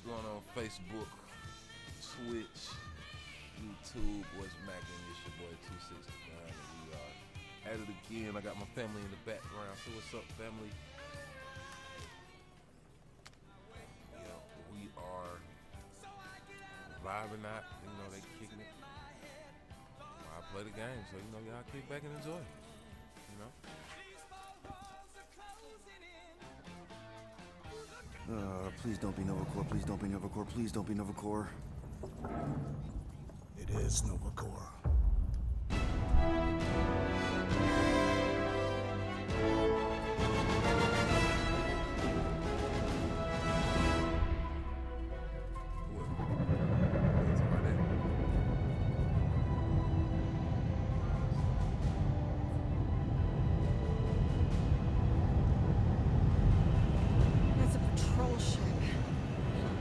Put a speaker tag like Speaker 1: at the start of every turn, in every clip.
Speaker 1: going on Facebook, Twitch, YouTube, what's macking? It's your boy 269, and we are at it again. I got my family in the background, so what's up, family? Yeah, we are live or not, you know, they kicking it. I play the game, so you know, y'all kick back and enjoy, you know?
Speaker 2: Please don't be Novacore, please don't be Novacore, please don't be Novacore.
Speaker 3: It is Novacore.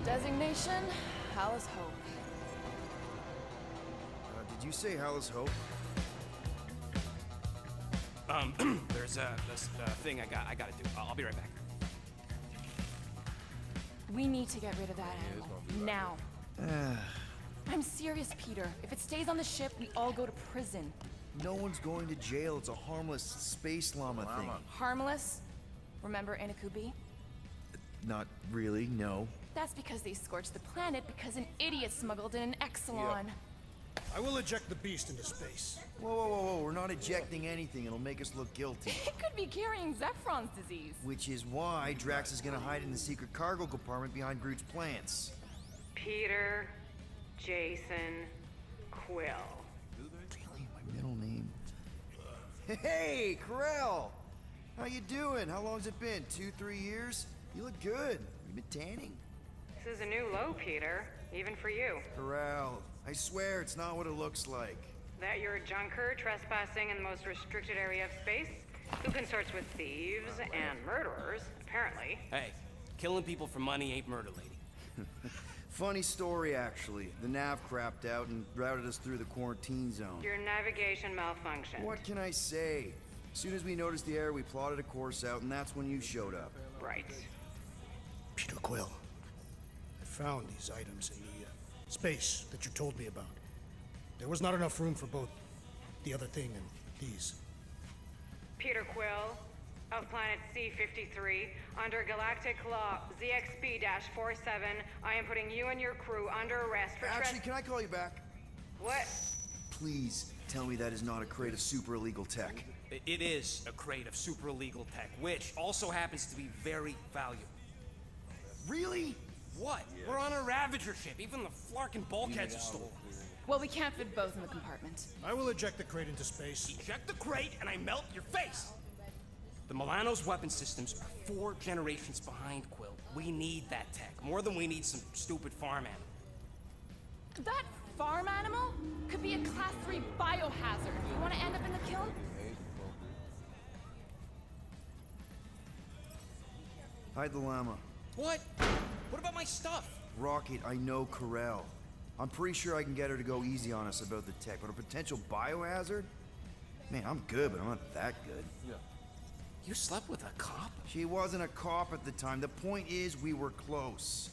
Speaker 4: Designation, Hallis Hope.
Speaker 2: Did you say Hallis Hope?
Speaker 5: There's this thing I gotta do. I'll be right back.
Speaker 4: We need to get rid of that animal, now. I'm serious, Peter. If it stays on the ship, we all go to prison.
Speaker 2: No one's going to jail. It's a harmless space llama thing.
Speaker 4: Harmless? Remember Inakubi?
Speaker 2: Not really, no.
Speaker 4: That's because they scorched the planet because an idiot smuggled in an Exelon.
Speaker 3: I will eject the beast into space.
Speaker 2: Whoa, we're not ejecting anything. It'll make us look guilty.
Speaker 4: It could be carrying Zephron's disease.
Speaker 2: Which is why Drax is gonna hide in the secret cargo compartment behind Groot's plants.
Speaker 6: Peter, Jason, Quill.
Speaker 2: Really? My middle name? Hey, Corell! How you doing? How long's it been? 2-3 years? You look good. You been tanning?
Speaker 6: This is a new low, Peter, even for you.
Speaker 2: Corral, I swear it's not what it looks like.
Speaker 6: That you're a junker trespassing in the most restricted area of space, who consorts with thieves and murderers, apparently.
Speaker 5: Hey, killing people for money ain't murder, lady.
Speaker 2: Funny story, actually. The nav crapped out and routed us through the quarantine zone.
Speaker 6: Your navigation malfunctioned.
Speaker 2: What can I say? As soon as we noticed the error, we plotted a course out, and that's when you showed up.
Speaker 6: Right.
Speaker 3: Peter Quill, I found these items in the space that you told me about. There was not enough room for both the other thing and these.
Speaker 6: Peter Quill, of planet C-53, under galactic law ZXP-47, I am putting you and your crew under arrest for
Speaker 2: Actually, can I call you back?
Speaker 6: What?
Speaker 2: Please tell me that is not a crate of super illegal tech.
Speaker 5: It is a crate of super illegal tech, which also happens to be very valuable.
Speaker 2: Really?
Speaker 5: What? Yeah. We're on a Ravager ship. Even the flarkin' bulkheads are stolen.
Speaker 4: Well, we can't fit both in the compartment.
Speaker 3: I will eject the crate into space.
Speaker 5: Eject the crate and I melt your face! The Milano's weapon systems are 4 generations behind, Quill. We need that tech, more than we need some stupid farm animal.
Speaker 4: That farm animal could be a Class 3 biohazard. You want to end up in the kiln?
Speaker 2: Hide the llama.
Speaker 5: What? What about my stuff?
Speaker 2: Rocket, I know Corell. I'm pretty sure I can get her to go easy on us about the tech, but a potential biohazard? Man, I'm good, but I'm not that good.
Speaker 1: Yeah.
Speaker 5: You slept with a cop?
Speaker 2: She wasn't a cop at the time. The point is, we were close.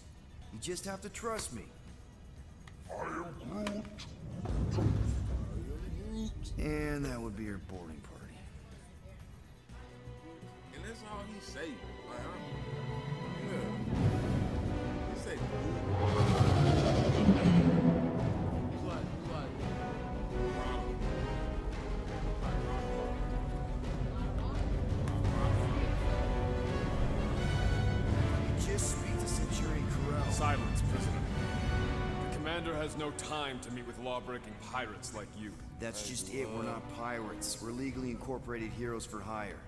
Speaker 2: You just have to trust me. I am Groot. And that would be her boarding party.
Speaker 1: And that's all he say. Like, yeah. He say, he's like,
Speaker 2: Just speak to Centurion Corell.
Speaker 7: Silence, prisoner. The commander has no time to meet with law-breaking pirates like you.
Speaker 2: That's just it. We're not pirates. We're legally incorporated heroes for hire.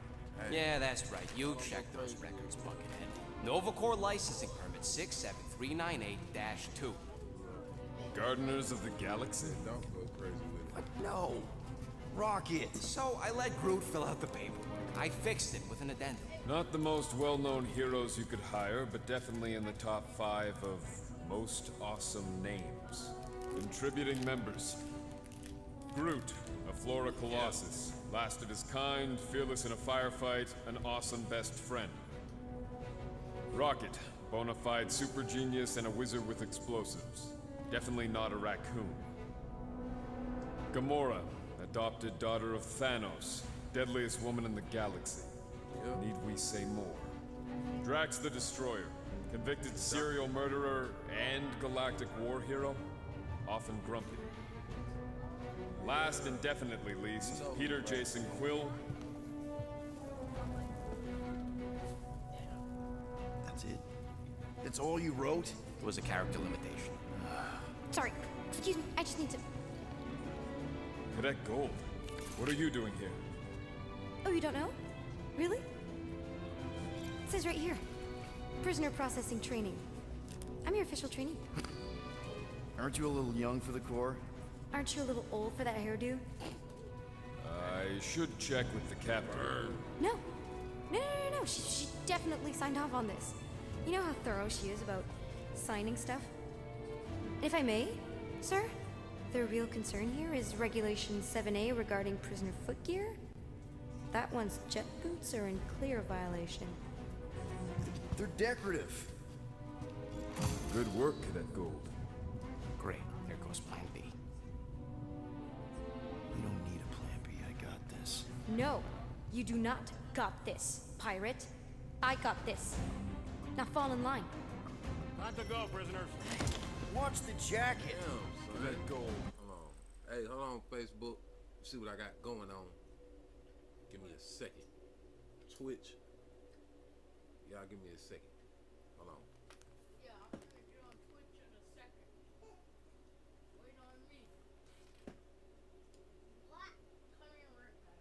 Speaker 5: Yeah, that's right. You check those records, Buckethead. Novacore licensing permit 67398-2.
Speaker 7: Gardeners of the Galaxy.
Speaker 1: don't go crazy with it.
Speaker 2: No. Rocket.
Speaker 5: So I let Groot fill out the paperwork. I fixed it with an addendum.
Speaker 7: Not the most well-known heroes you could hire, but definitely in the top 5 of most awesome names. Contributing members. Groot, a Flora Colossus. Last of his kind, fearless in a firefight, an awesome best friend. Rocket, Bona fide super genius and a wizard with explosives. Definitely not a raccoon. Gamora, adopted daughter of Thanos, deadliest woman in the galaxy. Need we say more? Drax the Destroyer, convicted serial murderer and galactic war hero, often grumpy. Last and definitely least, Peter Jason Quill.
Speaker 2: That's it? That's all you wrote?
Speaker 5: It was a character limitation.
Speaker 8: Sorry, excuse me, I just need to...
Speaker 7: Cadet Gold, what are you doing here?
Speaker 8: Oh, you don't know? Really? It says right here. Prisoner processing training. I'm your official trainee.
Speaker 2: Aren't you a little young for the Corps?
Speaker 8: Aren't you a little old for that hairdo?
Speaker 7: I should check with the captain.
Speaker 8: No. No. She definitely signed off on this. You know how thorough she is about signing stuff? And if I may, sir, the real concern here is Regulation 7A regarding prisoner footgear. That one's jet boots are in clear violation.
Speaker 2: They're decorative.
Speaker 7: Good work, Cadet Gold.
Speaker 5: Great, here goes Plan B.
Speaker 2: You don't need a plan B, I got this.
Speaker 8: No, you do not got this, pirate. I got this. Now fall in line.
Speaker 9: Time to go, prisoners.
Speaker 2: Watch the jacket.
Speaker 1: Damn, son.
Speaker 7: Cadet Gold.
Speaker 1: Hold on. Hey, hold on, Facebook. See what I got going on. Give me a second. Twitch. Y'all give me a second. Hold on.
Speaker 10: Yeah, I'm gonna get on Twitch in a second. Wait on me. What? Coming right back.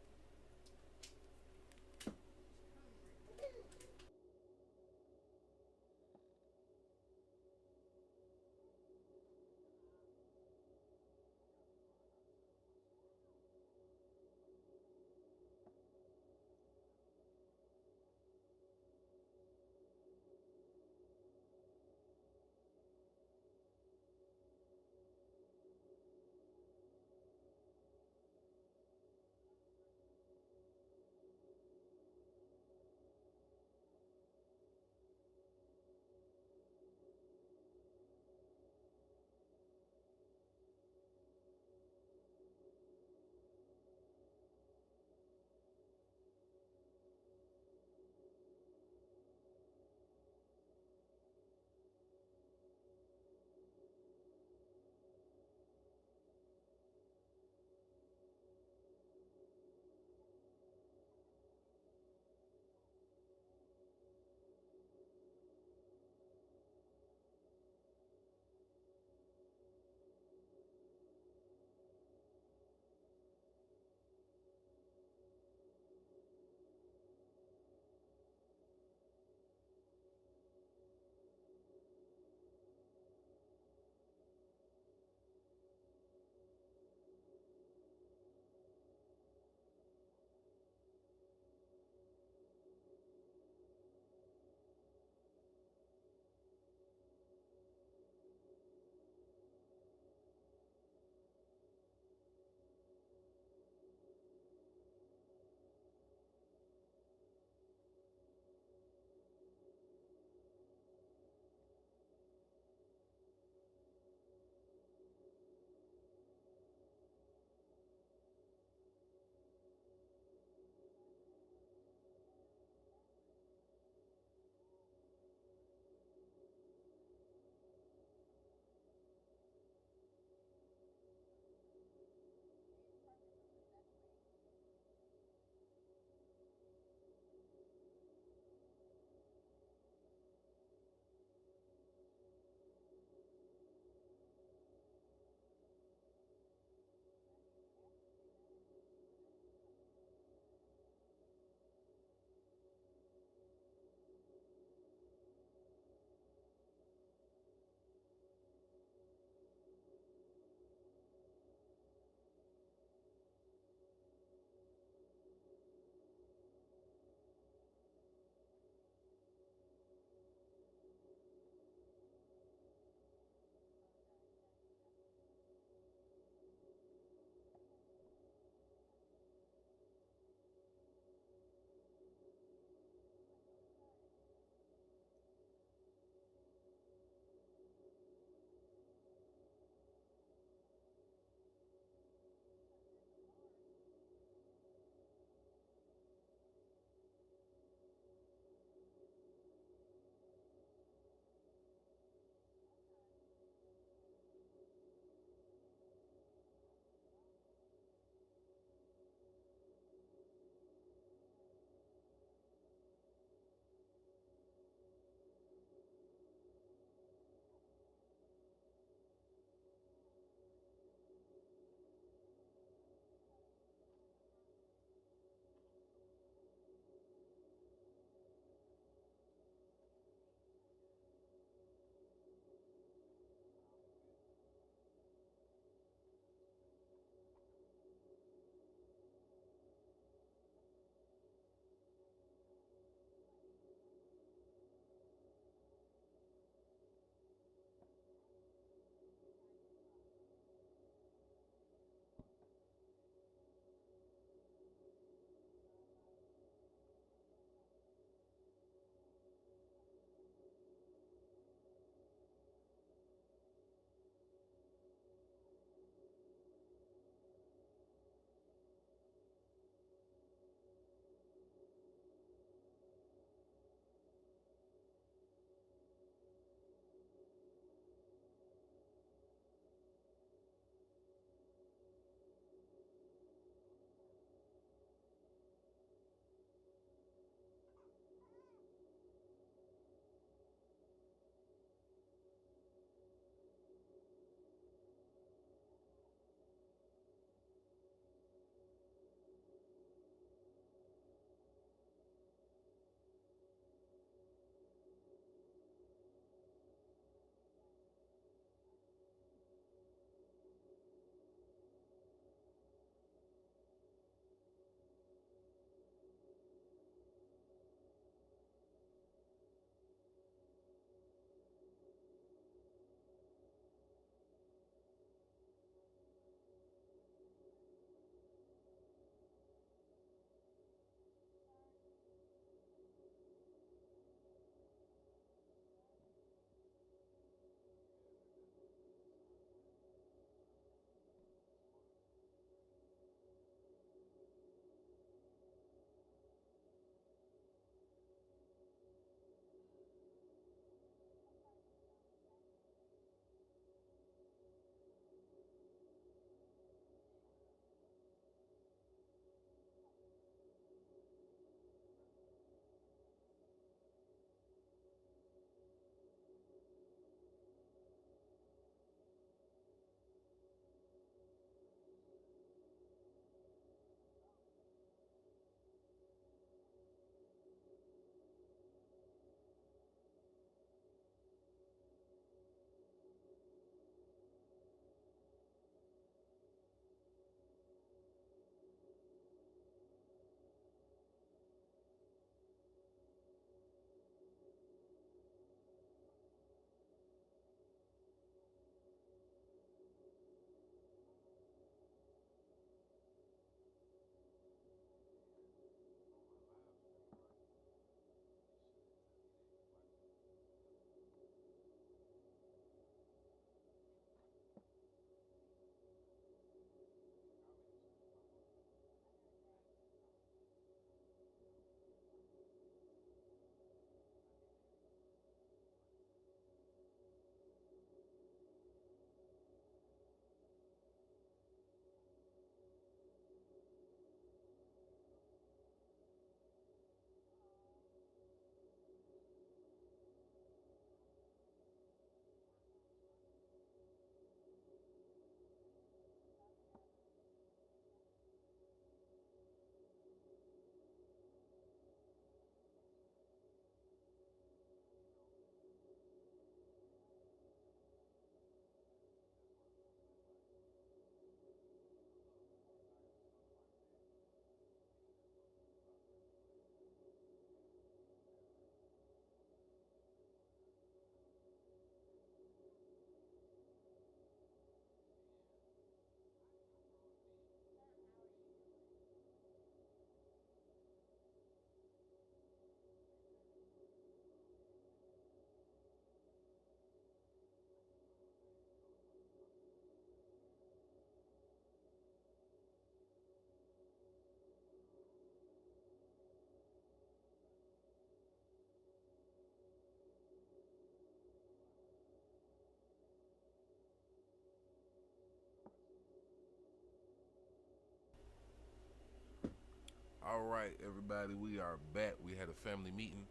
Speaker 1: All right, everybody, we are back. We had a family meeting,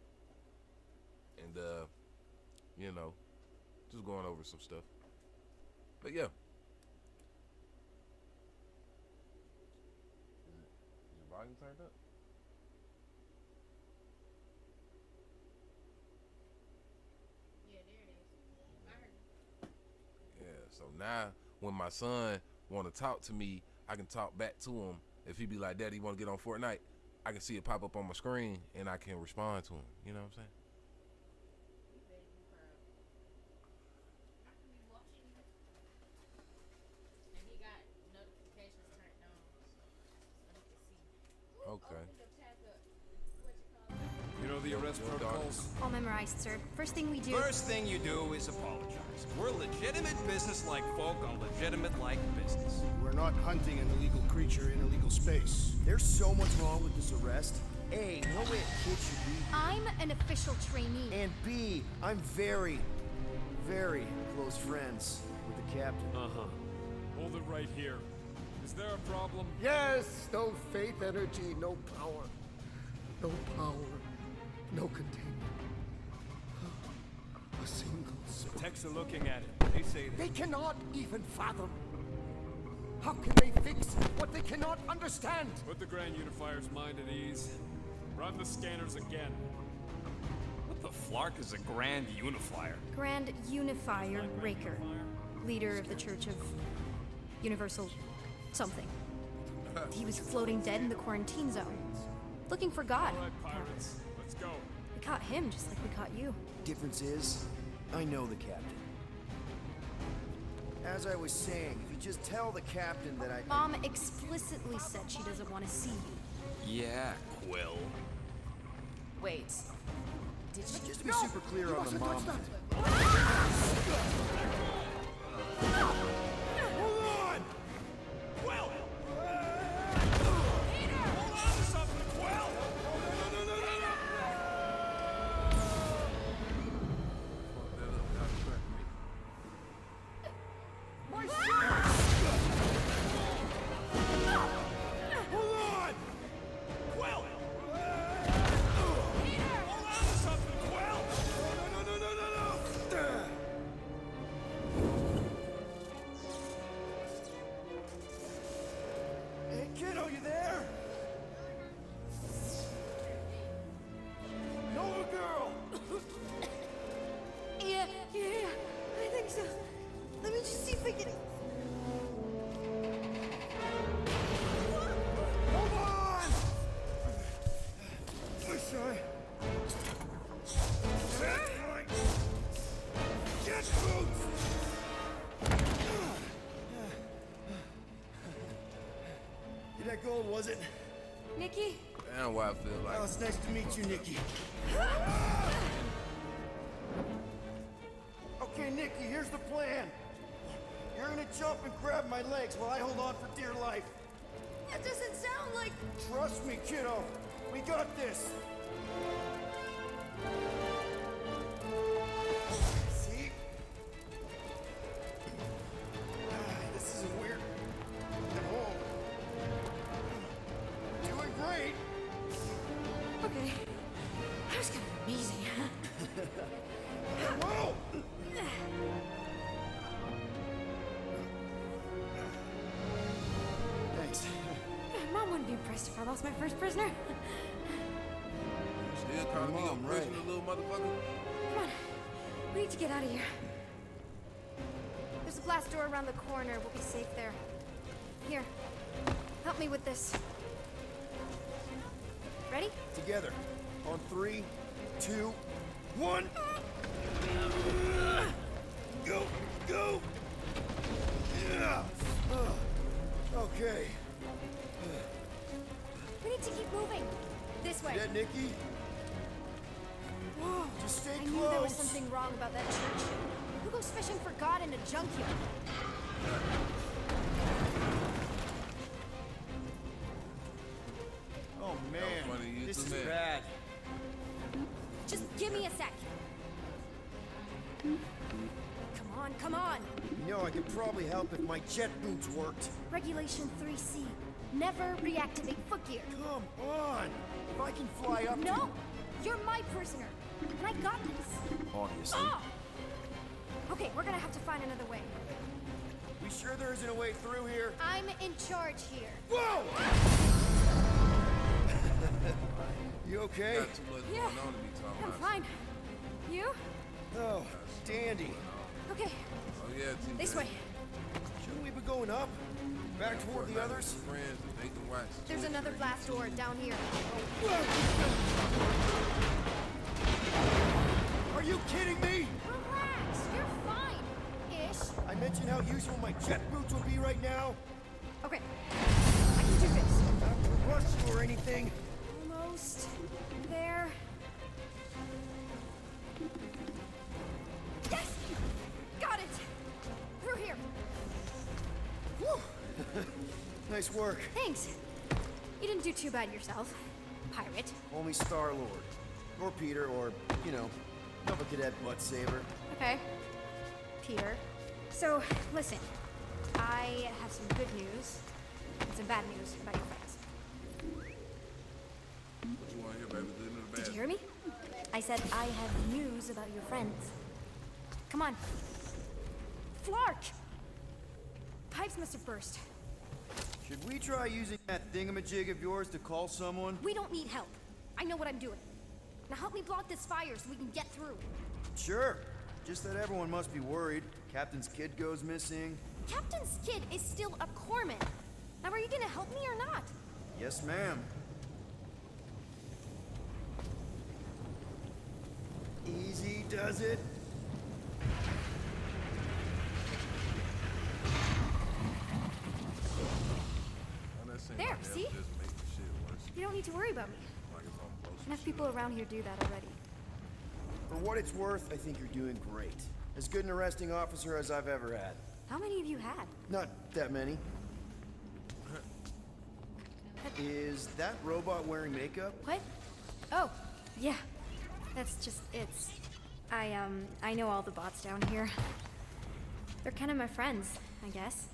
Speaker 1: and you know, just going over some stuff. But yeah, is your volume turned up?
Speaker 10: Yeah, there it is. I heard you.
Speaker 1: Yeah. So now, when my son want to talk to me, I can talk back to him. If he be like, "Daddy, you want to get on Fortnite?" I can see it pop up on my screen, and I can respond to him. You know what I'm saying?
Speaker 10: You better be proud. I can be watching you. And he got notifications turned on, so he can see.
Speaker 1: Okay.
Speaker 10: Open the tab up. What you call it?
Speaker 7: You know the arrest protocols?
Speaker 8: All memorized, sir. First thing we do.
Speaker 5: First thing you do is apologize. We're legitimate business-like folk on legitimate-like business.
Speaker 3: We're not hunting an illegal creature in illegal space.
Speaker 2: There's so much wrong with this arrest. A, no way a kid should be here.
Speaker 8: I'm an official trainee.
Speaker 2: And B, I'm very, very close friends with the captain.
Speaker 7: Uh-huh. Hold it right here. Is there a problem?
Speaker 9: Yes, no faith energy, no power. No power, no containment. A single soul.
Speaker 5: Techs are looking at it. They say that.
Speaker 9: They cannot even fathom. How can they fix what they cannot understand?
Speaker 7: Put the Grand Unifier's mind at ease. Run the scanners again.
Speaker 5: What the flark is a Grand Unifier?
Speaker 8: Grand Unifier Raker, leader of the Church of Universal something. He was floating dead in the quarantine zone, looking for God.
Speaker 7: All right, pirates. Let's go.
Speaker 8: We caught him just like we caught you.
Speaker 2: Difference is, I know the captain. As I was saying, if you just tell the captain that I...
Speaker 8: Mom explicitly said she doesn't want to see you.
Speaker 5: Yeah, Quill.
Speaker 4: Wait. Did she?
Speaker 2: Just to be super clear on the mom thing. Hey, kiddo, you there? Nova girl!
Speaker 8: Yeah, I think so. Let me just see if I can...
Speaker 2: Hold on! Push on. Get boots! That gold, was it?
Speaker 8: Nikki?
Speaker 1: Damn, what I feel like.
Speaker 2: Oh, it's nice to meet you, Nikki. Okay, Nikki, here's the plan. You're gonna jump and grab my legs while I hold on for dear life.
Speaker 8: That doesn't sound like...
Speaker 2: Trust me, kiddo. We got this. See? This is weird. At home. Doing great.
Speaker 8: Okay. That was kind of amazing.
Speaker 2: Whoa! Thanks.
Speaker 8: Mom wouldn't be impressed if I lost my first prisoner.
Speaker 1: Still calling me a
Speaker 2: Mom,
Speaker 1: prisoner,
Speaker 2: right.
Speaker 1: little motherfucker?
Speaker 8: Come on. We need to get out of here. There's a glass door around the corner. We'll be safe there. Here. Help me with this. Ready?
Speaker 2: Together. On 3, 2, 1. Go, go. Yeah. Okay.
Speaker 8: We need to keep moving. This way.
Speaker 2: That Nikki?
Speaker 8: Whoa.
Speaker 2: Just stay
Speaker 8: I
Speaker 2: close.
Speaker 8: knew there was something wrong about that church. Who goes fishing for God in a junkyard?
Speaker 2: Oh man,
Speaker 1: funny you
Speaker 2: this
Speaker 1: do
Speaker 2: is
Speaker 1: that.
Speaker 2: bad.
Speaker 8: Just give me a sec. Come on, come on.
Speaker 2: You know, I could probably help if my jet boots worked.
Speaker 8: Regulation 3C. Never reactivate footgear.
Speaker 2: Come on! If I can fly up
Speaker 8: No! You're my prisoner, and I got this.
Speaker 2: Obviously.
Speaker 8: Ah! Okay, we're gonna have to find another way.
Speaker 2: We sure there isn't a way through here?
Speaker 8: I'm in charge here.
Speaker 2: Whoa! You okay?
Speaker 1: Got too much
Speaker 8: Yeah,
Speaker 1: going on to be talking
Speaker 8: I'm
Speaker 1: about.
Speaker 8: fine. You?
Speaker 2: Oh, dandy.
Speaker 8: Okay,
Speaker 1: Oh yeah, T.
Speaker 8: this way.
Speaker 2: Shouldn't we be going up? Back toward the others?
Speaker 1: Friends, if they can watch.
Speaker 8: There's another blast door down here.
Speaker 2: Are you kidding me?
Speaker 8: Relax, you're fine. Ish.
Speaker 2: I mentioned how useful my jet boots will be right now.
Speaker 8: Okay, I can do this.
Speaker 2: Not to rush you or anything.
Speaker 8: Almost there. Yes! Got it! Through here.
Speaker 2: Nice work.
Speaker 8: Thanks. You didn't do too bad yourself, pirate.
Speaker 2: Only Star-Lord. Or Peter, or, you know, Nova Cadet Butt Saber.
Speaker 8: Okay. Peter. So, listen. I have some good news and some bad news about your friends.
Speaker 1: What you want to hear, baby? Good news or bad?
Speaker 8: Did you hear me? I said I have news about your friends. Come on. Flark! Pipes must have burst.
Speaker 2: Should we try using that thingamajig of yours to call someone?
Speaker 8: We don't need help. I know what I'm doing. Now help me block this fire so we can get through.
Speaker 2: Sure. Just that everyone must be worried. Captain's kid goes missing.
Speaker 8: Captain's kid is still a corpsman. Now are you gonna help me or not?
Speaker 2: Yes, ma'am. Easy does it.
Speaker 1: Well, that seems
Speaker 8: There,
Speaker 1: like
Speaker 8: see?
Speaker 1: that'll just make the shit worse.
Speaker 8: You don't need to worry about me.
Speaker 1: Like it's on close.
Speaker 8: Enough people around here do that already.
Speaker 2: For what it's worth, I think you're doing great. As good an arresting officer as I've ever had.
Speaker 8: How many have you had?
Speaker 2: Not that many. Is that robot wearing makeup?
Speaker 8: What? Oh, yeah. That's just, I know all the bots down here. They're kind of my friends, I guess.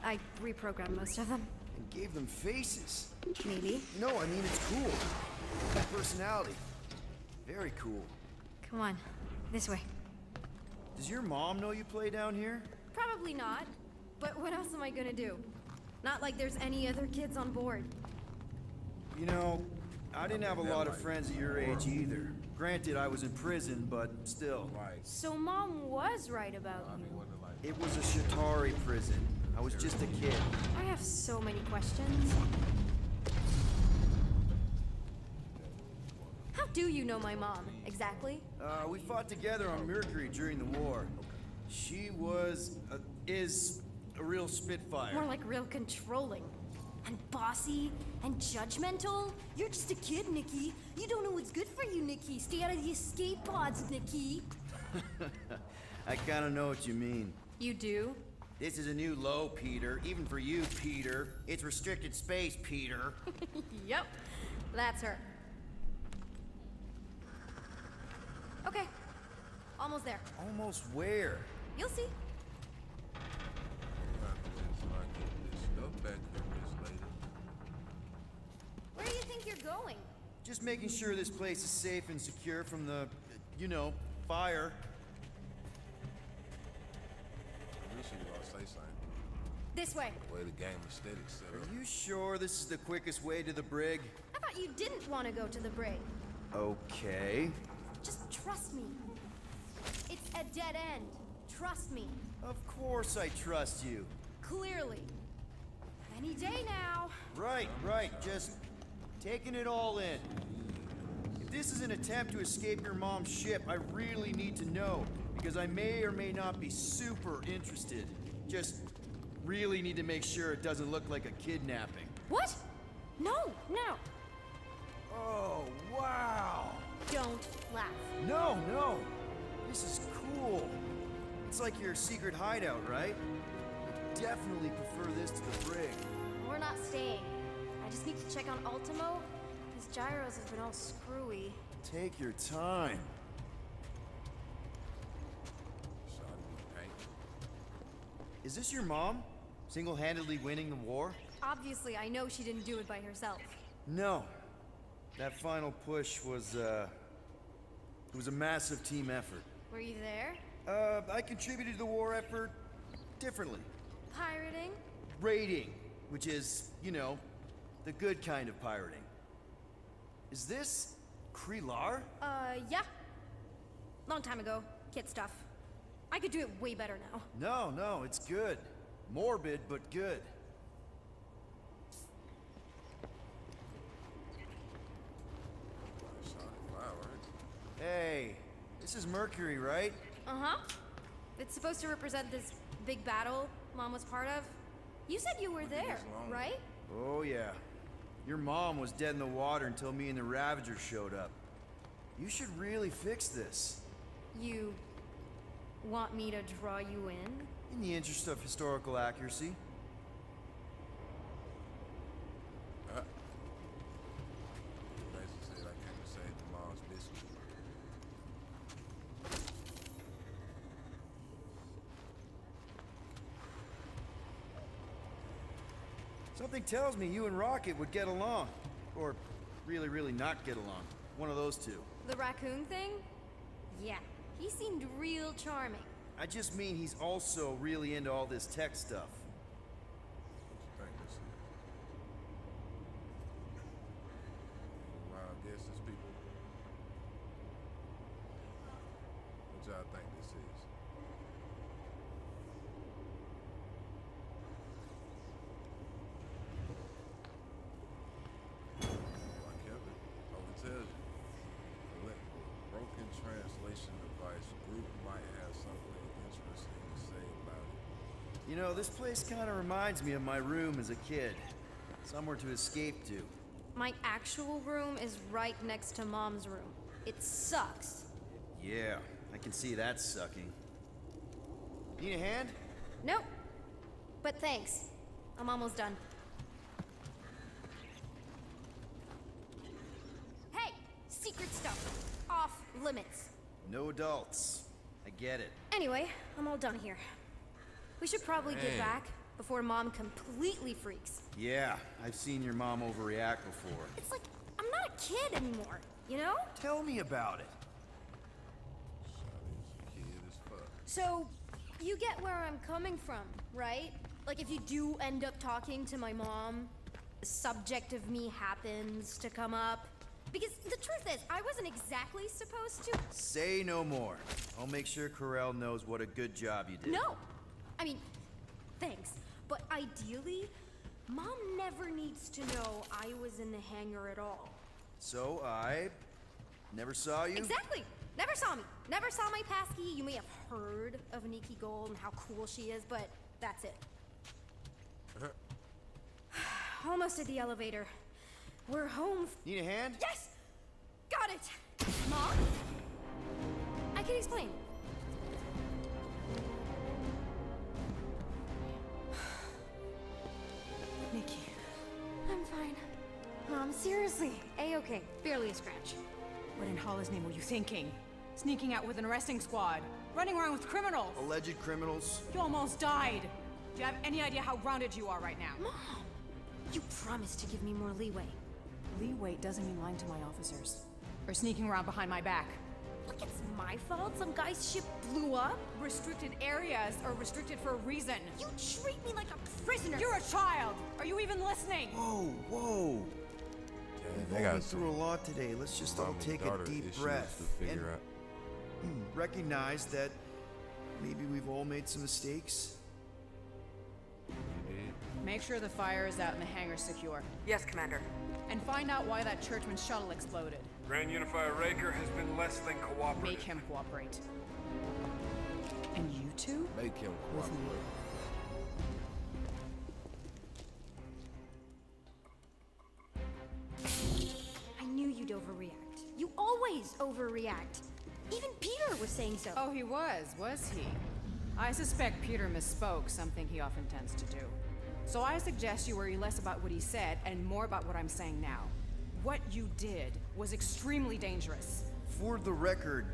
Speaker 8: I reprogrammed most of them.
Speaker 2: And gave them faces.
Speaker 8: Maybe.
Speaker 2: No, I mean, it's cool. That personality. Very cool.
Speaker 8: Come on, this way.
Speaker 2: Does your mom know you play down here?
Speaker 8: Probably not. But what else am I gonna do? Not like there's any other kids on board.
Speaker 2: You know, I didn't have a lot of friends at your age either. Granted, I was in prison, but still.
Speaker 1: Right.
Speaker 8: So Mom was right about
Speaker 1: I
Speaker 8: you.
Speaker 1: mean, what the like.
Speaker 2: It was a Shatari prison. I was just a kid.
Speaker 8: I have so many questions. How do you know my mom, exactly?
Speaker 2: We fought together on Mercury during the war. She is a real spitfire.
Speaker 8: More like real controlling. And bossy and judgmental. You're just a kid, Nikki. You don't know what's good for you, Nikki. Stay out of the escape pods, Nikki.
Speaker 2: I kinda know what you mean.
Speaker 8: You do?
Speaker 2: This is a new low, Peter. Even for you, Peter. It's restricted space, Peter.
Speaker 8: Yep. That's her. Okay. Almost there.
Speaker 2: Almost where?
Speaker 8: You'll see.
Speaker 1: We'll have to wait until I get this stuff back here, Miss Lady.
Speaker 8: Where do you think you're going?
Speaker 2: Just making sure this place is safe and secure from the, you know, fire.
Speaker 1: I wish you were gonna say something.
Speaker 8: This way.
Speaker 1: The way the game aesthetics set up.
Speaker 2: Are you sure this is the quickest way to the brig?
Speaker 8: I thought you didn't want to go to the brig.
Speaker 2: Okay.
Speaker 8: Just trust me. It's a dead end. Trust me.
Speaker 2: Of course I trust you.
Speaker 8: Clearly. Any day now.
Speaker 2: Right. Just taking it all in. If this is an attempt to escape your mom's ship, I really need to know, because I may or may not be super interested. Just really need to make sure it doesn't look like a kidnapping.
Speaker 8: What? No.
Speaker 2: Oh, wow!
Speaker 8: Don't laugh.
Speaker 2: No! This is cool. It's like your secret hideout, right? I definitely prefer this to the brig.
Speaker 8: We're not staying. I just need to check on Ultimo. His gyros have been all screwy.
Speaker 2: Take your time.
Speaker 1: Shawty be painting.
Speaker 2: Is this your mom? Single-handedly winning the war?
Speaker 8: obviously I know she didn't do it by herself.
Speaker 2: No. That final push was, it was a massive team effort.
Speaker 8: Were you there?
Speaker 2: I contributed to the war effort differently.
Speaker 8: Pirating?
Speaker 2: Raiding, which is, you know, the good kind of pirating. Is this Krelar?
Speaker 8: Yeah. Long time ago. Kid stuff. I could do it way better now.
Speaker 2: No, it's good. Morbid, but good. Hey, this is Mercury, right?
Speaker 8: Uh-huh. It's supposed to represent this big battle Mom was part of. You said you were there, right?
Speaker 2: Oh, yeah. Your mom was dead in the water until me and the Ravagers showed up. You should really fix this.
Speaker 8: You want me to draw you in?
Speaker 2: In the interest of historical accuracy.
Speaker 1: Basically said I came to save the mom's biscuit.
Speaker 2: Something tells me you and Rocket would get along. Or really, really not get along. One of those two.
Speaker 8: The raccoon thing? Yeah, he seemed real charming.
Speaker 2: I just mean he's also really into all this tech stuff.
Speaker 1: What you think this is? Wild guesses, people. What y'all think this is? I kept it. Oh, it tells you. Broken translation device. Group might have something interesting to say about it.
Speaker 2: You know, this place kind of reminds me of my room as a kid. Somewhere to escape to.
Speaker 8: My actual room is right next to Mom's room. It sucks.
Speaker 2: Yeah, I can see that sucking. Need a hand?
Speaker 8: Nope. But thanks. I'm almost done. Hey! Secret stuff. Off limits.
Speaker 2: No adults. I get it.
Speaker 8: Anyway, I'm all done here. We should probably get
Speaker 1: Dang.
Speaker 8: back before Mom completely freaks.
Speaker 2: Yeah, I've seen your mom overreact before.
Speaker 8: It's like, I'm not a kid anymore, you know?
Speaker 2: Tell me about it.
Speaker 1: Shawty's kid as fuck.
Speaker 8: So, you get where I'm coming from, right? Like, if you do end up talking to my mom, the subject of me happens to come up. Because the truth is, I wasn't exactly supposed to.
Speaker 2: Say no more. I'll make sure Corell knows what a good job you did.
Speaker 8: No! I mean, thanks. But ideally, Mom never needs to know I was in the hangar at all.
Speaker 2: So I never saw you?
Speaker 8: Exactly! Never saw me. Never saw my passkey. You may have heard of Nikki Gold and how cool she is, but that's it. Almost at the elevator. We're home.
Speaker 2: Need a hand?
Speaker 8: Yes! Got it! Mom? I can explain.
Speaker 4: Nikki.
Speaker 8: I'm fine. Mom, seriously. A-okay. Barely a scratch.
Speaker 11: What in Hollis' name were you thinking? Sneaking out with an arresting squad? Running around with criminals?
Speaker 2: Alleged criminals?
Speaker 11: You almost died. Do you have any idea how grounded you are right now?
Speaker 8: Mom! You promised to give me more leeway.
Speaker 11: Leeway doesn't mean lying to my officers. Or sneaking around behind my back.
Speaker 8: Look, it's my fault some guy's ship blew up.
Speaker 11: Restricted areas are restricted for a reason.
Speaker 8: You treat me like a prisoner.
Speaker 11: You're a child! Are you even listening?
Speaker 2: Whoa.
Speaker 1: Damn,
Speaker 2: We've
Speaker 1: they
Speaker 2: all been
Speaker 1: got
Speaker 2: through a lot today. Let's just all
Speaker 1: mommy
Speaker 2: take a
Speaker 1: daughter
Speaker 2: deep
Speaker 1: issues
Speaker 2: breath
Speaker 1: to
Speaker 2: and
Speaker 1: figure out.
Speaker 2: recognize that maybe we've all made some mistakes.
Speaker 11: Make sure the fire is out and the hangar's secure.
Speaker 12: Yes, Commander.
Speaker 11: And find out why that churchman's shuttle exploded.
Speaker 13: Grand Unifier Raker has been less than cooperative.
Speaker 11: Make him cooperate. And you two?
Speaker 1: Make him cooperate.
Speaker 8: I knew you'd overreact. You always overreact. Even Peter was saying so.
Speaker 11: Oh, he was he? I suspect Peter misspoke, something he often tends to do. So I suggest you worry less about what he said and more about what I'm saying now. What you did was extremely dangerous.
Speaker 2: For the record,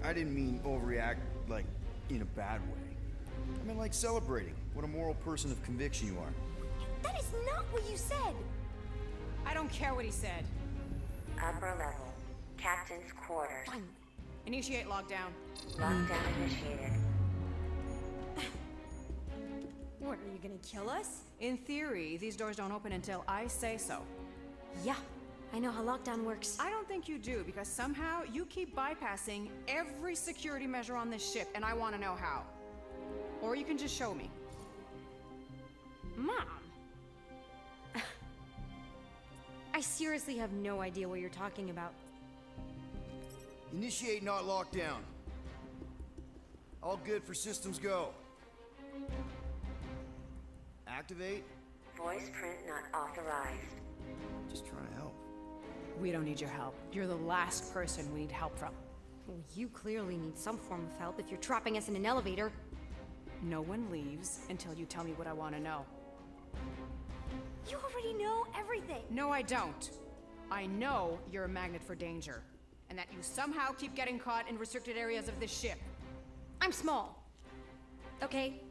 Speaker 2: I didn't mean overreact, like, in a bad way. I meant like celebrating what a moral person of conviction you are.
Speaker 8: That is not what you said!
Speaker 11: I don't care what he said.
Speaker 12: Upper level. Captain's quarters.
Speaker 8: Fine.
Speaker 11: Initiate lockdown.
Speaker 12: Lockdown initiated.
Speaker 8: What, are you gonna kill us?
Speaker 11: In theory, these doors don't open until I say so.
Speaker 8: Yeah, I know how lockdown works.
Speaker 11: I don't think you do, because somehow you keep bypassing every security measure on this ship, and I want to know how. Or you can just show me.
Speaker 8: Mom! I seriously have no idea what you're talking about.
Speaker 2: Initiate, not lockdown. All good for systems go. Activate.
Speaker 12: Voice print not authorized.
Speaker 2: Just trying to help.
Speaker 11: We don't need your help. You're the last person we need help from.
Speaker 8: Well, you clearly need some form of help if you're trapping us in an elevator.
Speaker 11: No one leaves until you tell me what I want to know.
Speaker 8: You already know everything!
Speaker 11: No, I don't. I know you're a magnet for danger, and that you somehow keep getting caught in restricted areas of this ship.
Speaker 8: I'm small. Okay?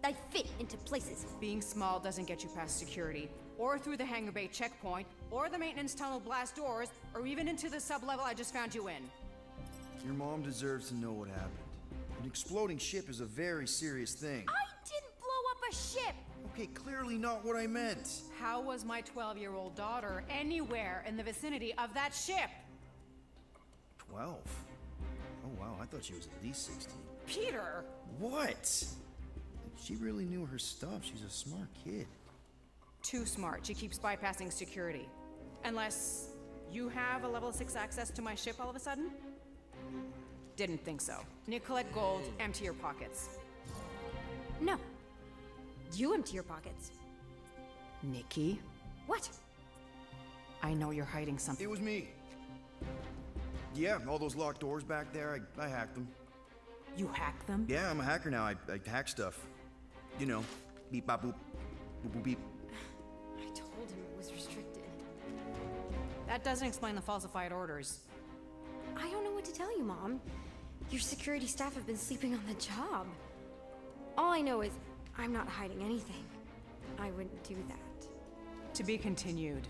Speaker 8: I fit into places.
Speaker 11: Being small doesn't get you past security, or through the hangar bay checkpoint, or the maintenance tunnel blast doors, or even into the sub-level I just found you in.
Speaker 2: Your mom deserves to know what happened. An exploding ship is a very serious thing.
Speaker 8: I didn't blow up a ship!
Speaker 2: Okay, clearly not what I meant.
Speaker 11: How was my 12-year-old daughter anywhere in the vicinity of that ship?
Speaker 2: 12? Oh wow, I thought she was at least 16.
Speaker 11: Peter!
Speaker 2: What? She really knew her stuff. She's a smart kid.
Speaker 11: Too smart. She keeps bypassing security. Unless you have a level 6 access to my ship all of a sudden? Didn't think so. You collect gold, empty your pockets.
Speaker 8: No. You empty your pockets.
Speaker 11: Nikki?
Speaker 8: What?
Speaker 11: I know you're hiding something.
Speaker 2: It was me. Yeah, all those locked doors back there, I hacked them.
Speaker 11: You hacked them?
Speaker 2: Yeah, I'm a hacker now. I hack stuff. You know, beep bop boop, boop boop beep.
Speaker 8: I told him it was restricted.
Speaker 11: That doesn't explain the falsified orders.
Speaker 8: I don't know what to tell you, Mom. Your security staff have been sleeping on the job. All I know is I'm not hiding anything. I wouldn't do that.
Speaker 11: To be continued.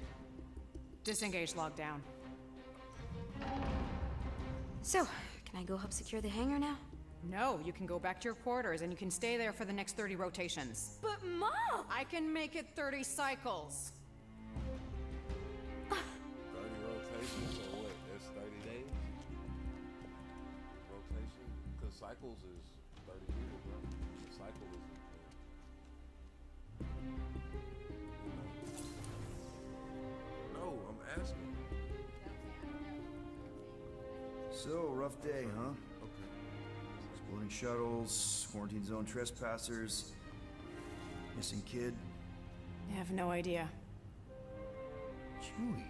Speaker 11: Disengage lockdown.
Speaker 8: So, can I go help secure the hangar now?
Speaker 11: No, you can go back to your quarters and you can stay there for the next 30 rotations.
Speaker 8: But Mom!
Speaker 11: I can make it 30 cycles.
Speaker 1: 30 rotations, so what? That's 30 days? Rotation? Because cycles is 30 years, bro. The cycle is... No, I'm asking.
Speaker 2: So, rough day, huh? Exploding shuttles, quarantine zone trespassers, missing kid.
Speaker 11: I have no idea.
Speaker 2: Chewie.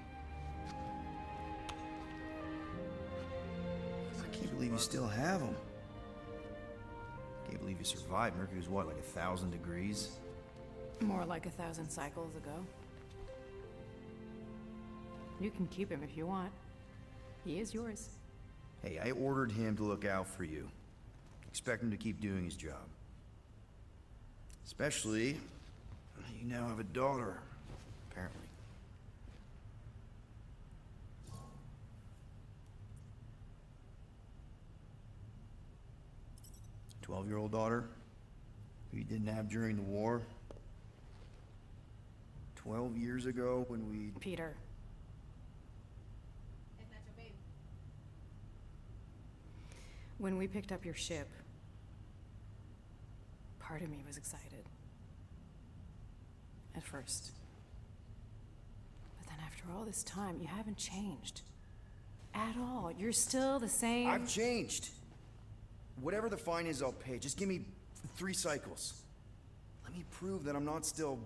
Speaker 2: I can't believe you still have him. Can't believe you survived. Mercury was what, like 1,000 degrees?
Speaker 11: More like 1,000 cycles ago. You can keep him if you want. He is yours.
Speaker 2: Hey, I ordered him to look out for you. Expect him to keep doing his job. Especially, you now have a daughter, apparently. 12-year-old daughter, who you didn't have during the war. 12 years ago when we...
Speaker 11: Peter.
Speaker 10: It's not your baby.
Speaker 11: When we picked up your ship, part of me was excited. At first. But then after all this time, you haven't changed. At all. You're still the same...
Speaker 2: I've changed. Whatever the fine is, I'll pay. Just give me 3 cycles. Let me prove that I'm not still...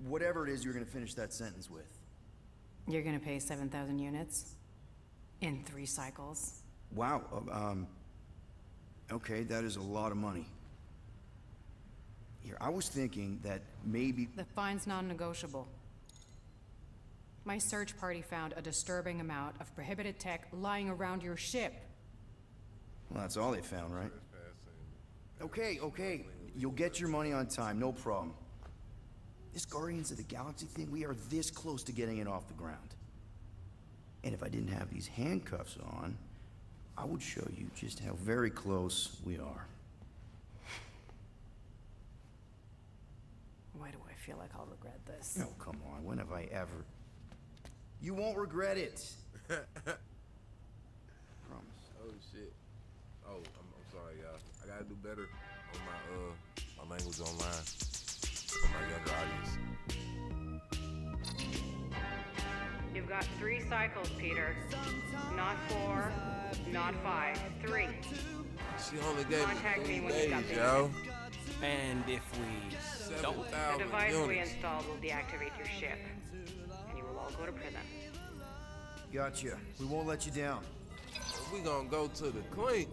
Speaker 2: whatever it is you're gonna finish that sentence with.
Speaker 11: You're gonna pay 7,000 units? In 3 cycles?
Speaker 2: Wow, okay, that is a lot of money. Here, I was thinking that maybe...
Speaker 11: The fine's non-negotiable. My search party found a disturbing amount of prohibited tech lying around your ship.
Speaker 2: Well, that's all they found, right? Okay, okay. You'll get your money on time, no problem. This Guardians of the Galaxy thing, we are this close to getting it off the ground. And if I didn't have these handcuffs on, I would show you just how very close we are.
Speaker 11: Why do I feel like I'll regret this?
Speaker 2: No, come on, when have I ever... You won't regret it. Promise.
Speaker 1: Oh, shit. Oh, I'm sorry, y'all. I gotta do better on my language online for my younger audience.
Speaker 6: You've got 3 cycles, Peter. Not 4, not 5, 3.
Speaker 1: She only gave
Speaker 6: Contact me
Speaker 1: me
Speaker 6: when
Speaker 1: 3
Speaker 6: you got
Speaker 1: days,
Speaker 6: there.
Speaker 1: yo.
Speaker 5: And if we don't?
Speaker 6: The device we
Speaker 1: units.
Speaker 6: installed will deactivate your ship, and you will all go to prison.
Speaker 2: Gotcha. We won't let you down.
Speaker 1: We gonna go to the clink.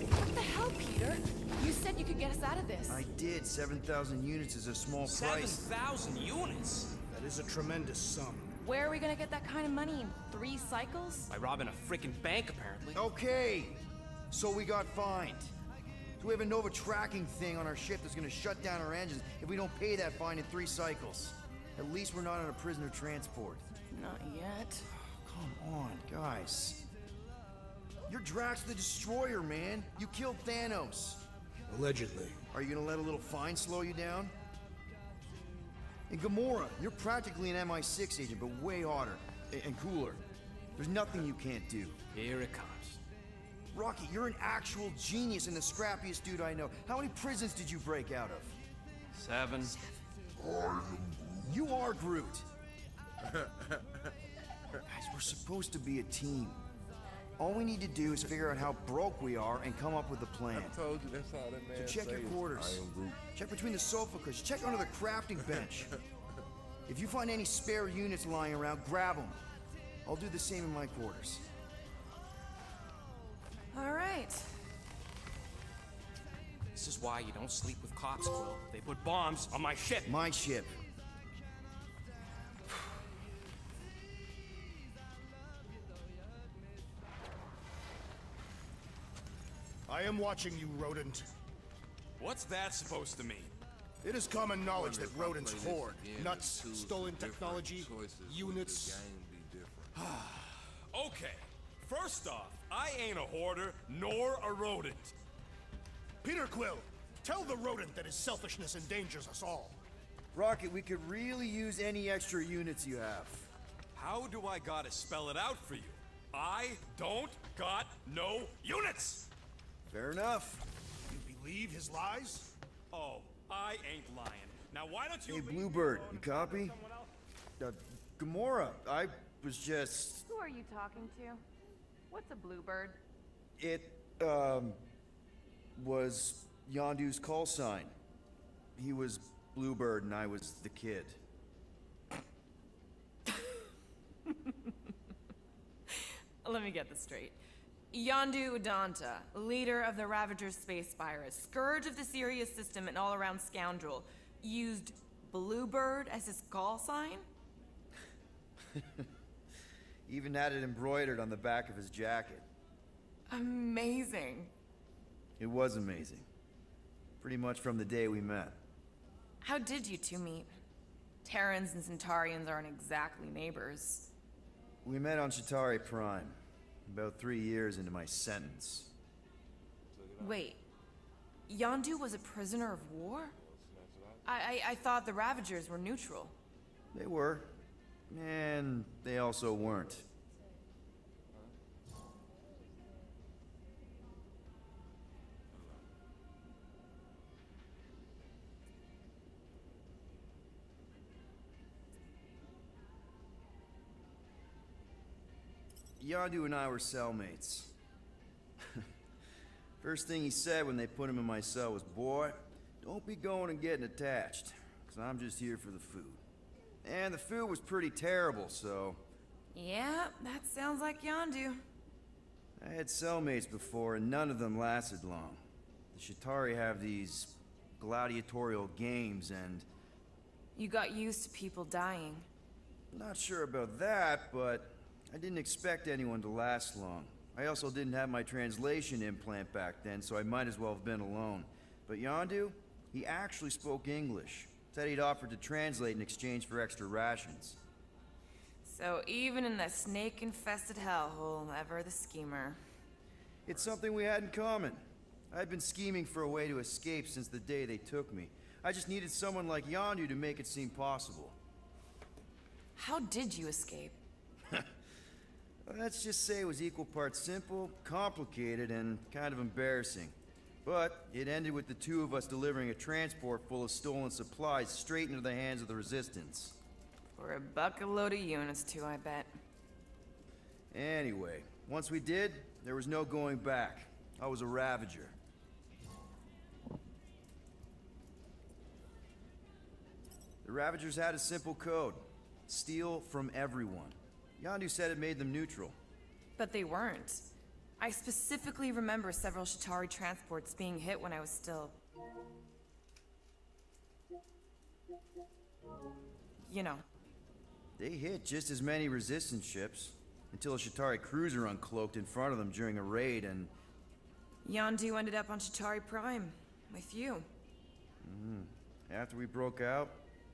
Speaker 4: What the hell, Peter? You said you could get us out of this.
Speaker 2: I did. 7,000 units is a small price.
Speaker 5: 7,000 units?
Speaker 3: That is a tremendous sum.
Speaker 4: Where are we gonna get that kind of money in 3 cycles?
Speaker 5: By robbing a freaking bank, apparently.
Speaker 2: Okay, so we got fined. So we have a Nova tracking thing on our ship that's gonna shut down our engines if we don't pay that fine in 3 cycles. At least we're not on a prisoner transport.
Speaker 4: Not yet.
Speaker 2: Come on, guys. You're Drax the Destroyer, man. You killed Thanos.
Speaker 3: Allegedly.
Speaker 2: Are you gonna let a little fine slow you down? And Gamora, you're practically an MI6 agent, but way hotter and cooler. There's nothing you can't do.
Speaker 5: Here it comes.
Speaker 2: Rocky, you're an actual genius and the scrappiest dude I know. How many prisons did you break out of?
Speaker 5: 7.
Speaker 2: You are Groot. Guys, we're supposed to be a team. All we need to do is figure out how broke we are and come up with a plan.
Speaker 1: I told you that's all that man
Speaker 2: So check your
Speaker 1: says.
Speaker 2: quarters.
Speaker 1: I am Groot.
Speaker 2: Check between the sofa cushions. Check under the crafting bench. If you find any spare units lying around, grab them. I'll do the same in my quarters.
Speaker 4: All right.
Speaker 5: This is why you don't sleep with cops, Quill. They put bombs on my ship.
Speaker 2: My ship.
Speaker 3: I am watching you, rodent.
Speaker 13: What's that supposed to mean?
Speaker 3: It is common knowledge that
Speaker 1: If I
Speaker 3: rodents
Speaker 1: play this
Speaker 3: hoard
Speaker 1: again,
Speaker 3: nuts,
Speaker 1: the two
Speaker 3: stolen
Speaker 1: different
Speaker 3: technology,
Speaker 1: choices, would
Speaker 3: units.
Speaker 1: the game be different?
Speaker 13: Okay, first off, I ain't a hoarder nor a rodent.
Speaker 3: Peter Quill, tell the rodent that his selfishness endangers us all.
Speaker 2: Rocket, we could really use any extra units you have.
Speaker 13: How do I gotta spell it out for you? I don't got no units!
Speaker 2: Fair enough.
Speaker 3: You believe his lies?
Speaker 13: Oh, I ain't lying. Now why don't you
Speaker 2: Hey,
Speaker 13: leave me
Speaker 2: Bluebird,
Speaker 13: alone
Speaker 2: you
Speaker 13: and talk to
Speaker 2: copy?
Speaker 13: someone else?
Speaker 2: Gamora, I was just...
Speaker 4: Who are you talking to? What's a bluebird?
Speaker 2: It, was Yondu's call sign. He was Bluebird and I was the kid.
Speaker 4: Let me get this straight. Yondu Udanta, leader of the Ravager's space virus, scourge of the Sirius system and all-around scoundrel, used Bluebird as his call sign?
Speaker 2: Even had it embroidered on the back of his jacket.
Speaker 4: Amazing.
Speaker 2: It was amazing. Pretty much from the day we met.
Speaker 4: How did you two meet? Terrans and Centaurians aren't exactly neighbors.
Speaker 2: We met on Chitauri Prime, about 3 years into my sentence.
Speaker 4: Wait, Yondu was a prisoner of war? I thought the Ravagers were neutral.
Speaker 2: They were, and they also weren't. Yondu and I were cellmates. First thing he said when they put him in my cell was, "Boy, don't be going and getting attached, because I'm just here for the food." And the food was pretty terrible, so...
Speaker 4: Yeah, that sounds like Yondu.
Speaker 2: I had cellmates before, and none of them lasted long. The Chitauri have these gladiatorial games, and...
Speaker 4: You got used to people dying.
Speaker 2: Not sure about that, but I didn't expect anyone to last long. I also didn't have my translation implant back then, so I might as well have been alone. But Yondu, He actually spoke English. Said he'd offered to translate in exchange for extra rations.
Speaker 4: So even in the snake-infested hellhole, ever the schemer.
Speaker 2: It's something we had in common. I'd been scheming for a way to escape since the day they took me. I just needed someone like Yondu to make it seem possible.
Speaker 4: How did you escape?
Speaker 2: Let's just say it was equal parts simple, complicated, and kind of embarrassing. But it ended with the two of us delivering a transport full of stolen supplies straight into the hands of the Resistance.
Speaker 4: For a bucket-load of units, too, I bet.
Speaker 2: Anyway, once we did, there was no going back. I was a Ravager. The Ravagers had a simple code. Steal from everyone. Yondu said it made them neutral.
Speaker 4: But they weren't. I specifically remember several Shatari transports being hit when I was still... You know.
Speaker 2: They hit just as many Resistance ships, until a Shatari cruiser uncloaked in front of them during a raid and...
Speaker 4: Yondu ended up on Shatari Prime, with you.
Speaker 2: After we broke out,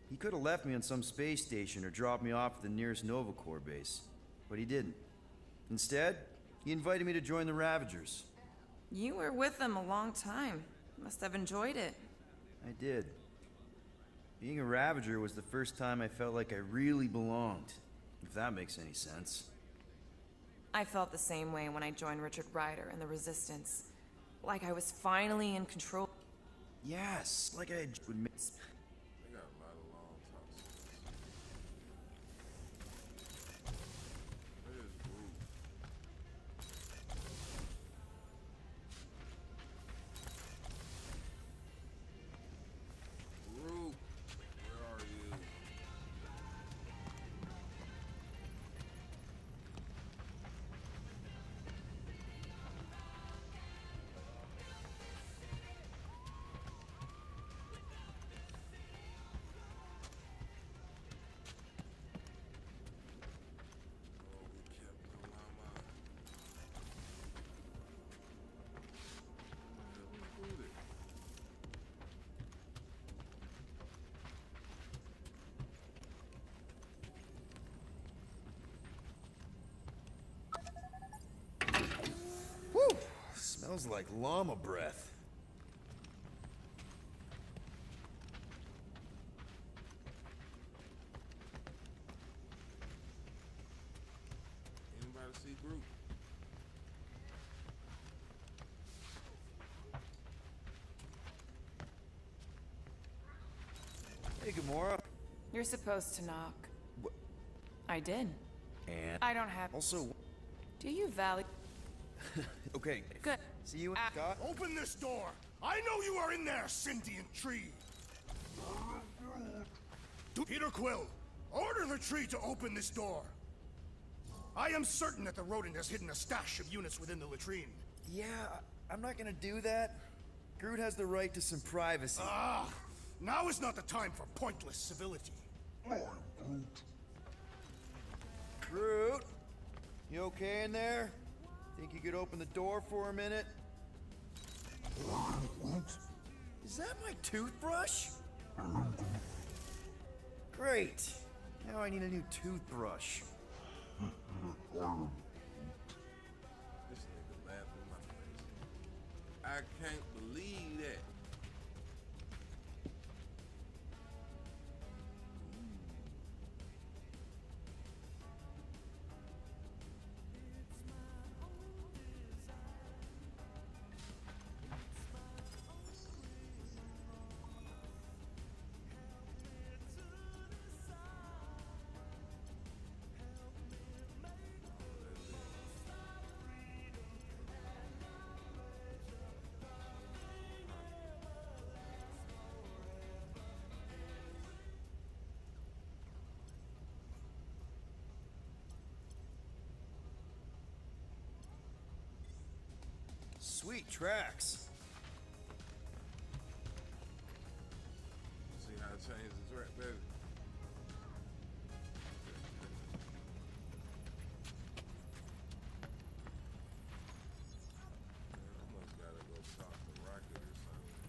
Speaker 2: he could have left me on some space station or dropped me off at the nearest Nova Corps base. But he didn't. Instead, he invited me to join the Ravagers.
Speaker 4: You were with them a long time. Must have enjoyed it.
Speaker 2: I did. Being a Ravager was the first time I felt like I really belonged, if that makes any sense.
Speaker 4: I felt the same way when I joined Richard Ryder and the Resistance. Like I was finally in control.
Speaker 2: Yes, like I would miss.
Speaker 1: They got a lot of long talks. Where's Groot? Groot, where are you? Oh, we kept the llama. Where we put it?
Speaker 2: Whew! Smells like llama breath.
Speaker 1: Anybody see Groot?
Speaker 2: Hey, Gamora.
Speaker 4: You're supposed to knock.
Speaker 2: What?
Speaker 4: I did.
Speaker 2: And
Speaker 4: I don't have...
Speaker 2: also,
Speaker 4: Do you value...
Speaker 2: okay.
Speaker 4: Good.
Speaker 2: See you, Scott.
Speaker 3: Open this door! I know you are in there, sentient tree! Peter Quill, order the tree to open this door. I am certain that the rodent has hidden a stash of units within the latrine.
Speaker 2: Yeah, I'm not gonna do that. Groot has the right to some privacy.
Speaker 3: Ah, now is not the time for pointless civility.
Speaker 2: Groot, you okay in there? Think you could open the door for a minute? Is that my toothbrush? Great. Now I need a new toothbrush.
Speaker 1: This nigga laughed in my face. I can't believe that.
Speaker 2: Sweet tracks.
Speaker 1: See how it changes the track, baby. I must gotta go talk to Rocket or something.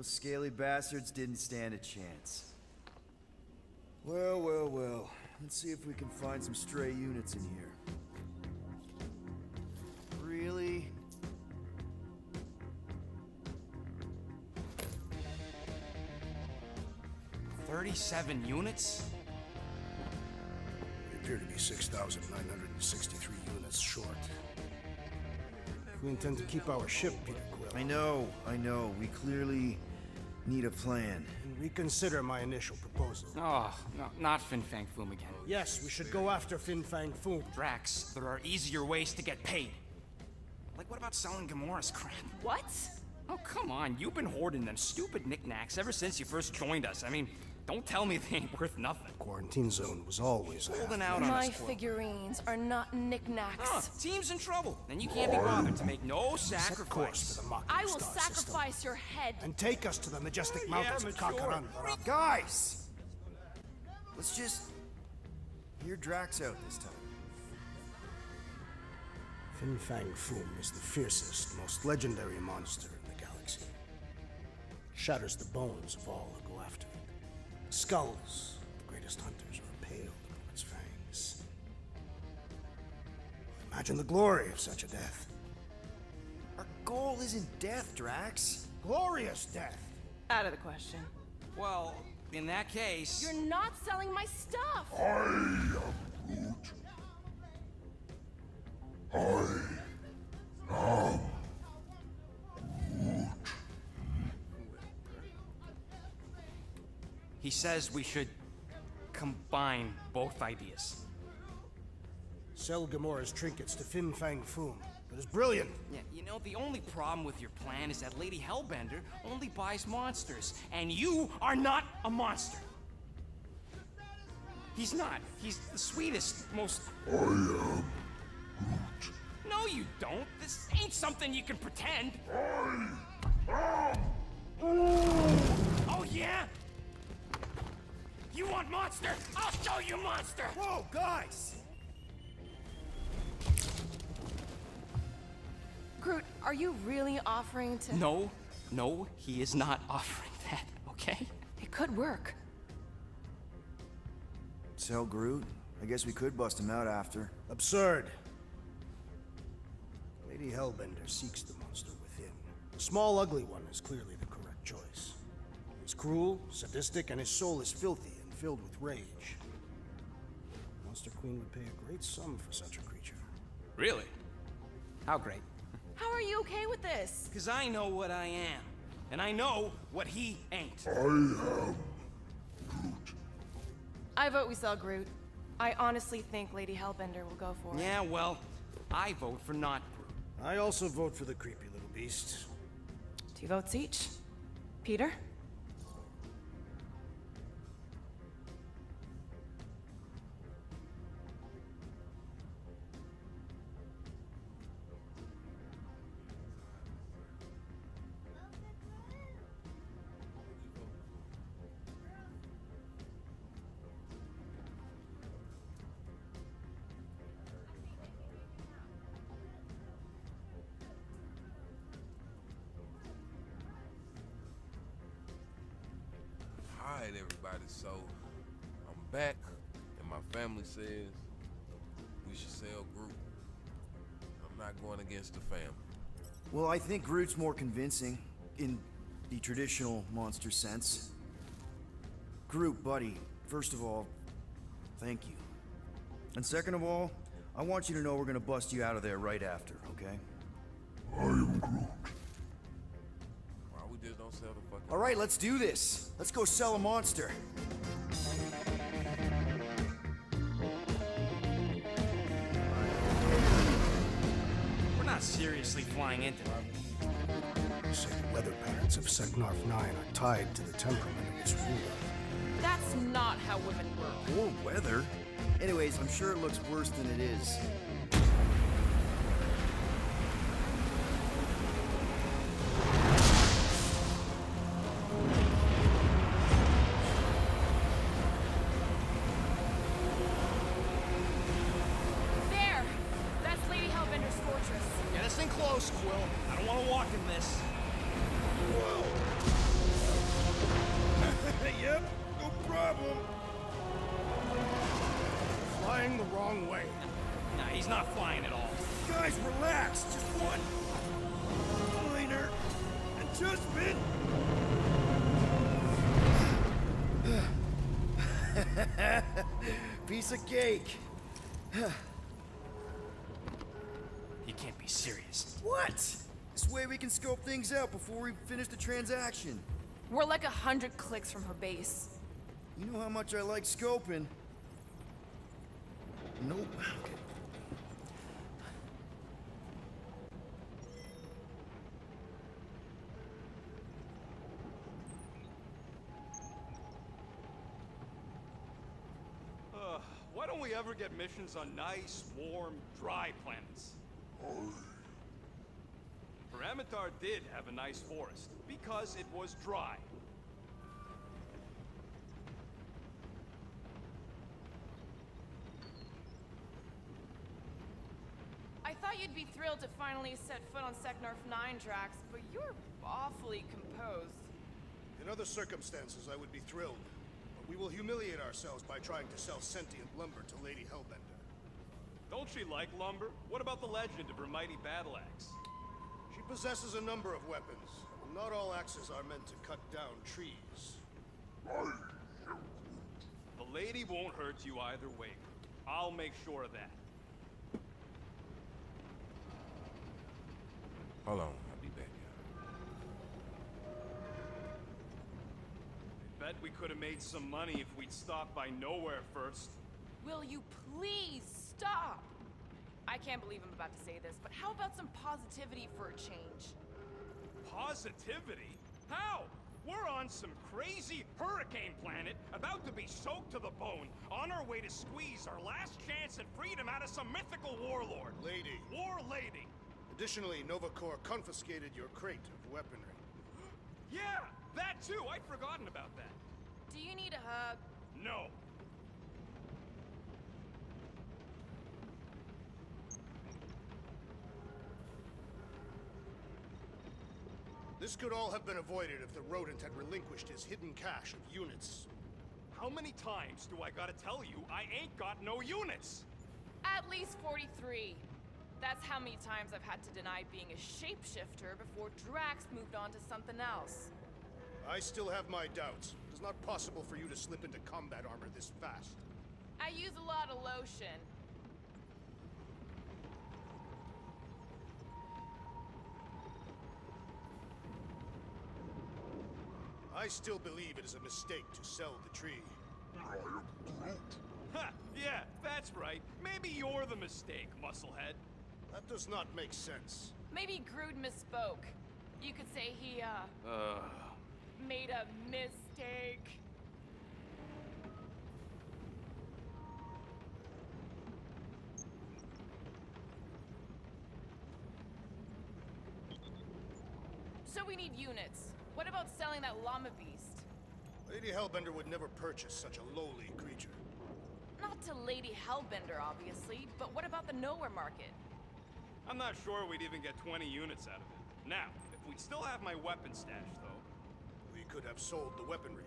Speaker 2: Those scaly bastards didn't stand a chance. Well, well, well. Let's see if we can find some stray units in here. Really?
Speaker 5: $37 units?
Speaker 3: We appear to be 6,963 units short. If we intend to keep our ship, Peter Quill,
Speaker 2: I know. We clearly need a plan.
Speaker 3: reconsider my initial proposal.
Speaker 5: Oh, no, not Fin Fang Foom again.
Speaker 3: Yes, we should go after Fin Fang Foom.
Speaker 5: Drax, there are easier ways to get paid. Like, what about selling Gamora's crap?
Speaker 4: What?
Speaker 5: Oh, come on. You've been hoarding them stupid knickknacks ever since you first joined us. I mean, don't tell me they ain't worth nothing.
Speaker 3: Quarantine zone was always
Speaker 5: holding out on
Speaker 4: My
Speaker 5: us.
Speaker 4: figurines are not knickknacks.
Speaker 5: Oh, team's in trouble. Then you can't be bothered to make no sacrifice.
Speaker 4: I will sacrifice your head.
Speaker 3: And take us to the majestic mountains of Kakaran.
Speaker 2: Guys! Let's just hear Drax out this time.
Speaker 3: Fin Fang Foom is the fiercest, most legendary monster in the galaxy. It shatters the bones of all who go after it. The skulls of the greatest hunters are impaled upon its fangs. Imagine the glory of such a death.
Speaker 2: Our goal isn't death, Drax.
Speaker 3: Glorious death!
Speaker 4: Out of the question.
Speaker 5: Well, in that case...
Speaker 4: You're not selling my stuff!
Speaker 5: He says we should combine both ideas.
Speaker 3: Sell Gamora's trinkets to Fin Fang Foom. It is brilliant.
Speaker 5: Yeah, you know, the only problem with your plan is that Lady Hellbender only buys monsters, and you are not a monster. He's not. He's the sweetest, most... I am Groot. No, you don't. This ain't something you can pretend. Oh, yeah? You want monster? I'll show you monster!
Speaker 2: Whoa, guys!
Speaker 4: Groot, are you really offering to...
Speaker 5: No, he is not offering that, okay?
Speaker 4: It could work.
Speaker 2: Sell Groot? I guess we could bust him out after.
Speaker 3: Absurd. Lady Hellbender seeks the monster within. The small, ugly one is clearly the correct choice. He's cruel, sadistic, and his soul is filthy and filled with rage. Monster Queen would pay a great sum for such a creature.
Speaker 5: Really? How great?
Speaker 4: How are you okay with this?
Speaker 5: Because I know what I am. And I know what he ain't.
Speaker 4: I vote we sell Groot. I honestly think Lady Hellbender will go for it.
Speaker 5: Yeah, well, I vote for not Groot.
Speaker 3: I also vote for the creepy little beast.
Speaker 4: 2 votes each. Peter?
Speaker 1: Alright, everybody, so I'm back, and my family says we should sell Groot. I'm not going against the family.
Speaker 2: Well, I think Groot's more convincing, in the traditional monster sense. Groot, buddy, first of all, thank you. And second of all, I want you to know we're gonna bust you out of there right after, okay?
Speaker 1: Why we just don't sell the fucking...
Speaker 2: Alright, let's do this. Let's go sell a monster.
Speaker 5: We're not seriously flying into it.
Speaker 3: They say the weather patterns of Seknarf 9 are tied to the temperament of its ruler.
Speaker 4: That's not how women work.
Speaker 2: Or weather. Anyways, I'm sure it looks worse than it is.
Speaker 4: There! That's Lady Hellbender's fortress.
Speaker 5: Get us in close, Quill. I don't want to walk in this. Whoa.
Speaker 3: problem. Flying the wrong way.
Speaker 5: Nah, he's not flying at all.
Speaker 3: Guys, relax. Just one minor adjustment. Piece of cake.
Speaker 5: You can't be serious.
Speaker 2: What? This way we can scope things out before we finish the transaction.
Speaker 4: We're like 100 clicks from her base.
Speaker 2: You know how much I like scoping. Nope. Okay.
Speaker 13: Why don't we ever get missions on nice, warm, dry planets? Paramitar did have a nice forest, because it was dry.
Speaker 4: I thought you'd be thrilled to finally set foot on Seknarf 9, Drax, but you're awfully composed.
Speaker 3: In other circumstances, I would be thrilled. But we will humiliate ourselves by trying to sell sentient lumber to Lady Hellbender.
Speaker 13: Don't she like lumber? What about the legend of her mighty battle axe?
Speaker 3: She possesses a number of weapons. And not all axes are meant to cut down trees.
Speaker 13: The lady won't hurt you either way. I'll make sure of that.
Speaker 1: Hold on, I'll be back,
Speaker 13: I bet we could have made some money if we'd stopped by Nowhere first.
Speaker 4: Will you please stop? I can't believe I'm about to say this, but how about some positivity for a change?
Speaker 13: Positivity? How? We're on some crazy hurricane planet, about to be soaked to the bone, on our way to squeeze our last chance at freedom out of some mythical warlord.
Speaker 3: Lady.
Speaker 13: War lady.
Speaker 3: Additionally, Nova Corps confiscated your crate of weaponry.
Speaker 13: Yeah, that too. I'd forgotten about that.
Speaker 4: Do you need a hug?
Speaker 13: No.
Speaker 3: This could all have been avoided if the rodent had relinquished his hidden cache of units.
Speaker 13: How many times do I gotta tell you I ain't got no units?
Speaker 4: At least 43. That's how many times I've had to deny being a shapeshifter before Drax moved on to something else.
Speaker 3: I still have my doubts. It's not possible for you to slip into combat armor this fast.
Speaker 4: I use a lot of lotion.
Speaker 3: I still believe it is a mistake to sell the tree.
Speaker 13: Ha! Yeah, that's right. Maybe you're the mistake, musclehead.
Speaker 3: That does not make sense.
Speaker 4: Maybe Groot misspoke. You could say he, made a mistake. So we need units. What about selling that llama beast?
Speaker 3: Lady Hellbender would never purchase such a lowly creature.
Speaker 4: Not to Lady Hellbender, obviously, but what about the Nowhere market?
Speaker 13: I'm not sure we'd even get 20 units out of it. Now, if we still have my weapon stash, though...
Speaker 3: We could have sold the weaponry.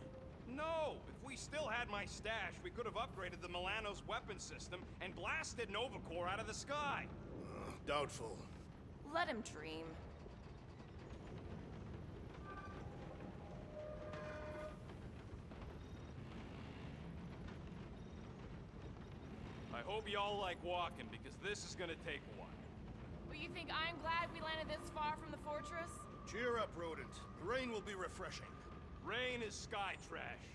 Speaker 13: No! If we still had my stash, we could have upgraded the Milano's weapon system and blasted Nova Corps out of the sky!
Speaker 3: Doubtful.
Speaker 4: Let him dream.
Speaker 13: I hope y'all like walking, because this is gonna take a while.
Speaker 4: Well, you think I'm glad we landed this far from the fortress?
Speaker 3: Cheer up, rodent. The rain will be refreshing.
Speaker 13: Rain is sky trash.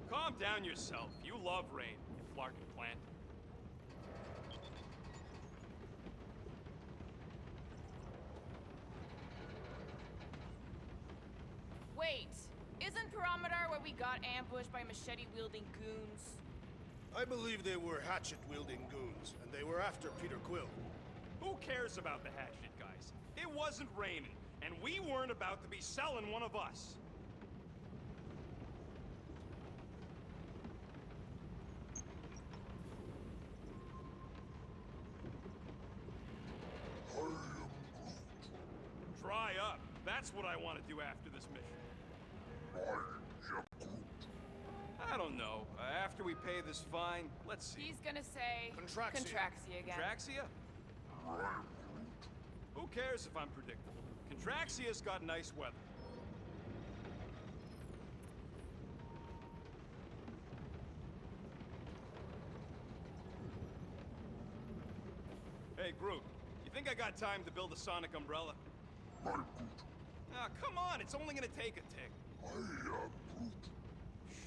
Speaker 13: Calm down yourself. You love rain, you flarkin' plant.
Speaker 4: Wait, isn't Parameter where we got ambushed by machete-wielding goons?
Speaker 3: I believe they were hatchet-wielding goons, and they were after Peter Quill.
Speaker 13: Who cares about the hatchet, guys? It wasn't raining, and we weren't about to be selling one of us. Dry up. That's what I want to do after this mission. don't know. After we pay this fine, let's see.
Speaker 4: He's gonna say
Speaker 9: Contraxia.
Speaker 4: Contraxia again.
Speaker 13: Contraxia? Who cares if I'm predictable? Contraxia's got nice weather. Hey, Groot. You think I got time to build a sonic umbrella? Ah, come on. It's only gonna take a tick.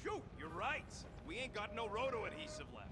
Speaker 13: Shoot, you're right. We ain't got no roto adhesive left.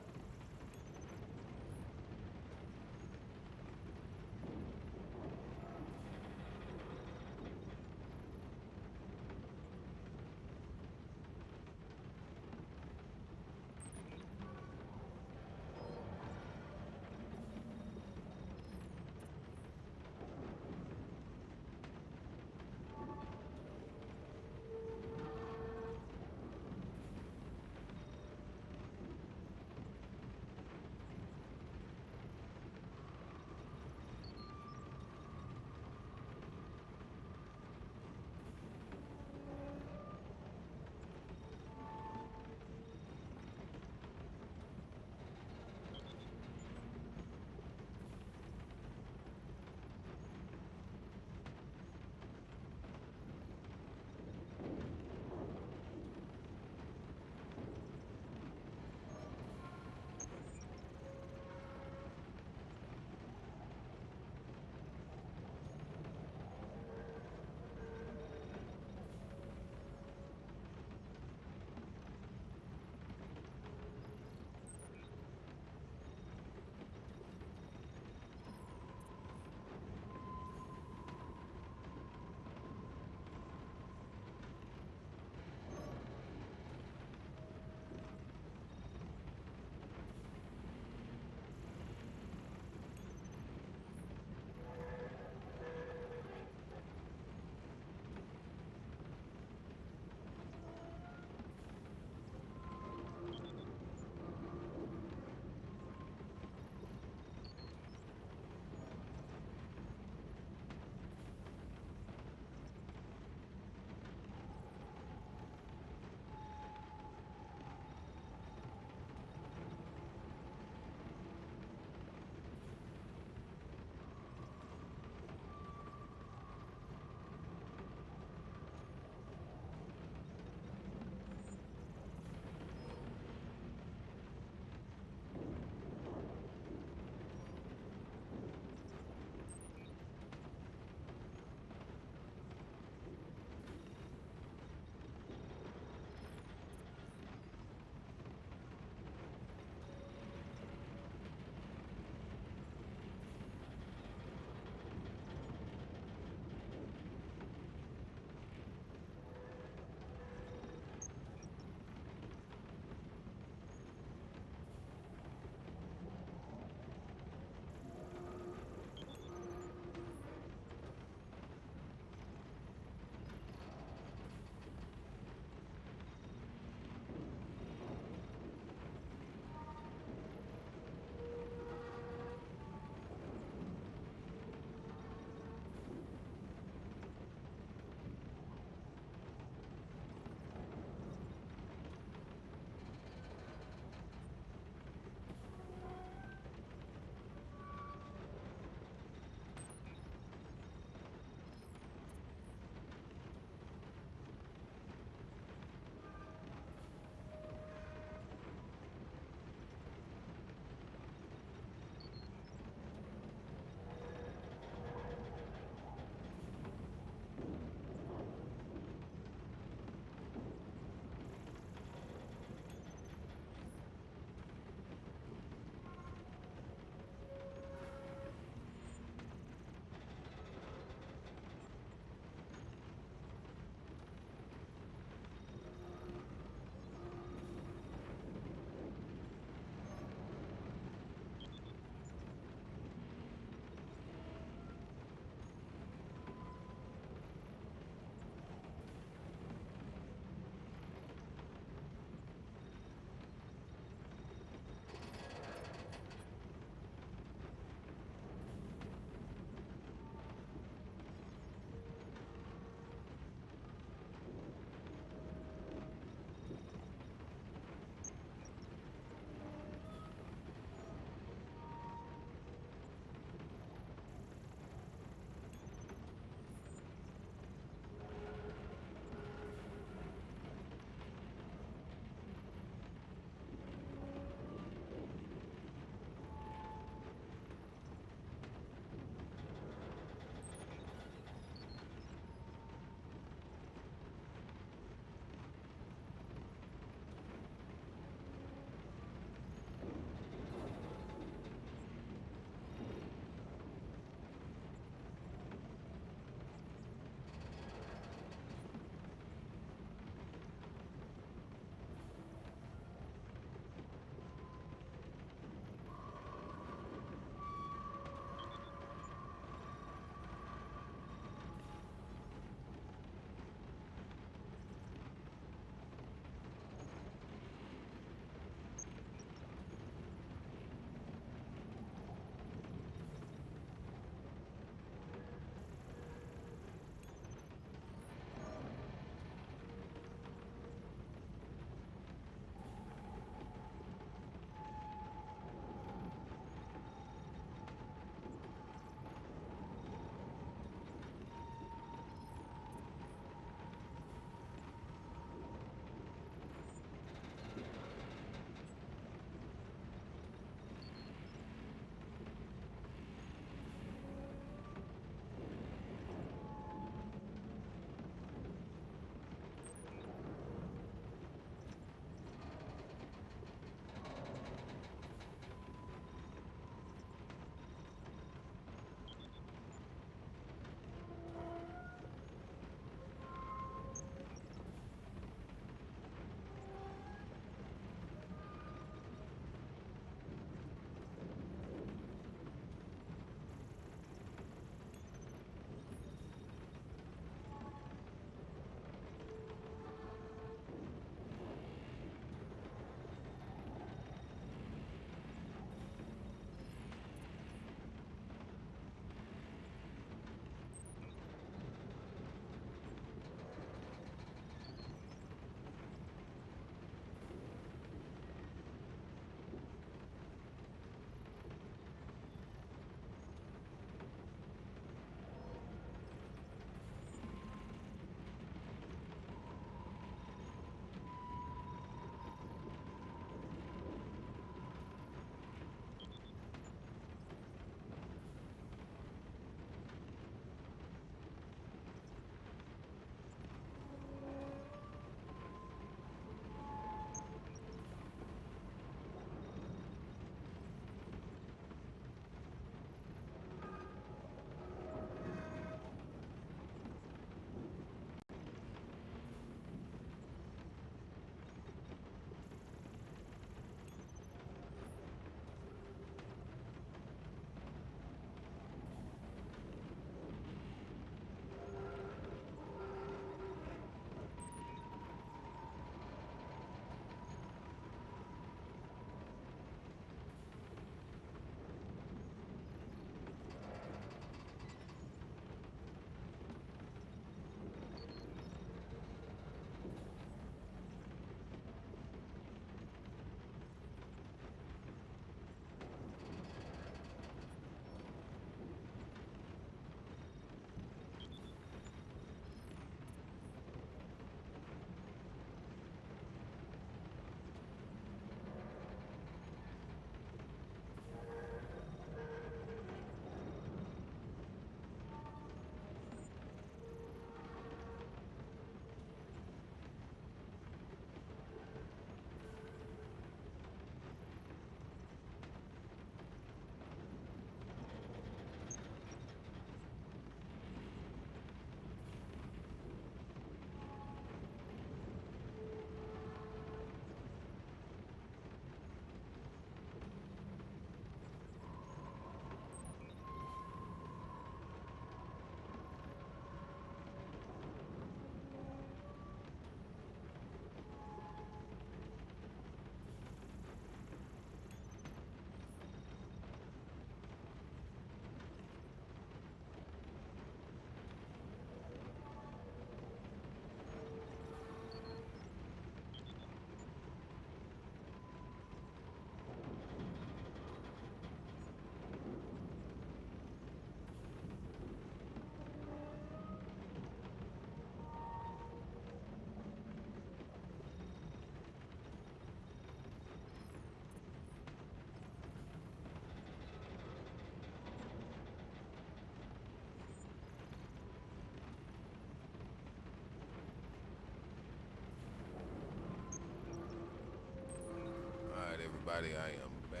Speaker 1: everybody, I am back.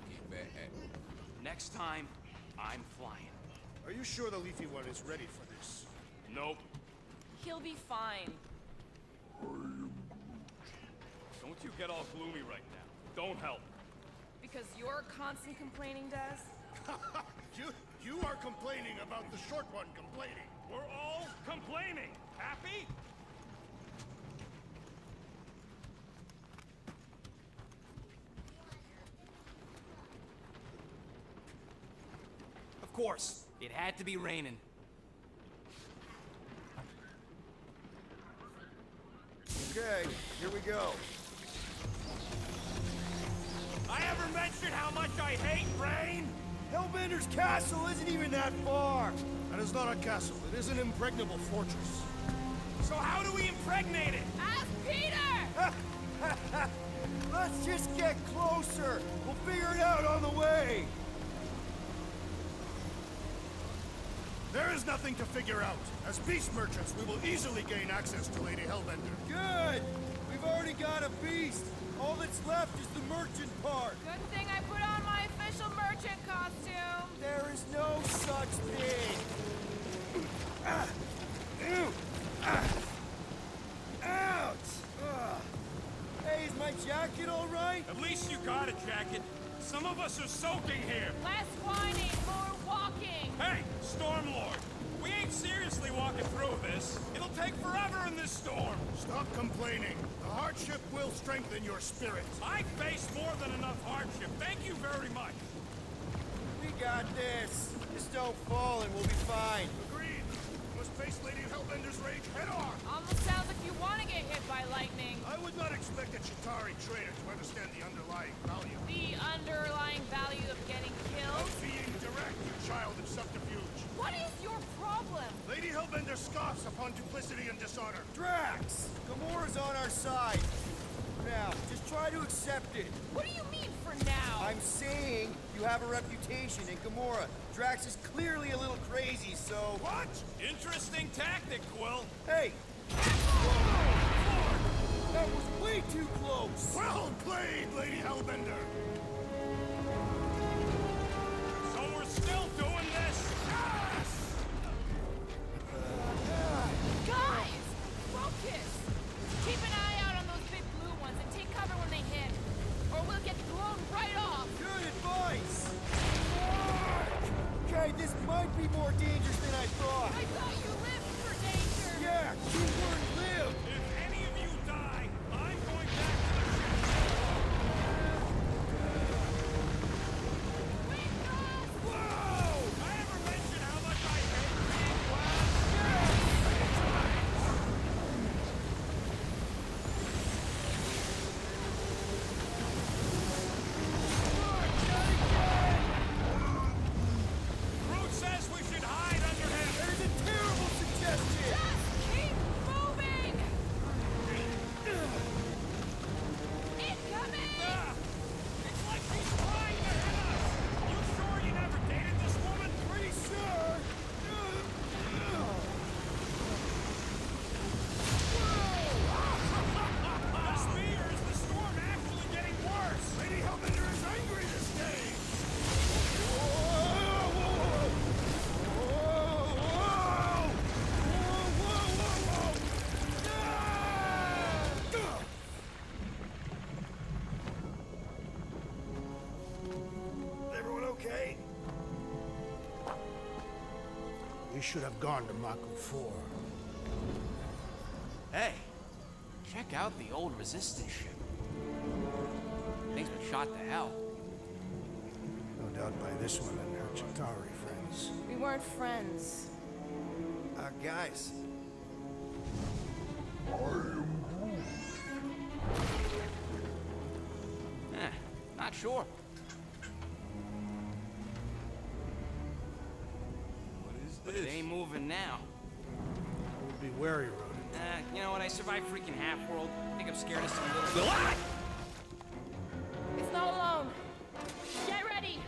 Speaker 1: Get back at me.
Speaker 5: Next time, I'm flying.
Speaker 3: Are you sure the leafy one is ready for this?
Speaker 13: Nope.
Speaker 4: He'll be fine.
Speaker 13: Don't you get all gloomy right now. Don't help.
Speaker 4: Because your constant complaining does?
Speaker 3: You are complaining about the short one complaining.
Speaker 13: We're all complaining. Happy?
Speaker 5: Of course, it had to be raining.
Speaker 2: Okay, here we go.
Speaker 13: I ever mentioned how much I hate rain?
Speaker 2: Hellbender's castle isn't even that far.
Speaker 3: That is not a castle. It is an impregnable fortress.
Speaker 13: So how do we impregnate it?
Speaker 4: Ask Peter!
Speaker 2: Let's just get closer. We'll figure it out on the way.
Speaker 3: There is nothing to figure out. As beast merchants, we will easily gain access to Lady Hellbender.
Speaker 2: Good. We've already got a beast. All that's left is the merchant part.
Speaker 4: Good thing I put on my official merchant costume.
Speaker 2: There is no such thing. Ouch! Hey, is my jacket all right?
Speaker 13: At least you got a jacket. Some of us are soaking here.
Speaker 4: Less whining, more walking.
Speaker 13: Hey, Stormlord. We ain't seriously walking through this. It'll take forever in this storm.
Speaker 3: Stop complaining. The hardship will strengthen your spirit.
Speaker 13: I faced more than enough hardship. Thank you very much.
Speaker 2: We got this. Just don't fall and we'll be fine.
Speaker 3: Agreed. We must face Lady Hellbender's rage head on.
Speaker 4: Almost sounds like you want to get hit by lightning.
Speaker 3: I would not expect a Chitauri trader to understand the underlying value.
Speaker 4: The underlying value of getting killed?
Speaker 3: Of being direct, you child of subterfuge.
Speaker 4: What is your problem?
Speaker 3: Lady Hellbender scoffs upon duplicity and dishonor.
Speaker 2: Drax! Gamora's on our side. Now, just try to accept it.
Speaker 4: What do you mean for now?
Speaker 2: I'm saying you have a reputation in Gamora. Drax is clearly a little crazy, so...
Speaker 13: What? Interesting tactic, Quill.
Speaker 2: Hey! That was way too close!
Speaker 3: Well played, Lady Hellbender!
Speaker 13: So we're still doing this?
Speaker 3: Yes!
Speaker 4: Guys! Focus! Keep an eye out on those big blue ones and take cover when they hit. Or we'll get blown right off.
Speaker 2: Good advice! Okay, this might be more dangerous than I thought.
Speaker 4: I thought you lived for danger.
Speaker 2: Yeah, keyword live!
Speaker 13: If any of you die, I'm going back to the ship.
Speaker 4: Wait for us!
Speaker 13: Whoa! I ever mention how much I hate being glass? Groot says we should hide under him.
Speaker 2: There's a terrible suggestion!
Speaker 4: Just keep moving! Incoming!
Speaker 13: Ah, it's like he's trying to hit us. You sure you never dated this woman?
Speaker 2: Pretty sure!
Speaker 13: The spear is the storm actually getting worse.
Speaker 3: Lady Hellbender is angry this day! Everyone okay? We should have gone to Mako 4.
Speaker 5: Hey, check out the old resistance ship. Thing's been shot to hell.
Speaker 3: No doubt by this one and her Chitauri friends.
Speaker 4: We weren't friends.
Speaker 2: Guys.
Speaker 5: Not sure.
Speaker 1: What is
Speaker 5: But
Speaker 1: this?
Speaker 5: it ain't moving now.
Speaker 3: We'll be wary, Ronan.
Speaker 5: You know what? I survived freaking Half-World. I think I'm scared of some little... Ah!
Speaker 4: It's not alone. Get ready!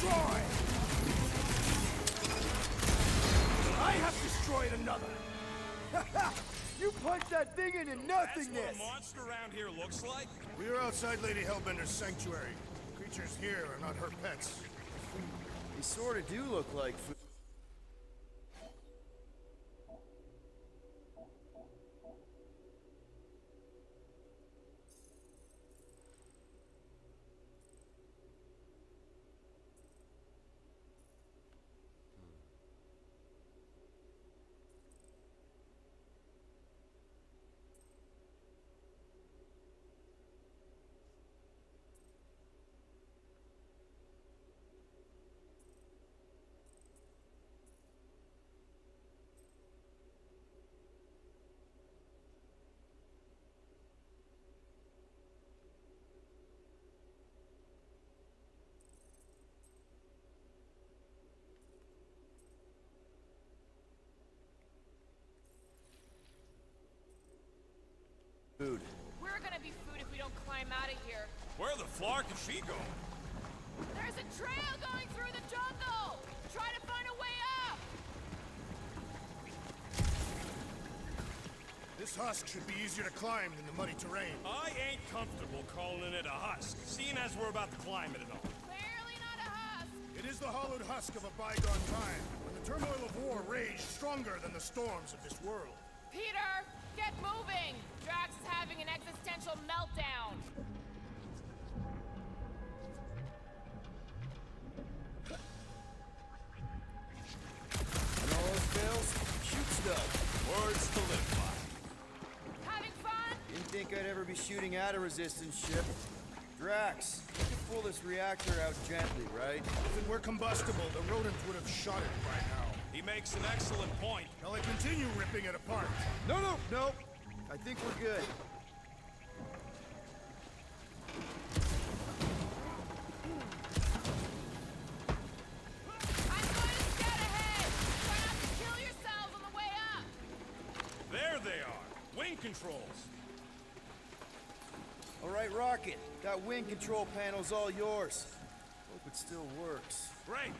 Speaker 3: destroy! I have destroyed another!
Speaker 2: You punched that thing into
Speaker 13: That's
Speaker 2: nothingness!
Speaker 13: what a monster around here looks like?
Speaker 3: We are outside Lady Hellbender's sanctuary. Creatures here are not her pets.
Speaker 2: They sort of do look like food. Food.
Speaker 4: We're gonna be food if we don't climb out of here.
Speaker 13: Where the flark is she going?
Speaker 4: There's a trail going through the jungle! Try to find a way up!
Speaker 3: This husk should be easier to climb than the muddy terrain.
Speaker 13: I ain't comfortable calling it a husk, seeing as we're about to climb it and all.
Speaker 4: Clearly not a husk!
Speaker 3: It is the hollowed husk of a bygone time, when the turmoil of war raged stronger than the storms of this world.
Speaker 4: Peter! Get moving! Drax is having an existential meltdown!
Speaker 2: When all else fails, shoot stuff.
Speaker 13: Words to live by.
Speaker 4: Having fun?
Speaker 2: Didn't think I'd ever be shooting at a resistance ship. Drax, you can pull this reactor out gently, right?
Speaker 3: If it were combustible, the rodents would have shot it by now.
Speaker 13: He makes an excellent point.
Speaker 3: Shall I continue ripping it apart?
Speaker 2: No. I think we're good.
Speaker 4: I'm going to scout ahead! Try not to kill yourselves on the way up!
Speaker 13: There they are. Wing controls.
Speaker 2: All right, Rocket. That wing control panel's all yours. Hope it still works.
Speaker 13: Great.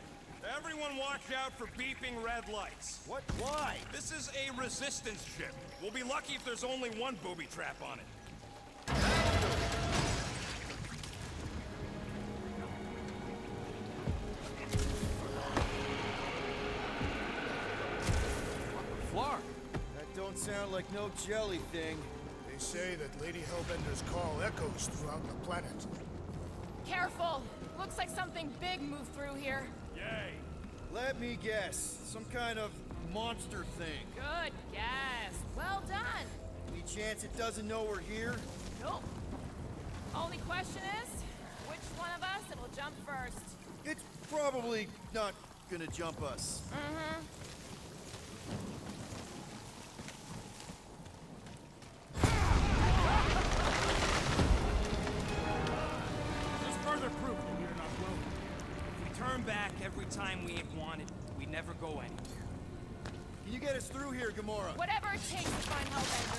Speaker 13: Everyone watch out for beeping red lights.
Speaker 2: What? Why?
Speaker 13: This is a resistance ship. We'll be lucky if there's only one booby trap on it.
Speaker 2: Flark. That don't sound like no jelly thing.
Speaker 3: They say that Lady Hellbender's call echoes throughout the planet.
Speaker 4: Careful! Looks like something big moved through here.
Speaker 13: Yay.
Speaker 2: Let me guess. Some kind of monster thing.
Speaker 4: Good guess. Well done.
Speaker 2: Any chance it doesn't know we're here?
Speaker 4: Nope. Only question is, which one of us it'll jump first?
Speaker 2: It's probably not gonna jump us.
Speaker 4: Mm-hmm.
Speaker 5: There's further proof that we are not welcome. If we turn back every time we ain't wanted, we never go anywhere.
Speaker 2: Can you get us through here, Gamora?
Speaker 4: Whatever it takes to find Hellbender.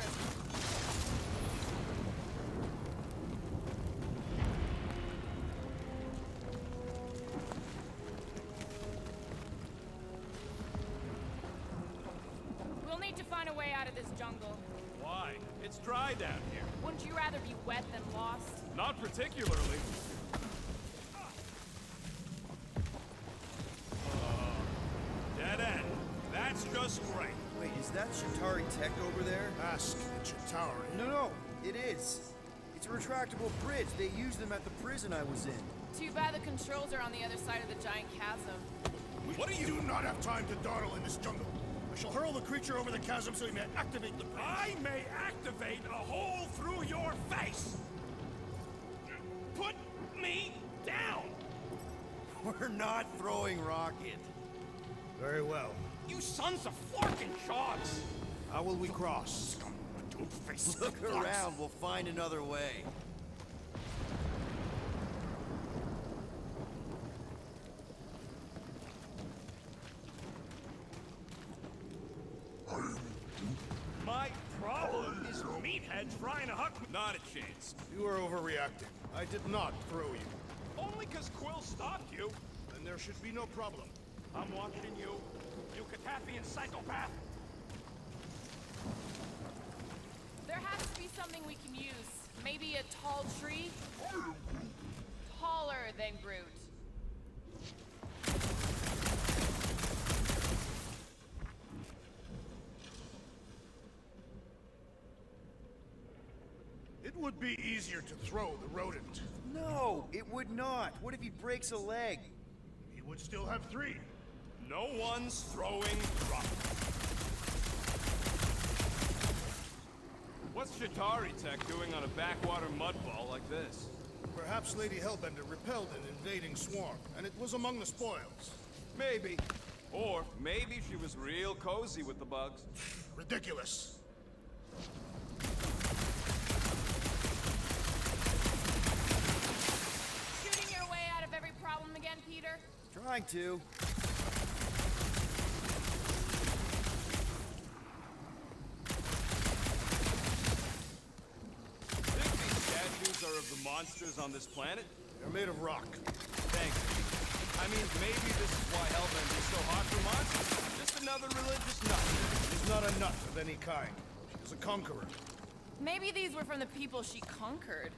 Speaker 4: We'll need to find a way out of this jungle.
Speaker 13: Why? It's dry down here.
Speaker 4: Wouldn't you rather be wet than lost?
Speaker 13: Not particularly. Dead end. That's just great.
Speaker 2: Wait, is that Shatari tech over there?
Speaker 3: Ask the Chitauri.
Speaker 2: No, it is. It's a retractable bridge. They used them at the prison I was in.
Speaker 4: Too bad the controls are on the other side of the giant chasm.
Speaker 3: What do you do not have time to dawdle in this jungle? I shall hurl the creature over the chasm so he may activate the bridge.
Speaker 13: I may activate a hole through your face. Put me down.
Speaker 2: We're not throwing Rocket.
Speaker 3: Very well.
Speaker 5: You sons of flarkin' shogs!
Speaker 3: How will we cross?
Speaker 2: Look around. We'll find another way.
Speaker 13: My problem is meatheads trying to huck me. Not a chance.
Speaker 3: You are overreacting. I did not throw you.
Speaker 13: Only because Quill stopped you.
Speaker 3: Then
Speaker 9: there should be no problem.
Speaker 13: I'm watching you, you Katafian psychopath!
Speaker 4: There has to be something we can use. Maybe a tall tree? Taller than Groot.
Speaker 9: It would be easier to throw the rodent.
Speaker 2: No, it would not. What if he breaks a leg?
Speaker 9: He would still have 3.
Speaker 13: No one's throwing rocks.
Speaker 7: What's Shatari Tech doing on a backwater mudball like this?
Speaker 9: Perhaps Lady Hellbender repelled an invading swarm, and it was among the spoils.
Speaker 7: Maybe. Or maybe she was real cozy with the bugs.
Speaker 9: Ridiculous.
Speaker 4: Shooting your way out of every problem again, Peter?
Speaker 2: Trying to.
Speaker 7: Think these statues are of the monsters on this planet?
Speaker 9: They're made of rock.
Speaker 7: Thanks. I mean, maybe this is why Hellbender is so hot for monsters. Just another religious nut.
Speaker 9: She's not a nut of any kind. She's a conqueror.
Speaker 4: Maybe these were from the people she conquered.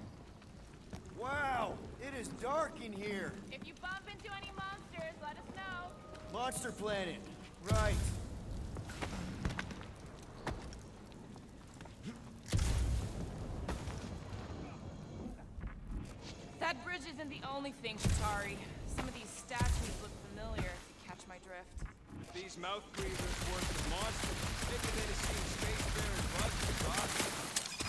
Speaker 2: Wow, it is dark in here.
Speaker 4: If you bump into any monsters, let us know.
Speaker 2: Monster Planet. Right.
Speaker 4: That bridge isn't the only thing, Shatari. Some of these statues look familiar, if you catch my drift.
Speaker 7: These mouth breathers worship monsters. Maybe they just seen spacefaring bugs and dogs.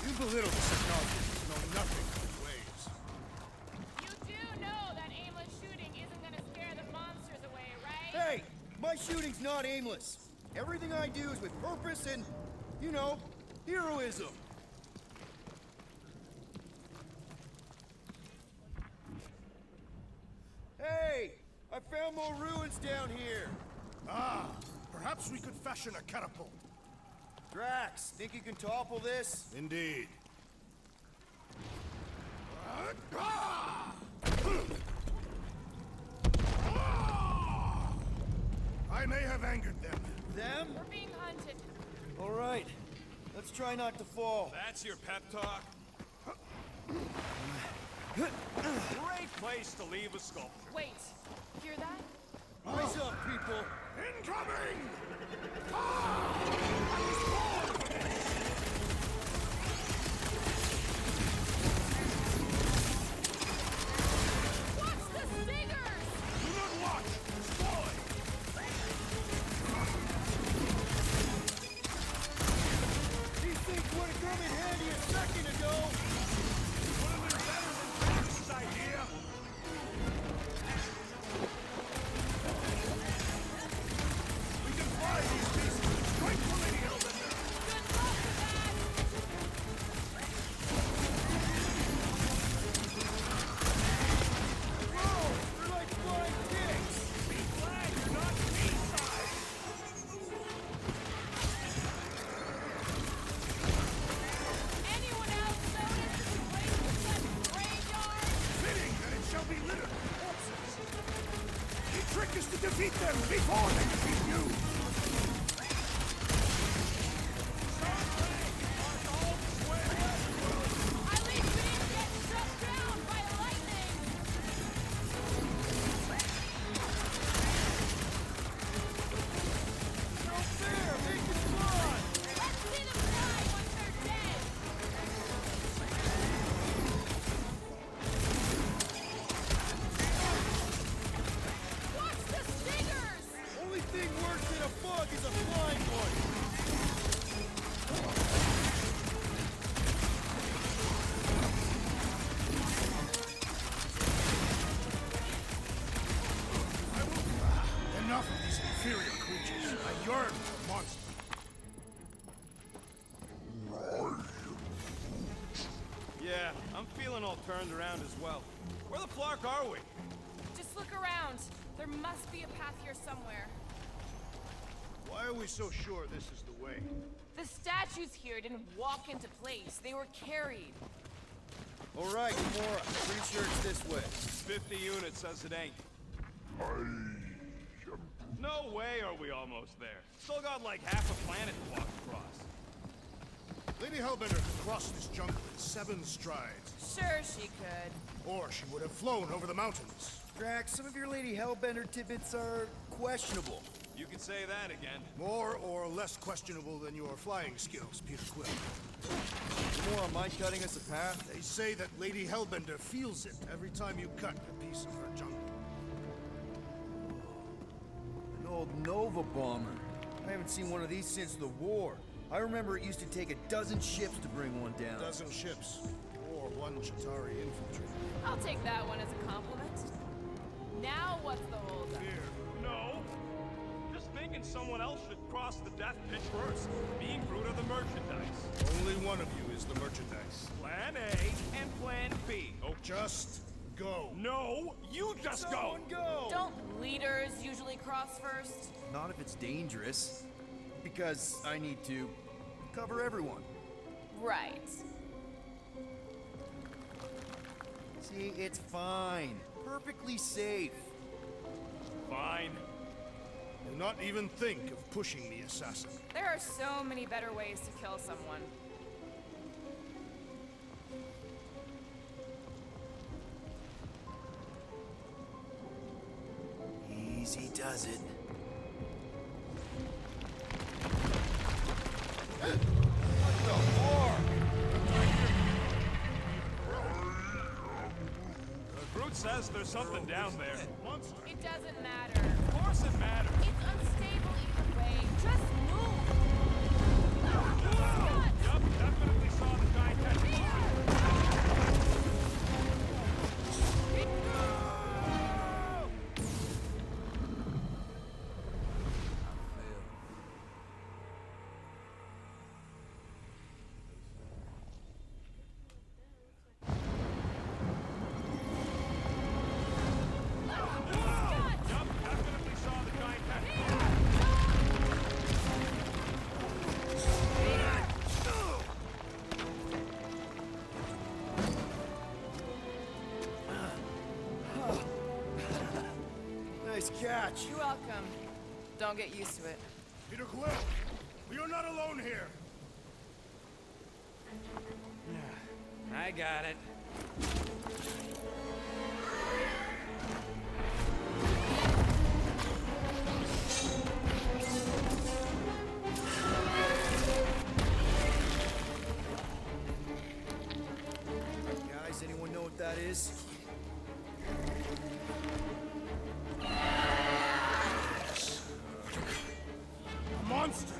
Speaker 9: You belittle the technologists who know nothing of its ways.
Speaker 4: You do know that aimless shooting isn't gonna scare the monsters away, right?
Speaker 2: Hey, my shooting's not aimless. Everything I do is with purpose and, you know, heroism. Hey, I found more ruins down here.
Speaker 9: Ah, perhaps we could fashion a catapult.
Speaker 2: Drax, think you can topple this?
Speaker 9: Indeed. I may have angered them.
Speaker 2: Them?
Speaker 4: We're being hunted.
Speaker 2: All right, let's try not to fall.
Speaker 7: That's your pep talk?
Speaker 13: Great place to leave a sculpture.
Speaker 4: Wait, hear that?
Speaker 2: Rise up, people.
Speaker 9: Incoming!
Speaker 4: Watch the stingers!
Speaker 9: Do not watch! Destroy!
Speaker 2: These things would have come in handy a second ago.
Speaker 13: Would have been better than Drax's idea.
Speaker 9: We can fly these beasts straight from Lady Hellbender!
Speaker 4: Good luck with that!
Speaker 2: Whoa, they're like flying pigs.
Speaker 13: Be glad you're not B-side.
Speaker 4: Anyone else notice this place looks like a graveyard?
Speaker 9: Fitting that it shall be littered with corpses! The trick is to defeat them before they defeat you!
Speaker 4: I leave being get struck down by lightning!
Speaker 2: No fair, make it fun.
Speaker 4: Let's see them die once they're dead! Watch the stingers!
Speaker 2: Only thing worse than a bug is a flying one.
Speaker 9: Enough of these inferior creatures. I yearn for a monster.
Speaker 7: Yeah, I'm feeling all turned around as well. Where the flark are we?
Speaker 4: Just look around. There must be a path here somewhere.
Speaker 9: Why are we so sure this is the way?
Speaker 4: The statues here didn't walk into place. They were carried.
Speaker 2: All right, Gamora. Pretty sure it's this way.
Speaker 7: 50 units says it ain't.
Speaker 13: No way are we almost there. Still got like half a planet to walk across.
Speaker 9: Lady Hellbender could cross this jungle in 7 strides.
Speaker 4: Sure she could.
Speaker 9: Or she would have flown over the mountains.
Speaker 2: Drax, some of your Lady Hellbender tidbits are questionable.
Speaker 13: You can say that again.
Speaker 9: More or less questionable than your flying skills, Peter Quill.
Speaker 2: More on mind cutting us a path?
Speaker 9: They say that Lady Hellbender feels it every time you cut a piece of her jungle.
Speaker 2: An old Nova bomber. I haven't seen one of these since the war. I remember it used to take a dozen ships to bring one down.
Speaker 9: A dozen ships, or 1 Chitauri infantry.
Speaker 4: I'll take that one as a compliment. Now what's the holdup?
Speaker 9: Here.
Speaker 13: No. Just thinking someone else should cross the death pitch first. Being brute of the merchandise.
Speaker 9: Only one of you is the merchandise.
Speaker 13: Plan A and Plan B. Oh,
Speaker 9: Just go.
Speaker 13: no, you just go.
Speaker 2: Go!
Speaker 4: Don't leaders usually cross first?
Speaker 2: Not if it's dangerous. Because I need to cover everyone.
Speaker 4: Right.
Speaker 2: See, it's fine. Perfectly safe.
Speaker 13: Fine.
Speaker 9: Do not even think of pushing the assassin.
Speaker 4: There are so many better ways to kill someone.
Speaker 2: Easy does it.
Speaker 13: Groot says there's something down there.
Speaker 4: It doesn't matter.
Speaker 13: Of course it matters.
Speaker 4: It's unstable either way. Just move.
Speaker 13: Yup, definitely saw the giant tentacle. Yup, definitely saw the giant tentacle.
Speaker 2: Nice catch.
Speaker 4: You're welcome. Don't get used to it.
Speaker 9: Peter Quill, we are not alone here.
Speaker 5: I got it.
Speaker 2: Guys, anyone know what that is?
Speaker 9: A monster!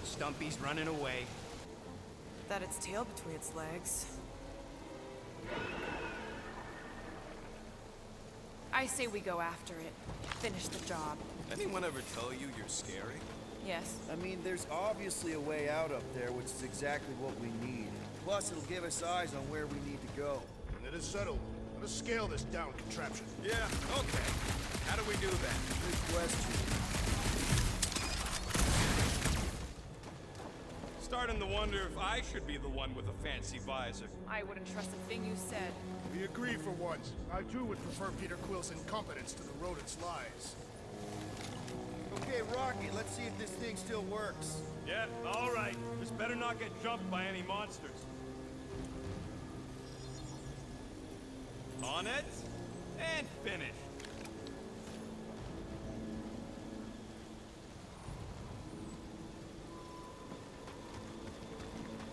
Speaker 5: Stumpy's running away.
Speaker 4: That its tail between its legs. I say we go after it. Finish the job.
Speaker 14: Anyone ever tell you you're scary?
Speaker 4: Yes.
Speaker 2: I mean, there's obviously a way out up there, which is exactly what we need. Plus, it'll give us eyes on where we need to go.
Speaker 9: And it is settled. Let us scale this down contraption.
Speaker 14: Yeah, okay. How do we do that?
Speaker 2: Good question.
Speaker 13: Starting to wonder if I should be the one with a fancy visor.
Speaker 4: I wouldn't trust a thing you said.
Speaker 9: We agree for once. I too would prefer Peter Quill's incompetence to the rodent's lies.
Speaker 2: Okay, Rocket, let's see if this thing still works.
Speaker 13: Yeah, all right. Just better not get jumped by any monsters. On it, and finish.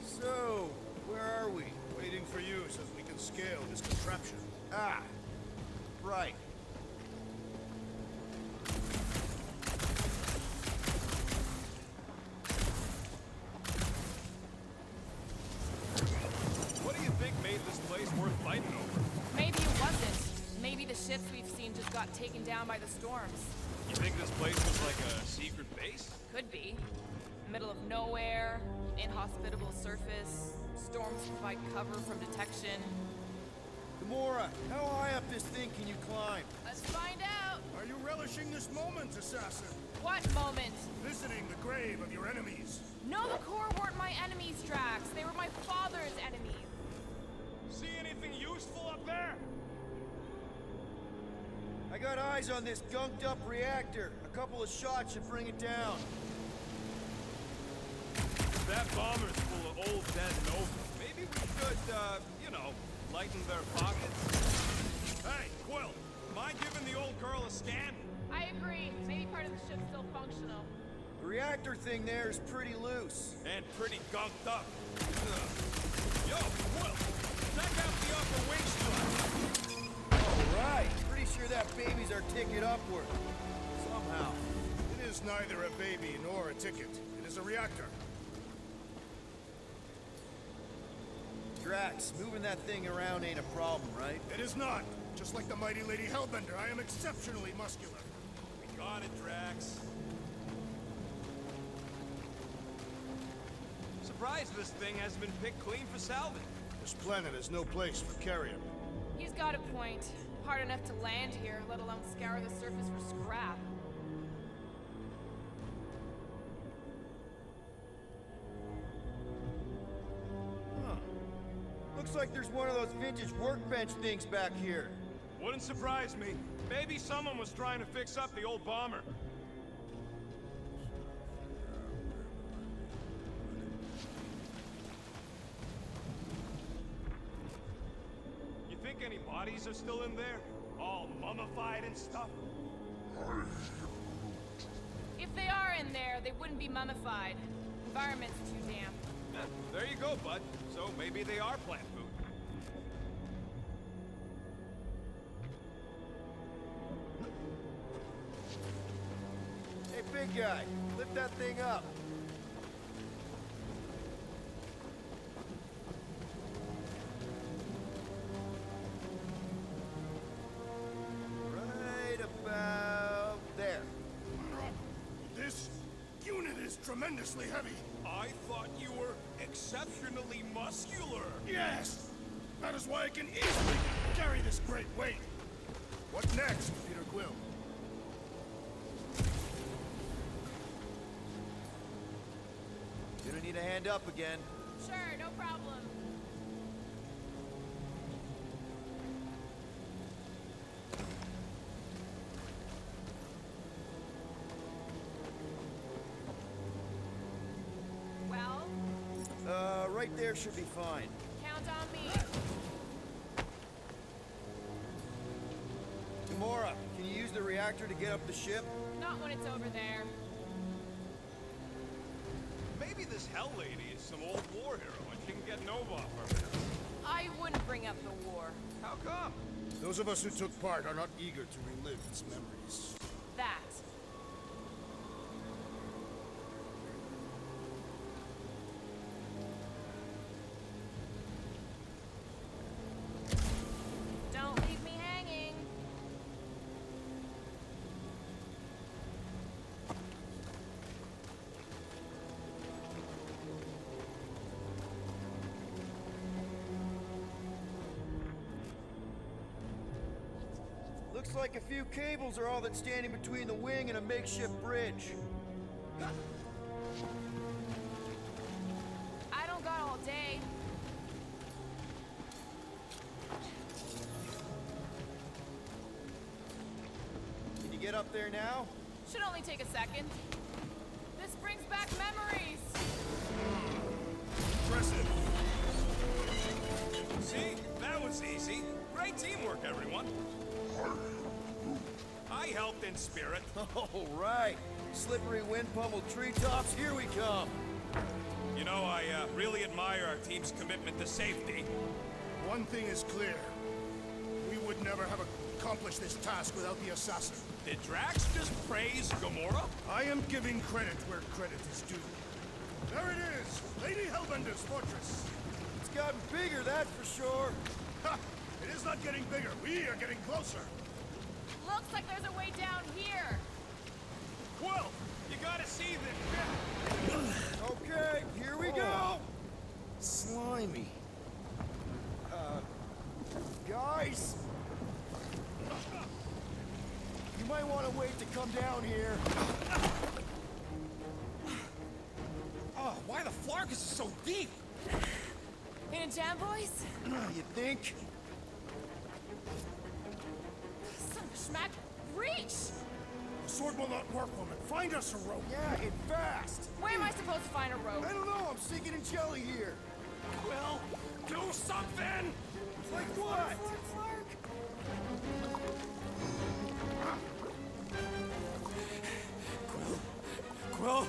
Speaker 2: So, where are we?
Speaker 9: Waiting for you so that we can scale this contraption.
Speaker 2: Ah, right.
Speaker 13: What do you think made this place worth fighting over?
Speaker 4: Maybe it wasn't. Maybe the ships we've seen just got taken down by the storms.
Speaker 13: You think this place was like a secret base?
Speaker 4: Could be. Middle of nowhere, inhospitable surface, storms provide cover from detection.
Speaker 2: Gamora, how high up this thing can you climb?
Speaker 4: Let's find out!
Speaker 9: Are you relishing this moment, assassin?
Speaker 4: What moment?
Speaker 9: Visiting the grave of your enemies.
Speaker 4: No, the Corps weren't my enemies, Drax. They were my father's enemies.
Speaker 13: See anything useful up there?
Speaker 2: I got eyes on this gunked up reactor. A couple of shots should bring it down.
Speaker 13: That bomber's full of old dead Nova. Maybe we should, you know, lighten their pockets. Hey, Quill, mind giving the old girl a scan?
Speaker 4: I agree. Maybe part of the ship's still functional.
Speaker 2: The reactor thing there is pretty loose.
Speaker 13: And pretty gunked up. Yo, Quill, check out the upper wing strut.
Speaker 2: All right. Pretty sure that baby's our ticket upward. Somehow.
Speaker 9: It is neither a baby nor a ticket. It is a reactor.
Speaker 2: Drax, moving that thing around ain't a problem, right?
Speaker 9: It is not. Just like the mighty Lady Hellbender, I am exceptionally muscular.
Speaker 13: We got it, Drax. Surprised this thing hasn't been picked clean for salvage.
Speaker 9: This planet is no place for carrion.
Speaker 4: He's got a point. Hard enough to land here, let alone scour the surface for scrap.
Speaker 2: Huh. Looks like there's one of those vintage workbench things back here.
Speaker 13: Wouldn't surprise me. Maybe someone was trying to fix up the old bomber. You think any bodies are still in there? All mummified and stuff?
Speaker 4: If they are in there, they wouldn't be mummified. Environment's too damp.
Speaker 13: Eh, there you go, bud. So maybe they are plant food.
Speaker 2: Hey, big guy, lift that thing up. Right about there.
Speaker 9: This unit is tremendously heavy.
Speaker 13: I thought you were exceptionally muscular.
Speaker 9: Yes! That is why I can easily carry this great weight. What next, Peter Quill?
Speaker 2: Gonna need a hand up again.
Speaker 4: Sure, no problem. Well,
Speaker 2: Right there should be fine.
Speaker 4: count on me.
Speaker 2: Gamora, can you use the reactor to get up the ship?
Speaker 4: Not when it's over there.
Speaker 13: Maybe this Hell Lady is some old war hero and she can get Nova off her ass.
Speaker 4: I wouldn't bring up the war.
Speaker 13: How come?
Speaker 9: Those of us who took part are not eager to relive its memories.
Speaker 4: That.
Speaker 2: Looks like a few cables are all that's standing between the wing and a makeshift bridge.
Speaker 4: I don't got all day.
Speaker 2: Can you get up there now?
Speaker 4: Should only take a second. This brings back memories.
Speaker 13: Impressive. See? That was easy. Great teamwork, everyone. I helped in spirit.
Speaker 2: All right. Slippery wind-pummeled treetops, here we come.
Speaker 13: You know, I really admire our team's commitment to safety.
Speaker 9: One thing is clear. We would never have accomplished this task without the assassin.
Speaker 13: Did Drax just praise Gamora?
Speaker 9: I am giving credit where credit is due. There it is! Lady Hellbender's fortress!
Speaker 2: It's gotten bigger, that's for sure.
Speaker 9: Ha! It is not getting bigger. We are getting closer.
Speaker 4: Looks like there's a way down here.
Speaker 13: Well, you gotta see that.
Speaker 2: Okay, here we go. Slimy. Guys? You might want to wait to come down here.
Speaker 5: Oh, why the Flarkus is so deep?
Speaker 4: In a jam, boys?
Speaker 2: You think?
Speaker 4: Son of a schmack. Reach!
Speaker 9: The sword will not work, woman. Find us a rope.
Speaker 2: Yeah, and fast.
Speaker 4: Where am I supposed to find a rope?
Speaker 2: I don't know, I'm sinking in jelly here.
Speaker 13: Well, do something!
Speaker 2: Like what?
Speaker 5: Quill?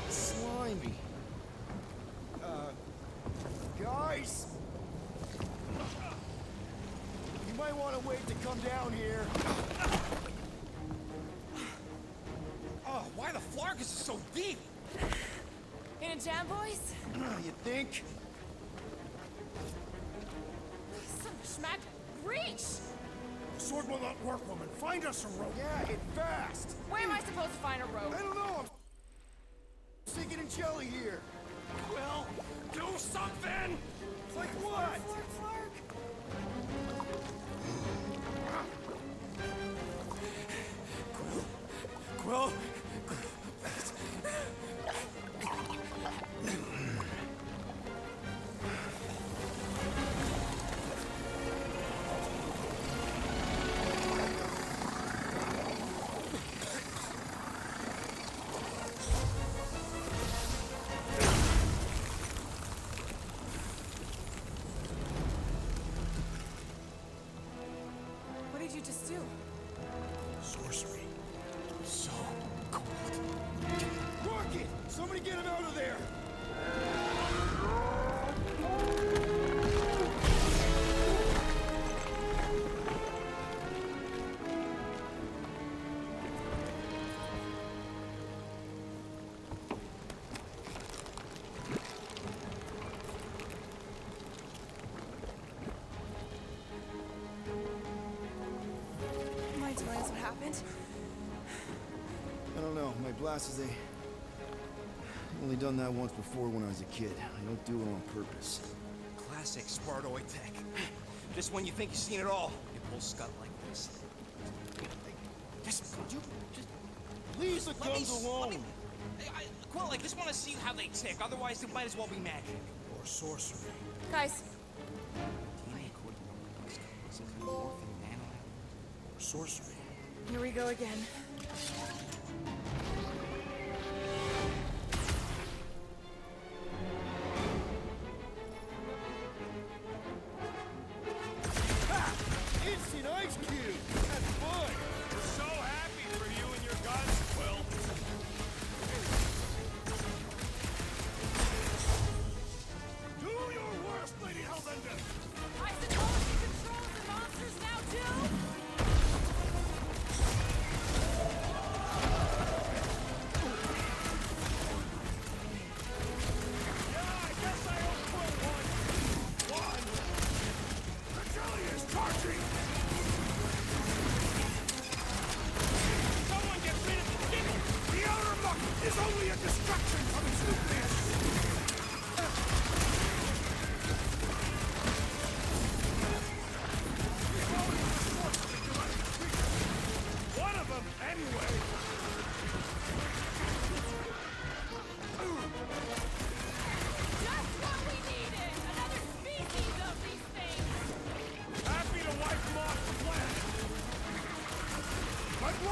Speaker 2: Slimy. Guys? You might want to wait to come down here.
Speaker 5: Oh, why the Flarkus is so deep?
Speaker 4: In a jam, boys?
Speaker 2: You think?
Speaker 4: Son of a schmack. Reach!
Speaker 9: The sword will not work, woman. Find us a rope.
Speaker 2: Yeah, and fast.
Speaker 4: Where am I supposed to find a rope?
Speaker 2: I don't know, I'm sinking in jelly here.
Speaker 13: Well, do something!
Speaker 2: Like what?
Speaker 5: Quill?
Speaker 4: What did you just do?
Speaker 9: Sorcery.
Speaker 5: So cold.
Speaker 2: Rocket! Somebody get him out of there!
Speaker 4: Mind telling us what happened?
Speaker 2: I don't know. My blast is only done that once before when I was a kid. I don't do it on purpose.
Speaker 5: Classic Spartoid tech. Just when you think you've seen it all, you pull scut like this. Just, you, just
Speaker 2: Leave the guns alone!
Speaker 5: Quill, I just want to see how they tick. Otherwise, it might as well be magic.
Speaker 9: Or sorcery.
Speaker 4: Guys,
Speaker 5: Or
Speaker 9: sorcery.
Speaker 4: here we go again.
Speaker 2: Instant ice cube! That's fun!
Speaker 13: We're so happy for you and your guns, Quill.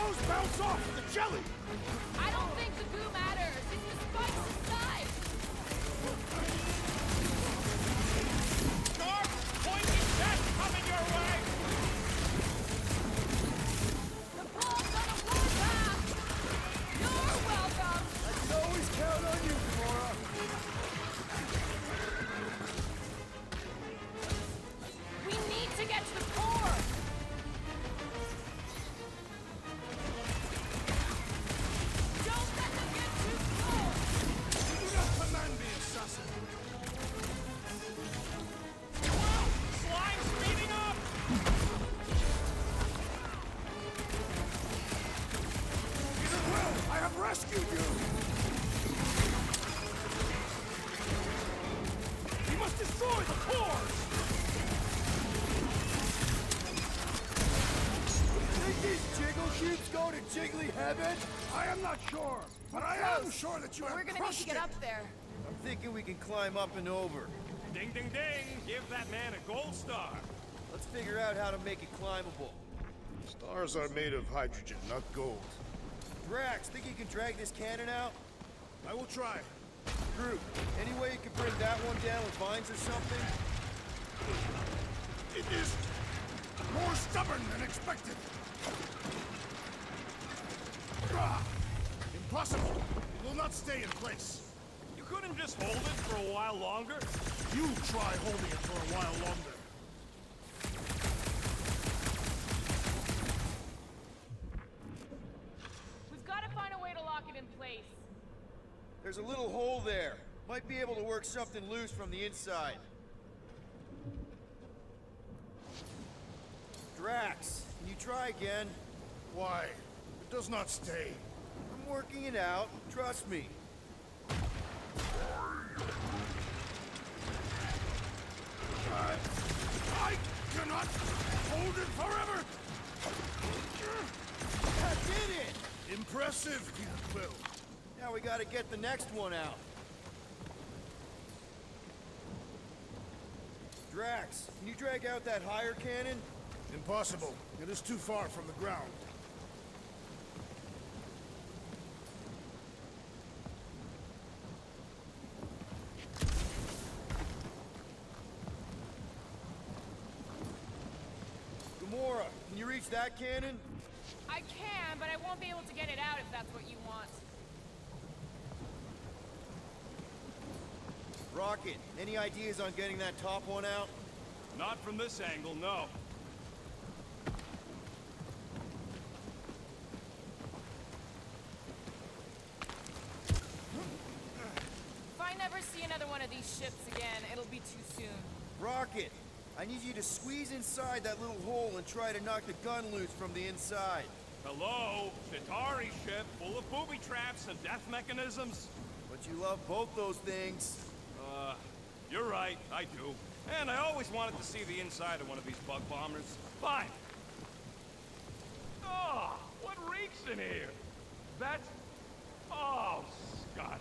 Speaker 9: those bounce off the jelly!
Speaker 10: I don't think the goo matters. It's the spikes inside.
Speaker 13: Sharp, pointing death coming your way!
Speaker 10: The ball's on a warpath. You're welcome.
Speaker 2: I can always count on you, Gamora.
Speaker 10: We need to get to the core. Don't let them get too close.
Speaker 9: Do not command me, assassin!
Speaker 13: Whoa! Slime speeding up!
Speaker 9: Peter Quill, I have rescued you! We must destroy the cores!
Speaker 2: Think these jiggle cubes go to jiggly heaven?
Speaker 9: I am not sure, but I am sure that you have
Speaker 10: We're gonna need
Speaker 9: crushed
Speaker 10: to get
Speaker 9: it.
Speaker 10: up there.
Speaker 2: I'm thinking we can climb up and over.
Speaker 13: Ding, ding, ding! Give that man a gold star!
Speaker 2: Let's figure out how to make it climbable.
Speaker 9: Stars are made of hydrogen, not gold.
Speaker 2: Drax, think you can drag this cannon out?
Speaker 9: I will try.
Speaker 2: Groot, any way you can bring that one down with vines or something?
Speaker 9: It is more stubborn than expected. Ah, impossible! It will not stay in place.
Speaker 13: You couldn't just hold it for a while longer?
Speaker 9: You try holding it for a while longer.
Speaker 10: We've got to find a way to lock it in place.
Speaker 2: There's a little hole there. Might be able to work something loose from the inside. Drax, can you try again?
Speaker 9: Why? It does not stay.
Speaker 2: I'm working it out. Trust me.
Speaker 9: I cannot hold it forever!
Speaker 2: I did it!
Speaker 9: Impressive, Peter Quill.
Speaker 2: Now we gotta get the next one out. Drax, can you drag out that higher cannon?
Speaker 9: Impossible. It is too far from the ground.
Speaker 2: Gamora, can you reach that cannon?
Speaker 10: I can, but I won't be able to get it out if that's what you want.
Speaker 2: Rocket, any ideas on getting that top one out?
Speaker 13: Not from this angle, no.
Speaker 10: If I never see another one of these ships again, it'll be too soon.
Speaker 2: Rocket, I need you to squeeze inside that little hole and try to knock the gun loose from the inside.
Speaker 13: Hello? Chitauri ship full of booby traps and death mechanisms?
Speaker 2: But you love both those things.
Speaker 13: You're right, I do. And I always wanted to see the inside of one of these bug bombers. Fine. Oh, what reeks in here? That's... Oh, Scott.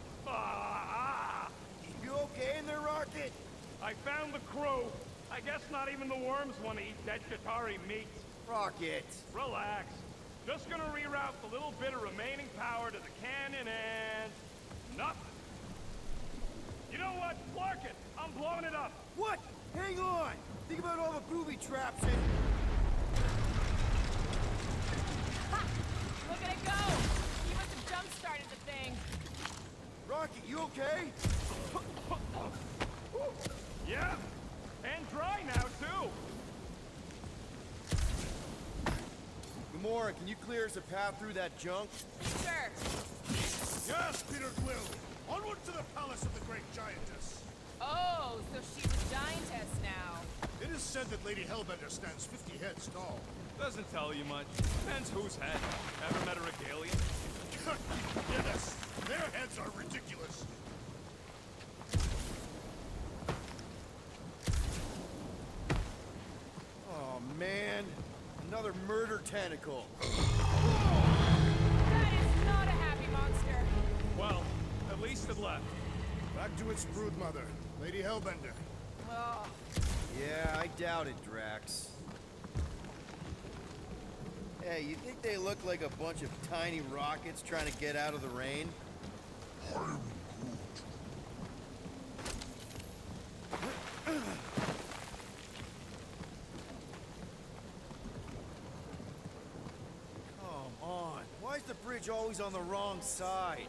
Speaker 2: You okay in there, Rocket?
Speaker 13: I found the crew. I guess not even the worms want to eat dead Chitauri meat.
Speaker 2: Rocket.
Speaker 13: Relax. Just gonna reroute the little bit of remaining power to the cannon and... nothing. You know what? Clark it! I'm blowing it up!
Speaker 2: What? Hang on! Think about all the booby traps and...
Speaker 10: Ha! Look at it go! He must have jump-started the thing.
Speaker 2: Rocket, you okay?
Speaker 13: Yeah! And dry now, too!
Speaker 2: Gamora, can you clear us a path through that junk?
Speaker 10: Sure.
Speaker 9: Yes, Peter Quill! Onward to the palace of the great giantess!
Speaker 10: Oh, so she's a giantess now.
Speaker 9: It is said that Lady Hellbender stands 50 heads tall.
Speaker 13: Doesn't tell you much. Depends whose head. Ever met a regalian?
Speaker 9: Yes! Their heads are ridiculous!
Speaker 2: Oh, man. Another murder tentacle.
Speaker 10: That is not a happy monster.
Speaker 13: Well, at least it left.
Speaker 9: Back to its broodmother, Lady Hellbender.
Speaker 10: Oh,
Speaker 2: Yeah, I doubt it, Drax. Hey, you think they look like a bunch of tiny rockets trying to get out of the rain? Come on. Why is the bridge always on the wrong side?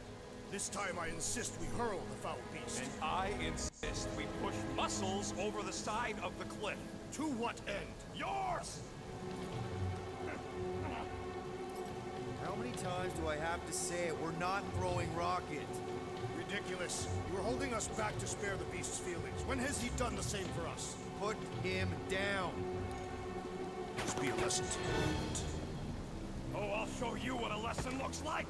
Speaker 9: This time I insist we hurl the foul beast.
Speaker 13: And I insist we push muscles over the side of the cliff.
Speaker 9: To what end?
Speaker 13: Yours!
Speaker 2: How many times do I have to say it? We're not throwing rocket.
Speaker 9: Ridiculous. You were holding us back to spare the beast's feelings. When has he done the same for us?
Speaker 2: Put him down.
Speaker 9: This be a lesson to you.
Speaker 13: Oh, I'll show you what a lesson looks like!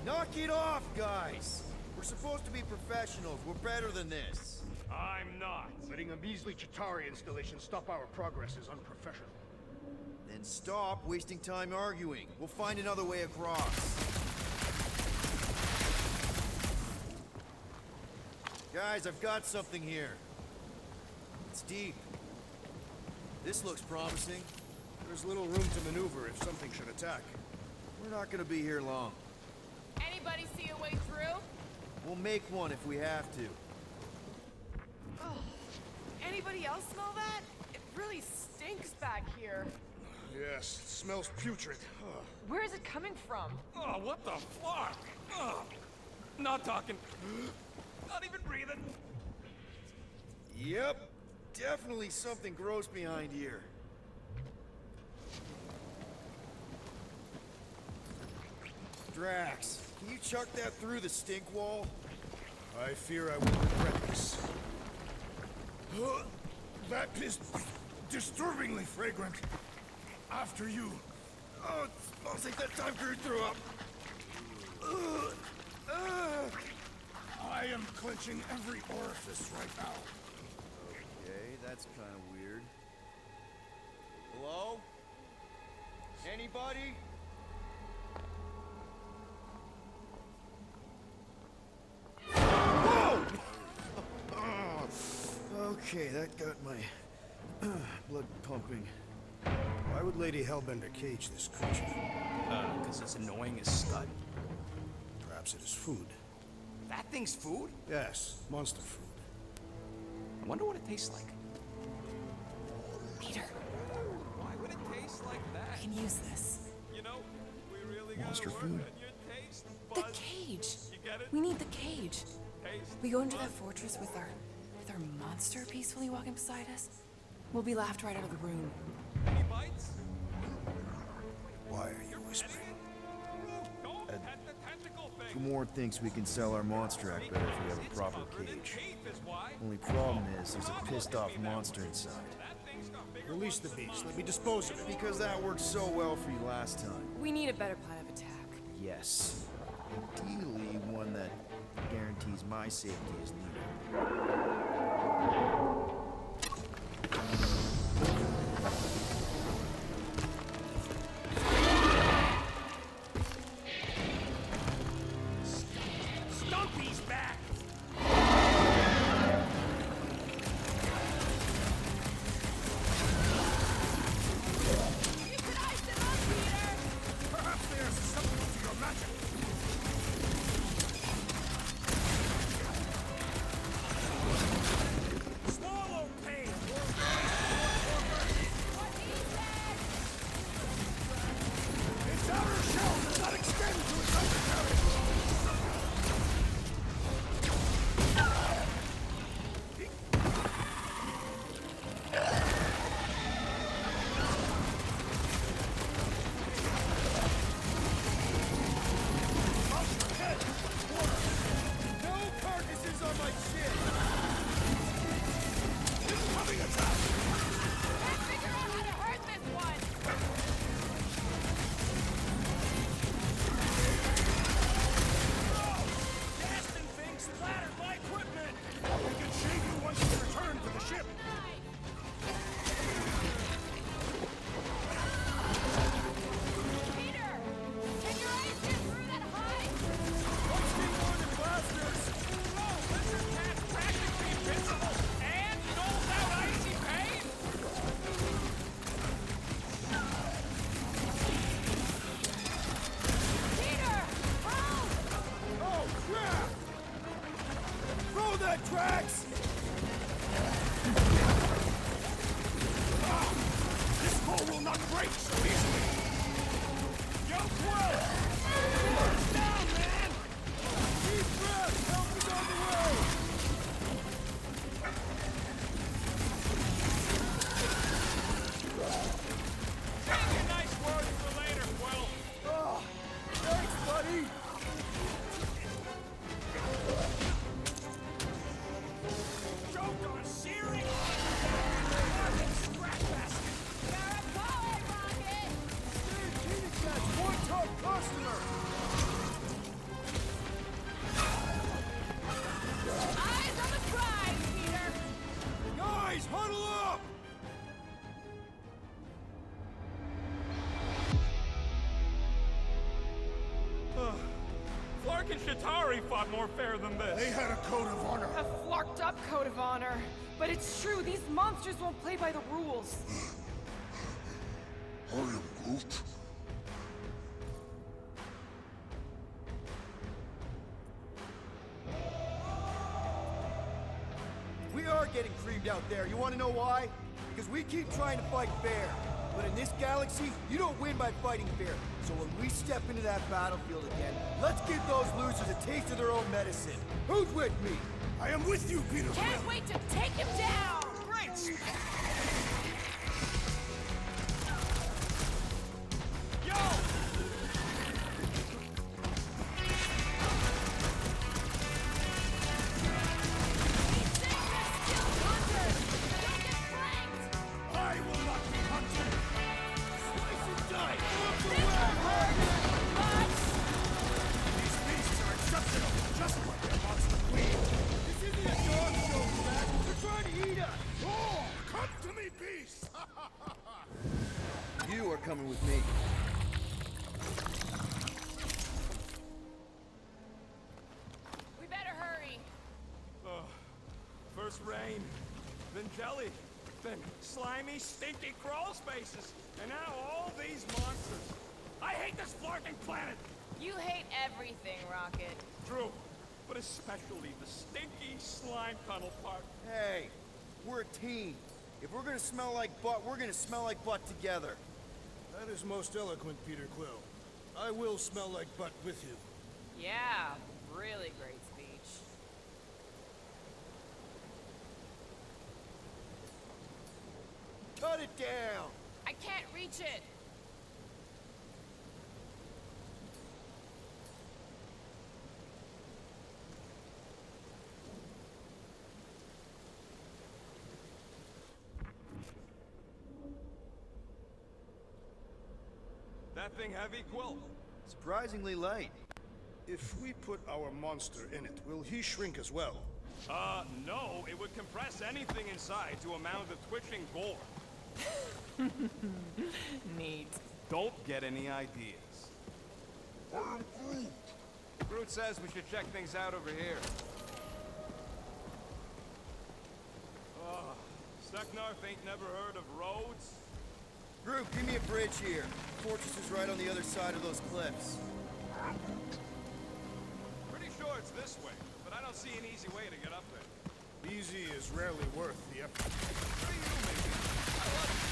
Speaker 2: Knock it off, guys! We're supposed to be professionals. We're better than this.
Speaker 13: I'm not.
Speaker 9: Letting a measly Chitauri installation stop our progress is unprofessional.
Speaker 2: Then stop wasting time arguing. We'll find another way across. Guys, I've got something here. It's deep. This looks promising.
Speaker 9: There's little room to maneuver if something should attack.
Speaker 2: We're not gonna be here long.
Speaker 4: Anybody see a way through?
Speaker 2: We'll make one if we have to.
Speaker 4: Anybody else smell that? It really stinks back here.
Speaker 9: Yes, it smells putrid. Ugh.
Speaker 4: Where is it coming from?
Speaker 13: Oh, what the fuck? Oh, not talking. Not even breathing.
Speaker 2: Yep. Definitely something gross behind here. Drax, can you chuck that through the stink wall?
Speaker 9: I fear I will regret this. That is disturbingly fragrant. After you.
Speaker 2: Oh, it smells like that time Groot threw up.
Speaker 9: I am clenching every orifice right now.
Speaker 2: Okay, that's kind of weird. Hello? Anybody? Whoa! Okay, that got my blood pumping.
Speaker 3: Why would Lady Hellbender cage this creature?
Speaker 5: Because it's annoying as scud.
Speaker 3: Perhaps it is food.
Speaker 5: That thing's food?
Speaker 3: Yes, monster food.
Speaker 5: I wonder what it tastes like.
Speaker 4: Peter,
Speaker 13: Why would it taste like that?
Speaker 4: we can use this.
Speaker 13: You know, we really gotta
Speaker 3: Monster
Speaker 13: work
Speaker 3: food.
Speaker 13: on your taste
Speaker 4: The
Speaker 13: buds.
Speaker 4: cage.
Speaker 13: You get it?
Speaker 4: We need the cage.
Speaker 13: Taste
Speaker 4: We go into that
Speaker 13: buds.
Speaker 4: fortress with our monster peacefully walking beside us. We'll be laughed right out of the room.
Speaker 13: Any bites?
Speaker 3: Why are you whispering?
Speaker 13: Don't pet the tentacle thing.
Speaker 2: Gamorrean thinks we can sell our monster act better if we have a
Speaker 13: It's
Speaker 2: proper
Speaker 13: covered in
Speaker 2: cage.
Speaker 13: teeth is why.
Speaker 2: Only problem is there's a pissed off monster inside.
Speaker 13: That thing's got bigger
Speaker 9: Release the beast. Let me dispose of it.
Speaker 2: Because that worked so well for you last time.
Speaker 4: We need a better plan of attack.
Speaker 2: Yes. Ideally, one that guarantees my safety as leader.
Speaker 13: Stumpy's back!
Speaker 4: You could ice them up, Peter!
Speaker 9: Perhaps there's something to your magic.
Speaker 13: Swallow
Speaker 9: Max! This hole will not break so easily! Yo, Quill! Down, man! Deep breath! Help is on the way!
Speaker 13: Save your nice words for later, Quill.
Speaker 9: Oh, thanks, buddy!
Speaker 13: Joke on Siri! Scrap basket!
Speaker 9: That's one top customer!
Speaker 4: Eyes on the prize, Peter!
Speaker 9: Guys, huddle up!
Speaker 13: Flark and Shatari fought more fair than this.
Speaker 9: They had a code of honor.
Speaker 4: A flarked up code of honor. But it's true, these monsters won't play by the rules.
Speaker 9: I am Groot.
Speaker 2: We are getting creamed out there. You want to know why? Because we keep trying to fight fair. But in this galaxy, you don't win by fighting fair. So when we step into that battlefield again, let's give those losers a taste of their own medicine. Who's with me?
Speaker 9: I am with you, Peter Quill.
Speaker 4: Can't wait to take him down!
Speaker 13: Great! Yo!
Speaker 9: I will not be hunted! Slice and dice! These beasts are exceptional, just like their monster queen!
Speaker 2: This isn't a dog show, Max. They're trying to eat us.
Speaker 9: Oh, come to me, beast!
Speaker 2: You are coming with me.
Speaker 4: We better hurry.
Speaker 13: First rain, then jelly, then slimy, stinky crawl spaces, and now all these monsters. I hate this flarking planet!
Speaker 4: You hate everything, Rocket.
Speaker 13: True, but especially the stinky slime tunnel part.
Speaker 2: Hey, we're a team. If we're gonna smell like butt, we're gonna smell like butt together.
Speaker 3: That is most eloquent, Peter Quill. I will smell like butt with you.
Speaker 4: Yeah, really great speech.
Speaker 2: Cut it down.
Speaker 4: I can't reach it.
Speaker 13: That thing heavy, Quill?
Speaker 2: Surprisingly light.
Speaker 3: If we put our monster in it, will he shrink as well?
Speaker 13: No. It would compress anything inside to a mound of twitching gore.
Speaker 4: Neat.
Speaker 14: Don't get any ideas. Groot says we should check things out over here.
Speaker 13: Stucknarf ain't never heard of roads?
Speaker 2: Groot, give me a bridge here. The fortress is right on the other side of those cliffs.
Speaker 13: Pretty sure it's this way, but I don't see an easy way to get up there.
Speaker 3: Easy is rarely worth the effort.
Speaker 13: For you, maybe. I love it.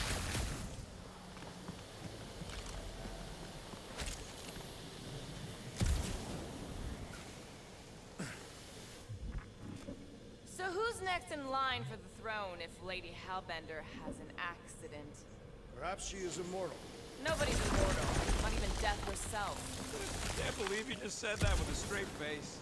Speaker 4: So who's next in line for the throne if Lady Hellbender has an accident?
Speaker 3: Perhaps she is immortal.
Speaker 4: Nobody's immortal, not even death herself.
Speaker 13: Can't believe you just said that with a straight face.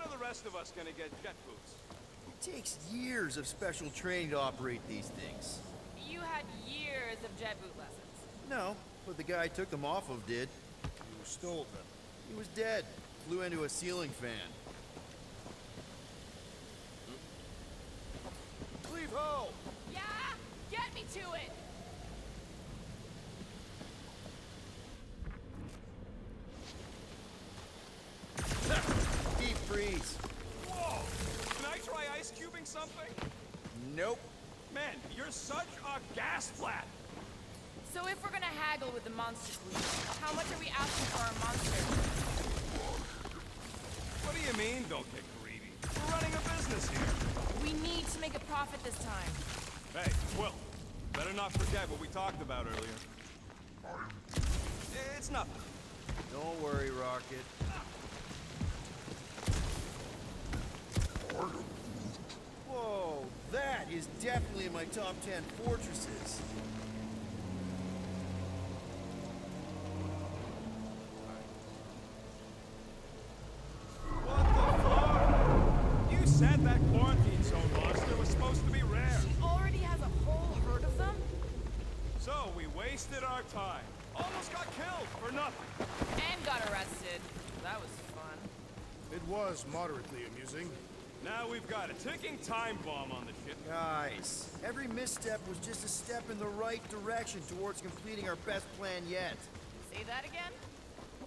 Speaker 14: are the rest of us gonna get jet boots?
Speaker 2: It takes years of special training to operate these things.
Speaker 4: You had years of jet boot lessons.
Speaker 2: No, but the guy I took them off of did.
Speaker 3: You stole them.
Speaker 2: He was dead. Flew into a ceiling fan.
Speaker 14: Leave ho!
Speaker 4: Yeah? Get me to it!
Speaker 2: Deep freeze.
Speaker 14: Whoa! Can I try ice cubing something?
Speaker 2: Nope.
Speaker 14: Man, you're such a gas flat!
Speaker 4: So if we're gonna haggle with the monster queen, how much are we asking for our monster?
Speaker 14: What do you mean, don't get greedy? We're running a business here.
Speaker 4: We need to make a profit this time.
Speaker 14: Hey, Quill, better not forget what we talked about earlier. It's nothing.
Speaker 2: Don't worry, Rocket. Whoa, that is definitely in my top 10 fortresses.
Speaker 14: What the fuck? You said that quarantine zone monster was supposed to be rare.
Speaker 4: She already has a whole herd of them?
Speaker 14: So we wasted our time. Almost got killed for nothing.
Speaker 4: And got arrested. That was fun.
Speaker 3: It was moderately amusing.
Speaker 14: Now we've got a ticking time bomb on the ship.
Speaker 2: Guys, every misstep was just a step in the right direction towards completing our best plan yet.
Speaker 4: Say that again?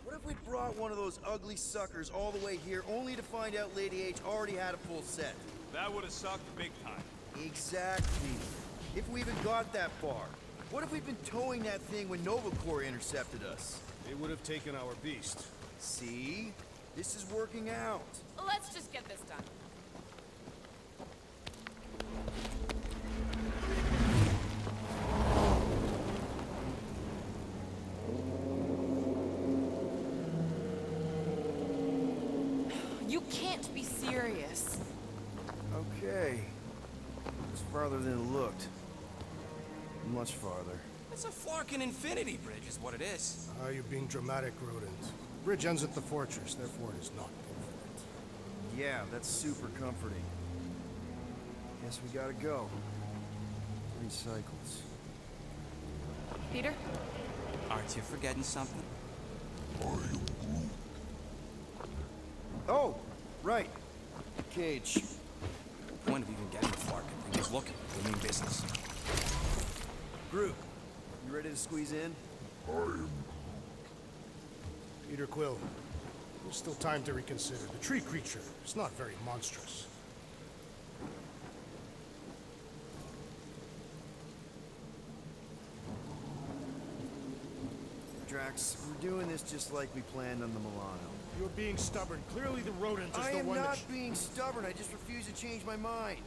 Speaker 2: What if we brought one of those ugly suckers all the way here only to find out Lady H already had a full set?
Speaker 14: That would have sucked big time.
Speaker 2: Exactly. If we even got that far. What if we'd been towing that thing when Nova Corps intercepted us?
Speaker 3: It would have taken our beast.
Speaker 2: See? This is working out.
Speaker 4: Let's just get this done. You can't be serious.
Speaker 2: Okay. It's farther than it looked. Much farther.
Speaker 5: It's a Flarkin infinity bridge is what it is.
Speaker 3: Ah, you're being dramatic, Rodent. Bridge ends at the fortress, therefore it is not infinite.
Speaker 2: Yeah, that's super comforting. Guess we gotta go. 3 cycles.
Speaker 4: Peter?
Speaker 5: Aren't you forgetting something?
Speaker 2: Oh, right. Cage.
Speaker 5: Point of even getting the Flarkin thing is looking. We mean business.
Speaker 2: Groot, you ready to squeeze in?
Speaker 3: Peter Quill, there's still time to reconsider. The tree creature is not very monstrous.
Speaker 2: Drax, we're doing this just like we planned on the Milano.
Speaker 3: You're being stubborn. Clearly the rodent is
Speaker 2: I
Speaker 3: the
Speaker 2: am
Speaker 3: one
Speaker 2: not
Speaker 3: that...
Speaker 2: being stubborn, I just refuse to change my mind.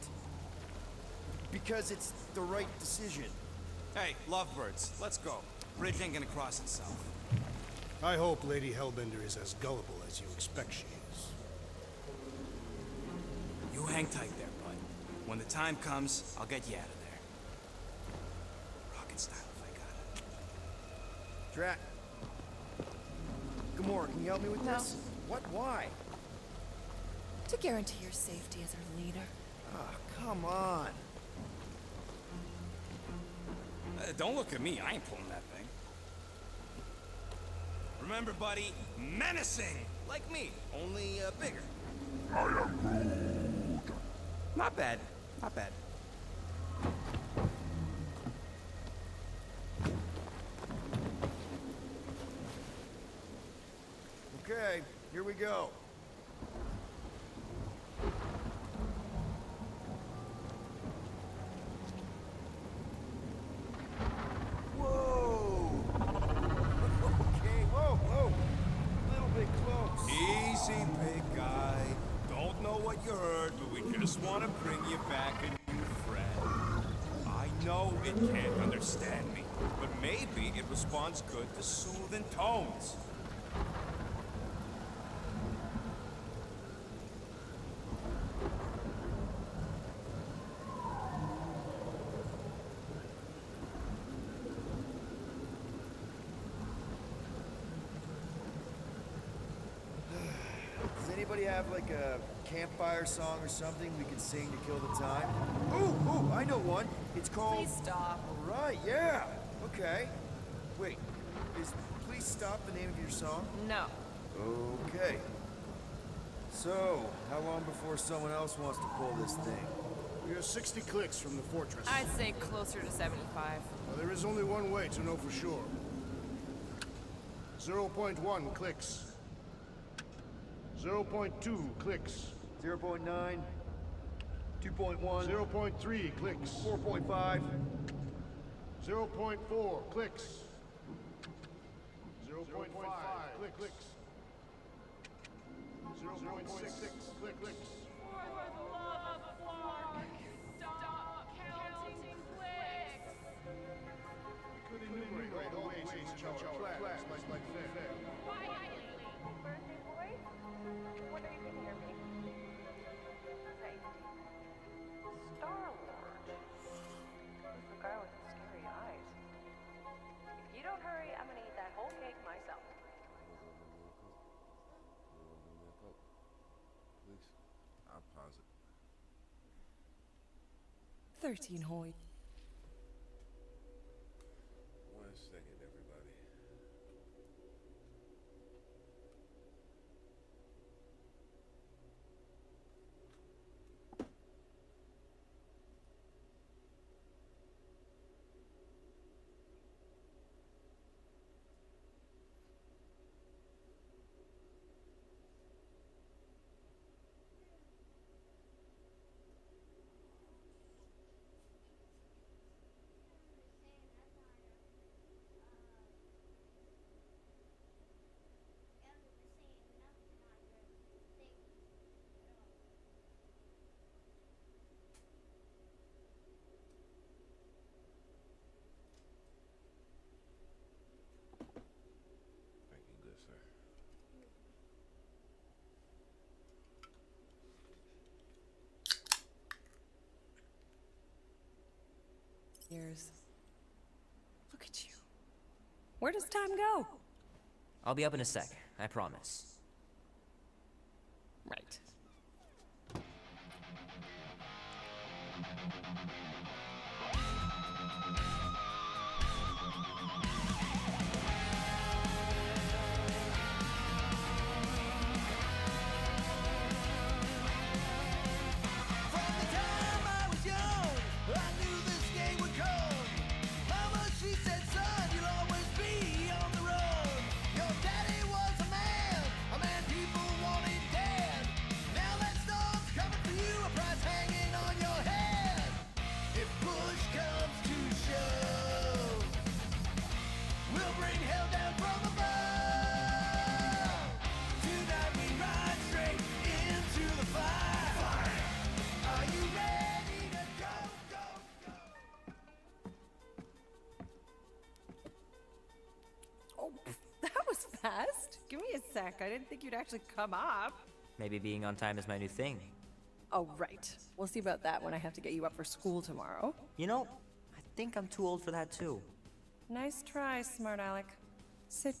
Speaker 2: Because it's the right decision.
Speaker 5: Hey, lovebirds, let's go. Bridge ain't gonna cross itself.
Speaker 3: I hope Lady Hellbender is as gullible as you expect she is.
Speaker 5: You hang tight there, bud. When the time comes, I'll get you out of there. Rocket style, if I got it.
Speaker 2: Drax. Gamora, can you help me with
Speaker 4: No.
Speaker 2: this? What? Why?
Speaker 4: To guarantee your safety as our leader.
Speaker 2: Ah, come on.
Speaker 5: Don't look at me, I ain't pulling that thing. Remember, buddy, menacing! Like me, only bigger. I am Groot. Not bad, not bad.
Speaker 2: Okay, here we go. Whoa! Okay, whoa! A little bit close.
Speaker 14: Easy, big guy. Don't know what you heard, but we just want to bring you back a new friend. I know it can't understand me, but maybe it responds good to soothing tones.
Speaker 2: Does Anybody have like a campfire song or something we can sing to kill the time? Ooh, I know one. It's called...
Speaker 4: Please stop.
Speaker 2: All right, yeah. Okay. Wait, is Please Stop the name of your song?
Speaker 4: No.
Speaker 2: Okay. So, how long before someone else wants to pull this thing?
Speaker 3: We are 60 clicks from the fortress.
Speaker 4: I'd say closer to 75.
Speaker 3: Well, there is only one way to know for sure. 0.1 clicks. 0.2 clicks.
Speaker 2: 0.9, 2.1,
Speaker 3: 0.3 clicks.
Speaker 2: 4.5.
Speaker 3: 0.4 clicks. 0.5 clicks. 0.6 clicks.
Speaker 4: For the love of Clark, stop counting clicks.
Speaker 3: Could enumerate all ways in which our plans might be fair.
Speaker 6: Birthday boy? What are you can hear me? Safety. Star-Lord. Who's the guy with the scary eyes? If you don't hurry, I'm gonna eat that whole cake myself.
Speaker 1: Please. I'll pause it.
Speaker 4: 13 Hoy.
Speaker 1: 1 second, everybody. Thank you, good sir.
Speaker 4: Years. Look at you. Where does time go?
Speaker 15: I'll be up in a sec, I promise.
Speaker 4: Right.
Speaker 9: From the time I was young, I knew this day would come. Mama, she said, son, you'll always be on the road. Your daddy was a man people wanted dead. Now that storm's coming for you, a price hanging on your head. If push comes to shove, we'll bring hell down from above. Tonight we ride straight into the fire. Are you ready to go, go, go?
Speaker 4: Oh, that was fast. Give me a sec. I didn't think you'd actually come up.
Speaker 15: Maybe being on time is my new thing.
Speaker 4: Oh, right. We'll see about that when I have to get you up for school tomorrow.
Speaker 15: You know, I think I'm too old for that too.
Speaker 4: Nice try, smart Alec. Sit.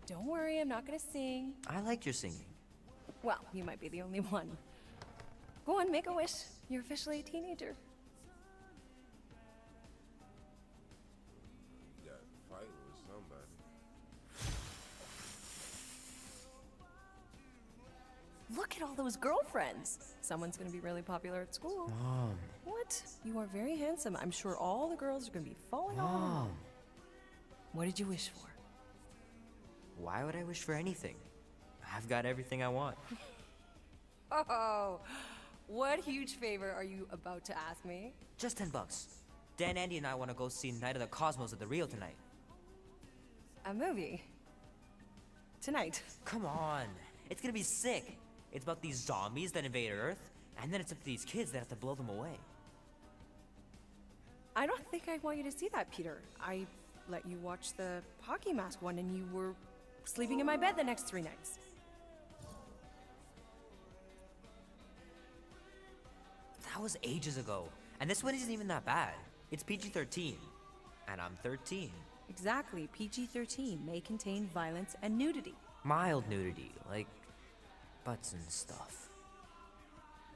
Speaker 4: Don't worry, I'm not gonna sing.
Speaker 15: I liked your singing.
Speaker 4: Well, you might be the only one. Go on, make a wish. You're officially a teenager.
Speaker 1: You got fighting with somebody.
Speaker 4: Look at all those girlfriends. Someone's gonna be really popular at school.
Speaker 15: Mom.
Speaker 4: What? You are very handsome. I'm sure all the girls are gonna be falling all over
Speaker 15: Mom.
Speaker 4: you. What did you wish for?
Speaker 15: Why would I wish for anything? I've got everything I want.
Speaker 4: Oh, what huge favor are you about to ask me?
Speaker 15: Just $10. Dan, Andy, and I want to go see Night of the Cosmos at the Rio tonight.
Speaker 4: A movie? Tonight?
Speaker 15: Come on. It's gonna be sick. It's about these zombies that invade Earth, and then it's up to these kids that have to blow them away.
Speaker 4: I don't think I want you to see that, Peter. I let you watch the hockey mask one and you were sleeping in my bed the next 3 nights.
Speaker 15: That was ages ago. And this one isn't even that bad. It's PG-13. And I'm 13.
Speaker 16: Exactly, PG-13 may contain violence and nudity.
Speaker 15: Mild nudity, like butts and stuff.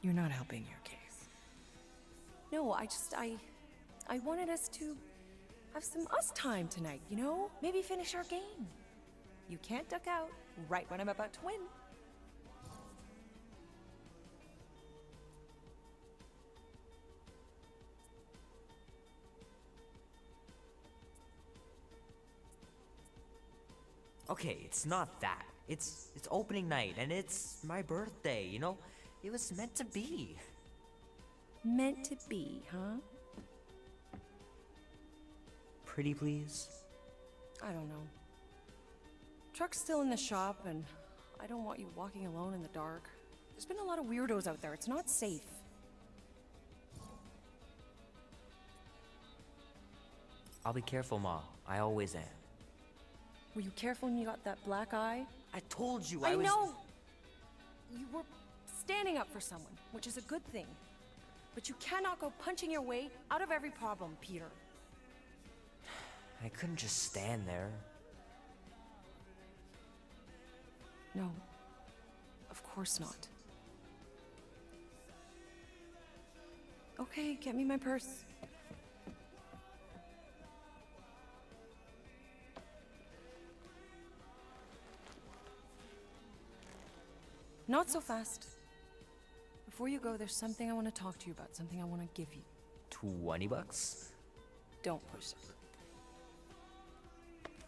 Speaker 16: You're not helping your case. No, I wanted us to have some us time tonight, you know? Maybe finish our game. You can't duck out right when I'm about to win.
Speaker 15: Okay, it's not that. It's opening night and it's my birthday, you know? It was meant to be.
Speaker 16: Meant to be, huh?
Speaker 15: Pretty please?
Speaker 16: I don't know. Truck's still in the shop, and I don't want you walking alone in the dark. There's been a lot of weirdos out there. It's not safe.
Speaker 15: I'll be careful, Ma. I always am.
Speaker 16: Were you careful when you got that black eye?
Speaker 15: I told you
Speaker 16: I
Speaker 15: was...
Speaker 16: know! You were standing up for someone, which is a good thing. But you cannot go punching your way out of every problem, Peter.
Speaker 15: I couldn't just stand there.
Speaker 16: No. Of course not. Okay, get me my purse. Not so fast. Before you go, there's something I want to talk to you about, something I want to give you.
Speaker 15: 20 bucks?
Speaker 16: Don't push it.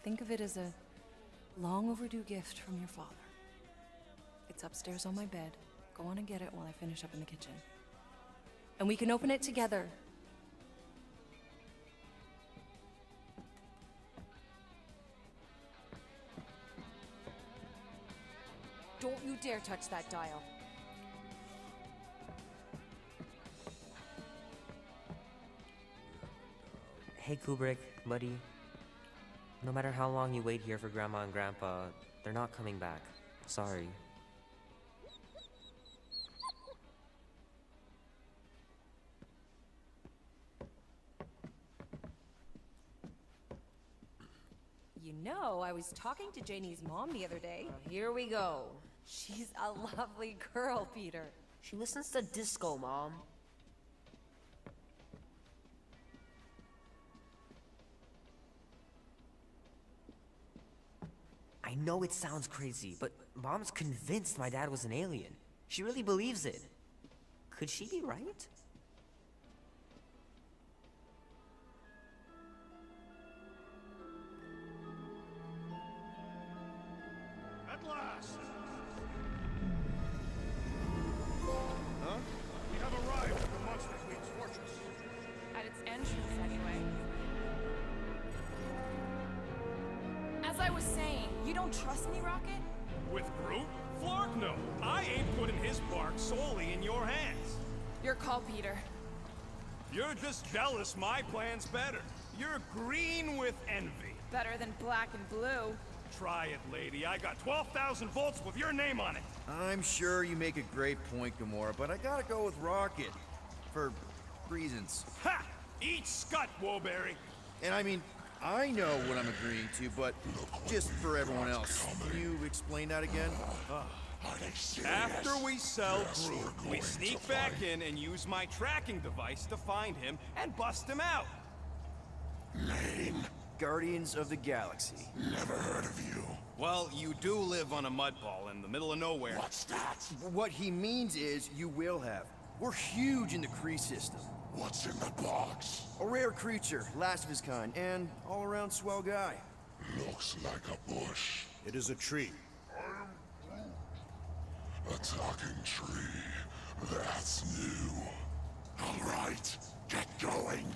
Speaker 16: Think of it as a long overdue gift from your father. It's upstairs on my bed. Go on and get it while I finish up in the kitchen. And we can open it together. Don't you dare touch that dial.
Speaker 15: Hey, Kubrick, buddy. No matter how long you wait here for Grandma and Grandpa, they're not coming back. Sorry.
Speaker 16: You know, I was talking to Janie's mom the other day. Here we go. She's a lovely girl, Peter.
Speaker 15: She listens to disco, Mom. I know it sounds crazy, but Mom's convinced my dad was an alien. She really believes it. Could she be right?
Speaker 13: At last! Huh? We have arrived at the Monster Queen's fortress.
Speaker 4: At its entrance, anyway. As I was saying, you don't trust me, Rocket?
Speaker 13: With Groot? Flark no. I ain't putting his bark solely in your hands.
Speaker 4: Your call, Peter.
Speaker 13: You're just jealous my plan's better. You're green with envy.
Speaker 4: Better than black and blue.
Speaker 13: Try it, lady. I got 12,000 volts with your name on it.
Speaker 2: I'm sure you make a great point, Gamora, but I gotta go with Rocket. For reasons.
Speaker 13: Ha! Eat scut, Woberry.
Speaker 2: And I mean, I know what I'm agreeing to, but just for everyone else. Can you explain that again?
Speaker 13: After we sell Groot, we sneak back in and use my tracking device to find him and bust him out.
Speaker 2: Name? Guardians of the Galaxy.
Speaker 13: Never heard of you. Well, you do live on a mud ball in the middle of nowhere.
Speaker 2: What's that? What he means is you will have. We're huge in the Kree system.
Speaker 17: What's in the box?
Speaker 2: A rare creature, last of his kind, and all-around swell guy.
Speaker 17: Looks like a bush.
Speaker 3: It is a tree.
Speaker 17: A talking tree. That's new. All right, get going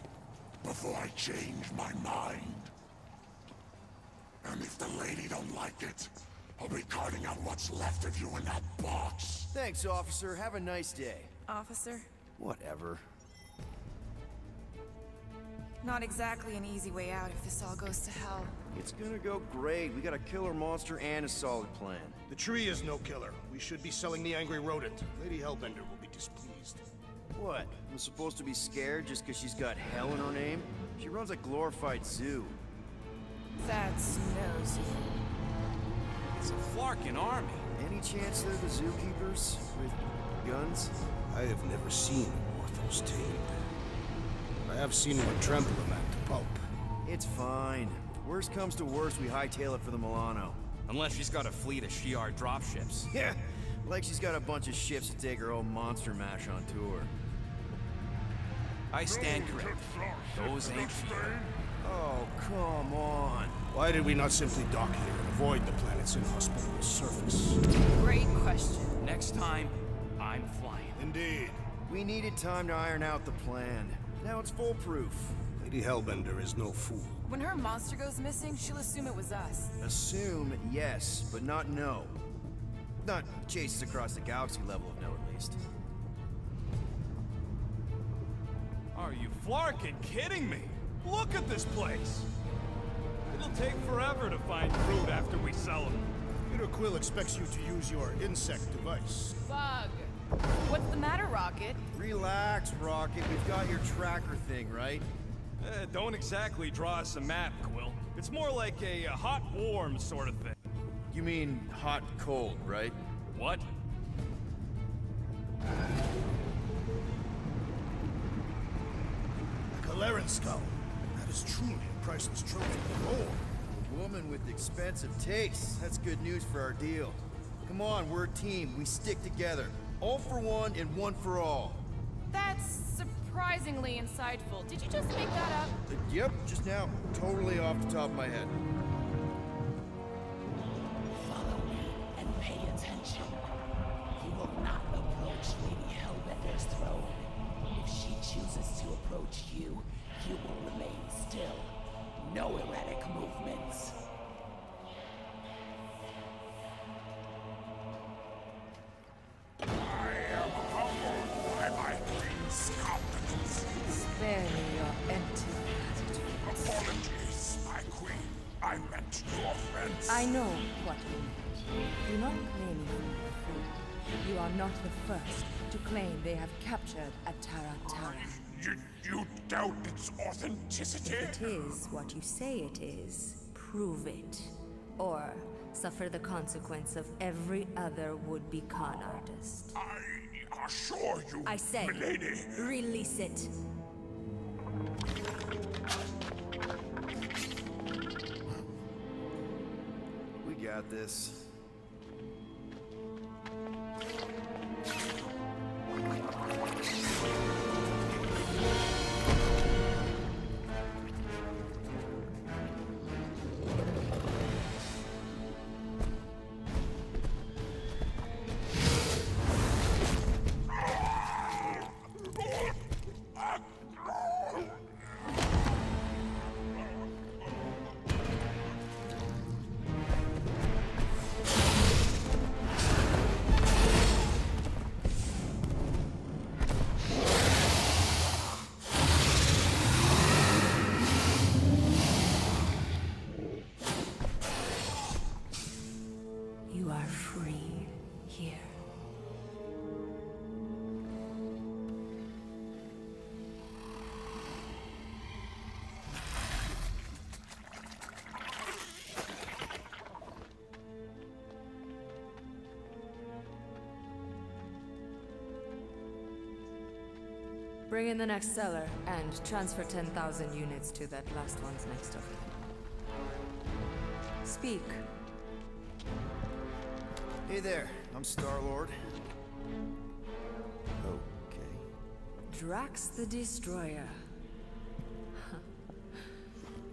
Speaker 17: before I change my mind. And if the lady don't like it, I'll be carting out what's left of you in that box.
Speaker 2: Thanks, officer. Have a nice day.
Speaker 4: Officer?
Speaker 2: Whatever.
Speaker 4: Not exactly an easy way out if this all goes to hell.
Speaker 2: It's gonna go great. We got a killer monster and a solid plan.
Speaker 3: The tree is no killer. We should be selling the angry rodent. Lady Hellbender will be displeased.
Speaker 2: What? I'm supposed to be scared just because she's got hell in her name? She runs a glorified zoo.
Speaker 4: That's nosy.
Speaker 5: It's a Flarkin army.
Speaker 2: Any chance they're the zookeepers with guns?
Speaker 3: I have never seen Orthos tamed. I have seen one trample a man to pulp.
Speaker 2: It's fine. Worst comes to worst, we hightail it for the Milano.
Speaker 5: Unless she's got a fleet of Shi'ar dropships.
Speaker 2: Yeah, like she's got a bunch of ships to take her own monster mash on tour.
Speaker 5: I stand corrected. Those ain't Shi'ar.
Speaker 2: Oh, come on.
Speaker 3: Why did we not simply dock here and avoid the planet's inhospitable surface?
Speaker 4: Great question.
Speaker 5: Next time, I'm flying.
Speaker 3: Indeed.
Speaker 2: We needed time to iron out the plan. Now it's foolproof.
Speaker 3: Lady Hellbender is no fool.
Speaker 4: When her monster goes missing, she'll assume it was us.
Speaker 2: Assume, yes, but not know. Not chase us across the galaxy level of no, at least.
Speaker 13: Are you Flarkin kidding me? Look at this place! It'll take forever to find fruit after we sell them.
Speaker 3: Peter Quill expects you to use your insect device.
Speaker 4: Bug. What's the matter, Rocket?
Speaker 2: Relax, Rocket. We've got your tracker thing, right?
Speaker 13: Don't exactly draw us a map, Quill. It's more like a hot-warm sort of thing.
Speaker 2: You mean hot-cold, right?
Speaker 13: What?
Speaker 3: A Galeran skull. That is truly a priceless trophy. Oh,
Speaker 2: A woman with expensive tastes. That's good news for our deal. Come on, we're a team. We stick together. All for one and one for all.
Speaker 4: That's surprisingly insightful. Did you just make that up?
Speaker 2: Yep, just now. Totally off the top of my head.
Speaker 18: Follow me and pay attention. You will not approach Lady Hellbender's throne. If she chooses to approach you, you will remain still. No erratic movements.
Speaker 11: Spare me your empty platitudes.
Speaker 17: Apologies, my queen. I meant no offense.
Speaker 19: I know what you meant. Do not claim you. You are not the first to claim they have captured a Tara.
Speaker 17: You doubt its authenticity?
Speaker 19: If it is what you say it is, prove it. Or suffer the consequence of every other would-be con artist.
Speaker 17: I assure you,
Speaker 19: I say,
Speaker 17: milady.
Speaker 19: Release it.
Speaker 2: We got this.
Speaker 19: You are free here. Bring in the next seller and transfer 10,000 units to that last one's next of kin. Speak.
Speaker 2: Hey there, I'm Star-Lord. Okay.
Speaker 19: Drax the Destroyer.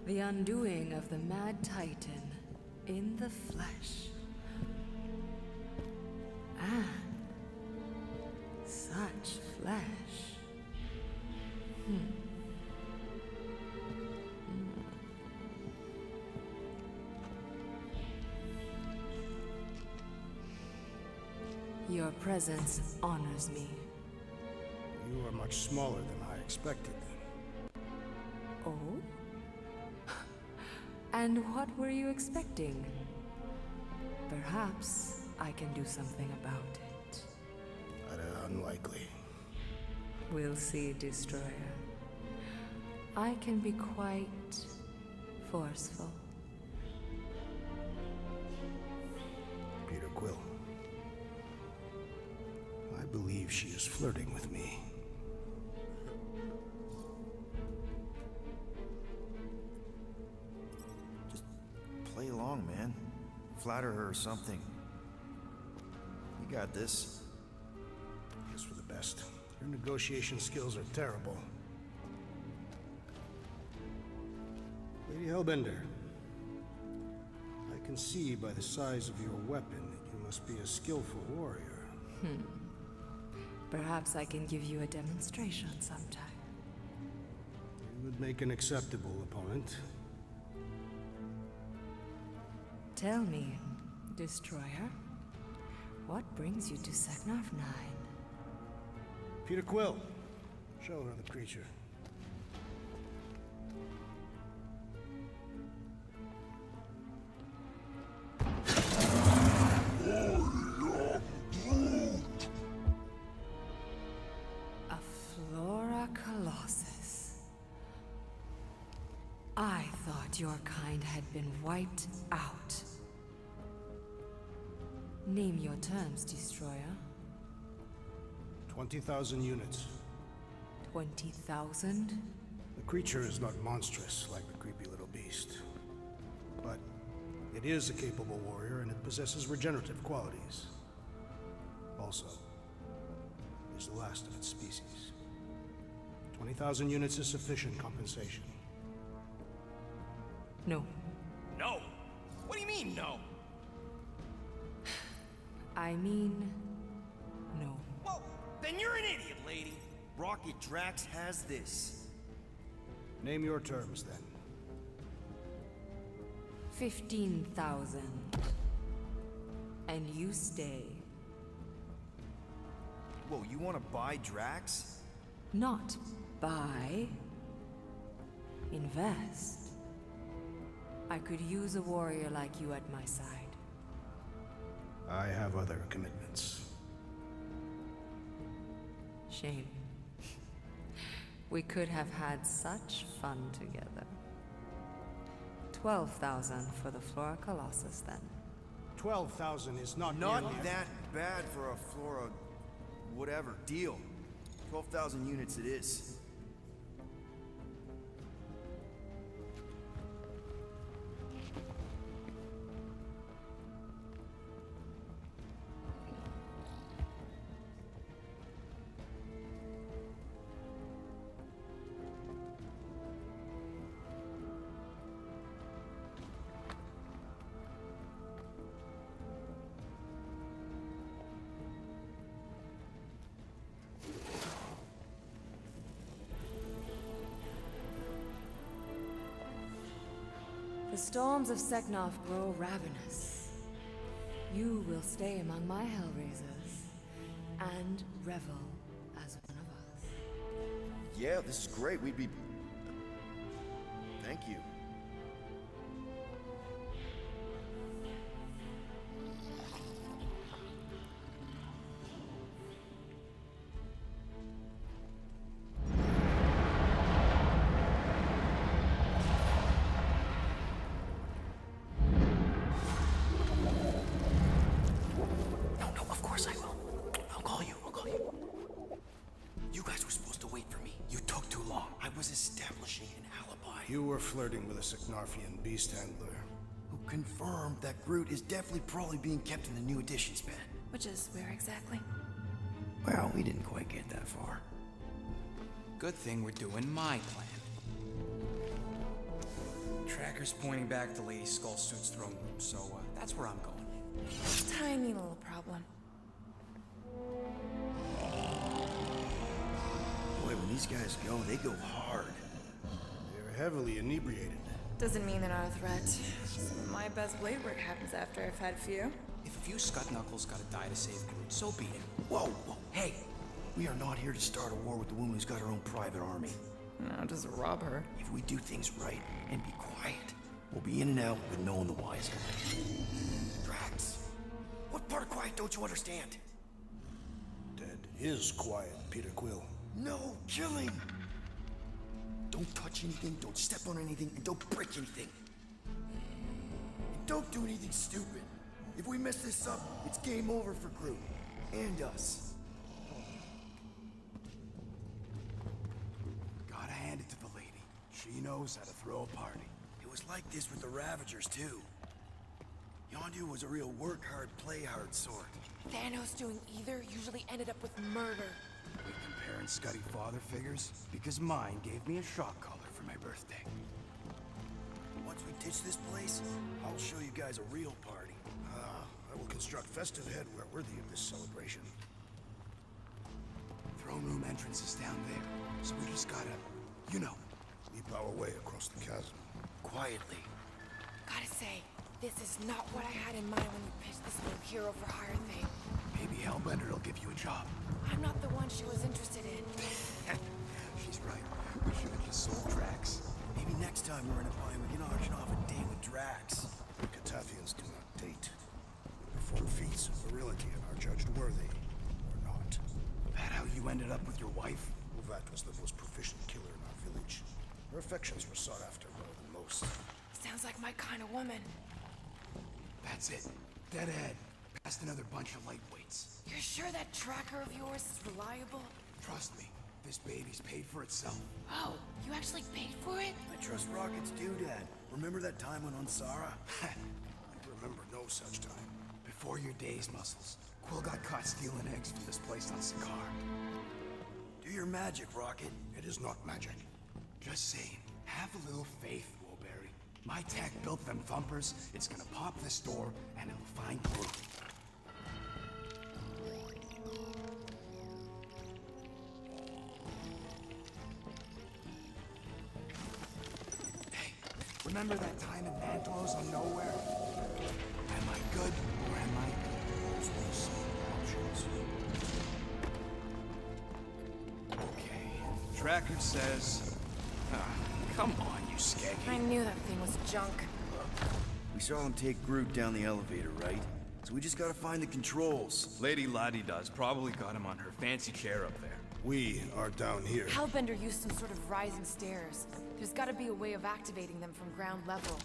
Speaker 19: The undoing of the Mad Titan in the flesh. And such flesh. Your presence honors me.
Speaker 3: You are much smaller than I expected.
Speaker 19: Oh? And what were you expecting? Perhaps I can do something about it.
Speaker 3: Unlikely.
Speaker 19: We'll see, Destroyer. I can be quite forceful.
Speaker 3: believe she is flirting with me.
Speaker 2: Just play along, man. Flatter her or something. You got this.
Speaker 3: Guess for the best. Your negotiation skills are terrible. Lady Hellbender, I can see by the size of your weapon that you must be a skillful warrior.
Speaker 19: Perhaps I can give you a demonstration sometime.
Speaker 3: You would make an acceptable opponent.
Speaker 19: Tell me, Destroyer, what brings you to Seknarf 9?
Speaker 3: Peter Quill, show her the creature.
Speaker 19: A Flora Colossus. I thought your kind had been wiped out. Name your terms, Destroyer.
Speaker 3: 20,000 units.
Speaker 19: 20,000?
Speaker 3: The creature is not monstrous like the creepy little beast. But it is a capable warrior and it possesses regenerative qualities. Also, it is the last of its species. 20,000 units is sufficient compensation.
Speaker 19: No.
Speaker 5: No? What do you mean, no?
Speaker 19: I mean, no.
Speaker 5: Well, then you're an idiot, lady.
Speaker 2: Rocket Drax has this.
Speaker 3: Name your terms, then.
Speaker 19: 15,000. And you stay.
Speaker 2: Whoa, you want to buy Drax?
Speaker 19: Not buy. Invest. I could use a warrior like you at my side.
Speaker 3: I have other commitments.
Speaker 19: Shame. We could have had such fun together. 12,000 for the Flora Colossus, then.
Speaker 3: 12,000 is not
Speaker 2: Not
Speaker 3: nearly
Speaker 2: that bad for a Flora... whatever. Deal. 12,000 units it is.
Speaker 19: The storms of Seknarf grow ravenous. You will stay among my Hellraisers and revel as one of us.
Speaker 2: Yeah, this is great. We'd be... Thank you.
Speaker 3: You were flirting with a Seknarfian beast handler.
Speaker 2: Who confirmed that Groot is definitely probably being kept in the new editions pen.
Speaker 4: Which is where exactly?
Speaker 2: Well, we didn't quite get that far.
Speaker 20: Good thing we're doing my plan. Tracker's pointing back to Lady Skullsuit's throne room, so that's where I'm going.
Speaker 4: Tiny little problem.
Speaker 2: Boy, when these guys go, they go hard.
Speaker 3: They're heavily inebriated.
Speaker 4: Doesn't mean they're not a threat. Some of my best blade work happens after I've had a few.
Speaker 20: If a few scut knuckles gotta die to save Groot, so be it.
Speaker 2: Whoa, whoa, hey! We are not here to start a war with the woman who's got her own private army.
Speaker 4: No, just rob her.
Speaker 2: If we do things right and be quiet, we'll be in and out with no one the wiser. Drax, what part of quiet don't you understand?
Speaker 3: Dead is quiet, Peter Quill.
Speaker 2: No killing! Don't touch anything, don't step on anything, and don't break anything. And don't do anything stupid. If we mess this up, it's game over for Groot. And us.
Speaker 3: knows how to throw a party. It was like this with the Ravagers, too. Yondu was a real work-hard, play-hard sort.
Speaker 16: Thanos doing either usually ended up with murder.
Speaker 3: We comparing Scuddy father figures? Because mine gave me a shock collar for my birthday. Once we ditch this place, I'll show you guys a real party. I will construct festive headwear worthy of this celebration. Throne room entrance is down there, so we just gotta, you know, leap our way across the chasm. Quietly.
Speaker 16: Gotta say, this is not what I had in mind when you pitched this new hero for hire thing.
Speaker 3: Maybe Hellbender will give you a job.
Speaker 16: I'm not the one she was interested in.
Speaker 3: She's right. We should have just sold Drax. Maybe next time we're in a bind, we can auction off a date with Drax. Catathians do not date. We perform feats of virility and are judged worthy, or not. That how you ended up with your wife? Uvat was the most proficient killer in our village. Her affections were sought after more than most.
Speaker 16: Sounds like my kind of woman.
Speaker 3: That's it. Dead ahead. Past another bunch of lightweights.
Speaker 16: You're sure that tracker of yours is reliable?
Speaker 3: Trust me, this baby's paid for itself.
Speaker 16: Oh, you actually paid for it?
Speaker 3: I trust Rocket's doodad. Remember that time on Unsara? I remember no such time. Before your days, Muscles. Quill got caught stealing eggs from this place on Sakaar. Do your magic, Rocket. It is not magic. Just saying, have a little faith, Woolberry. My tech built them thumpers. It's gonna pop this door, and it'll find Groot. Hey, remember that time in Mantelos on Nowhere? Am I good, or am I good? Those were the same options. Okay, tracker says... come on, you skeggy.
Speaker 16: I knew that thing was junk.
Speaker 2: We saw him take Groot down the elevator, right? So we just gotta find the controls.
Speaker 14: Lady Lottie-Does probably got him on her fancy chair up there.
Speaker 3: We are down here.
Speaker 16: Hellbender used some sort of rising stairs. There's gotta be a way of activating them from ground level.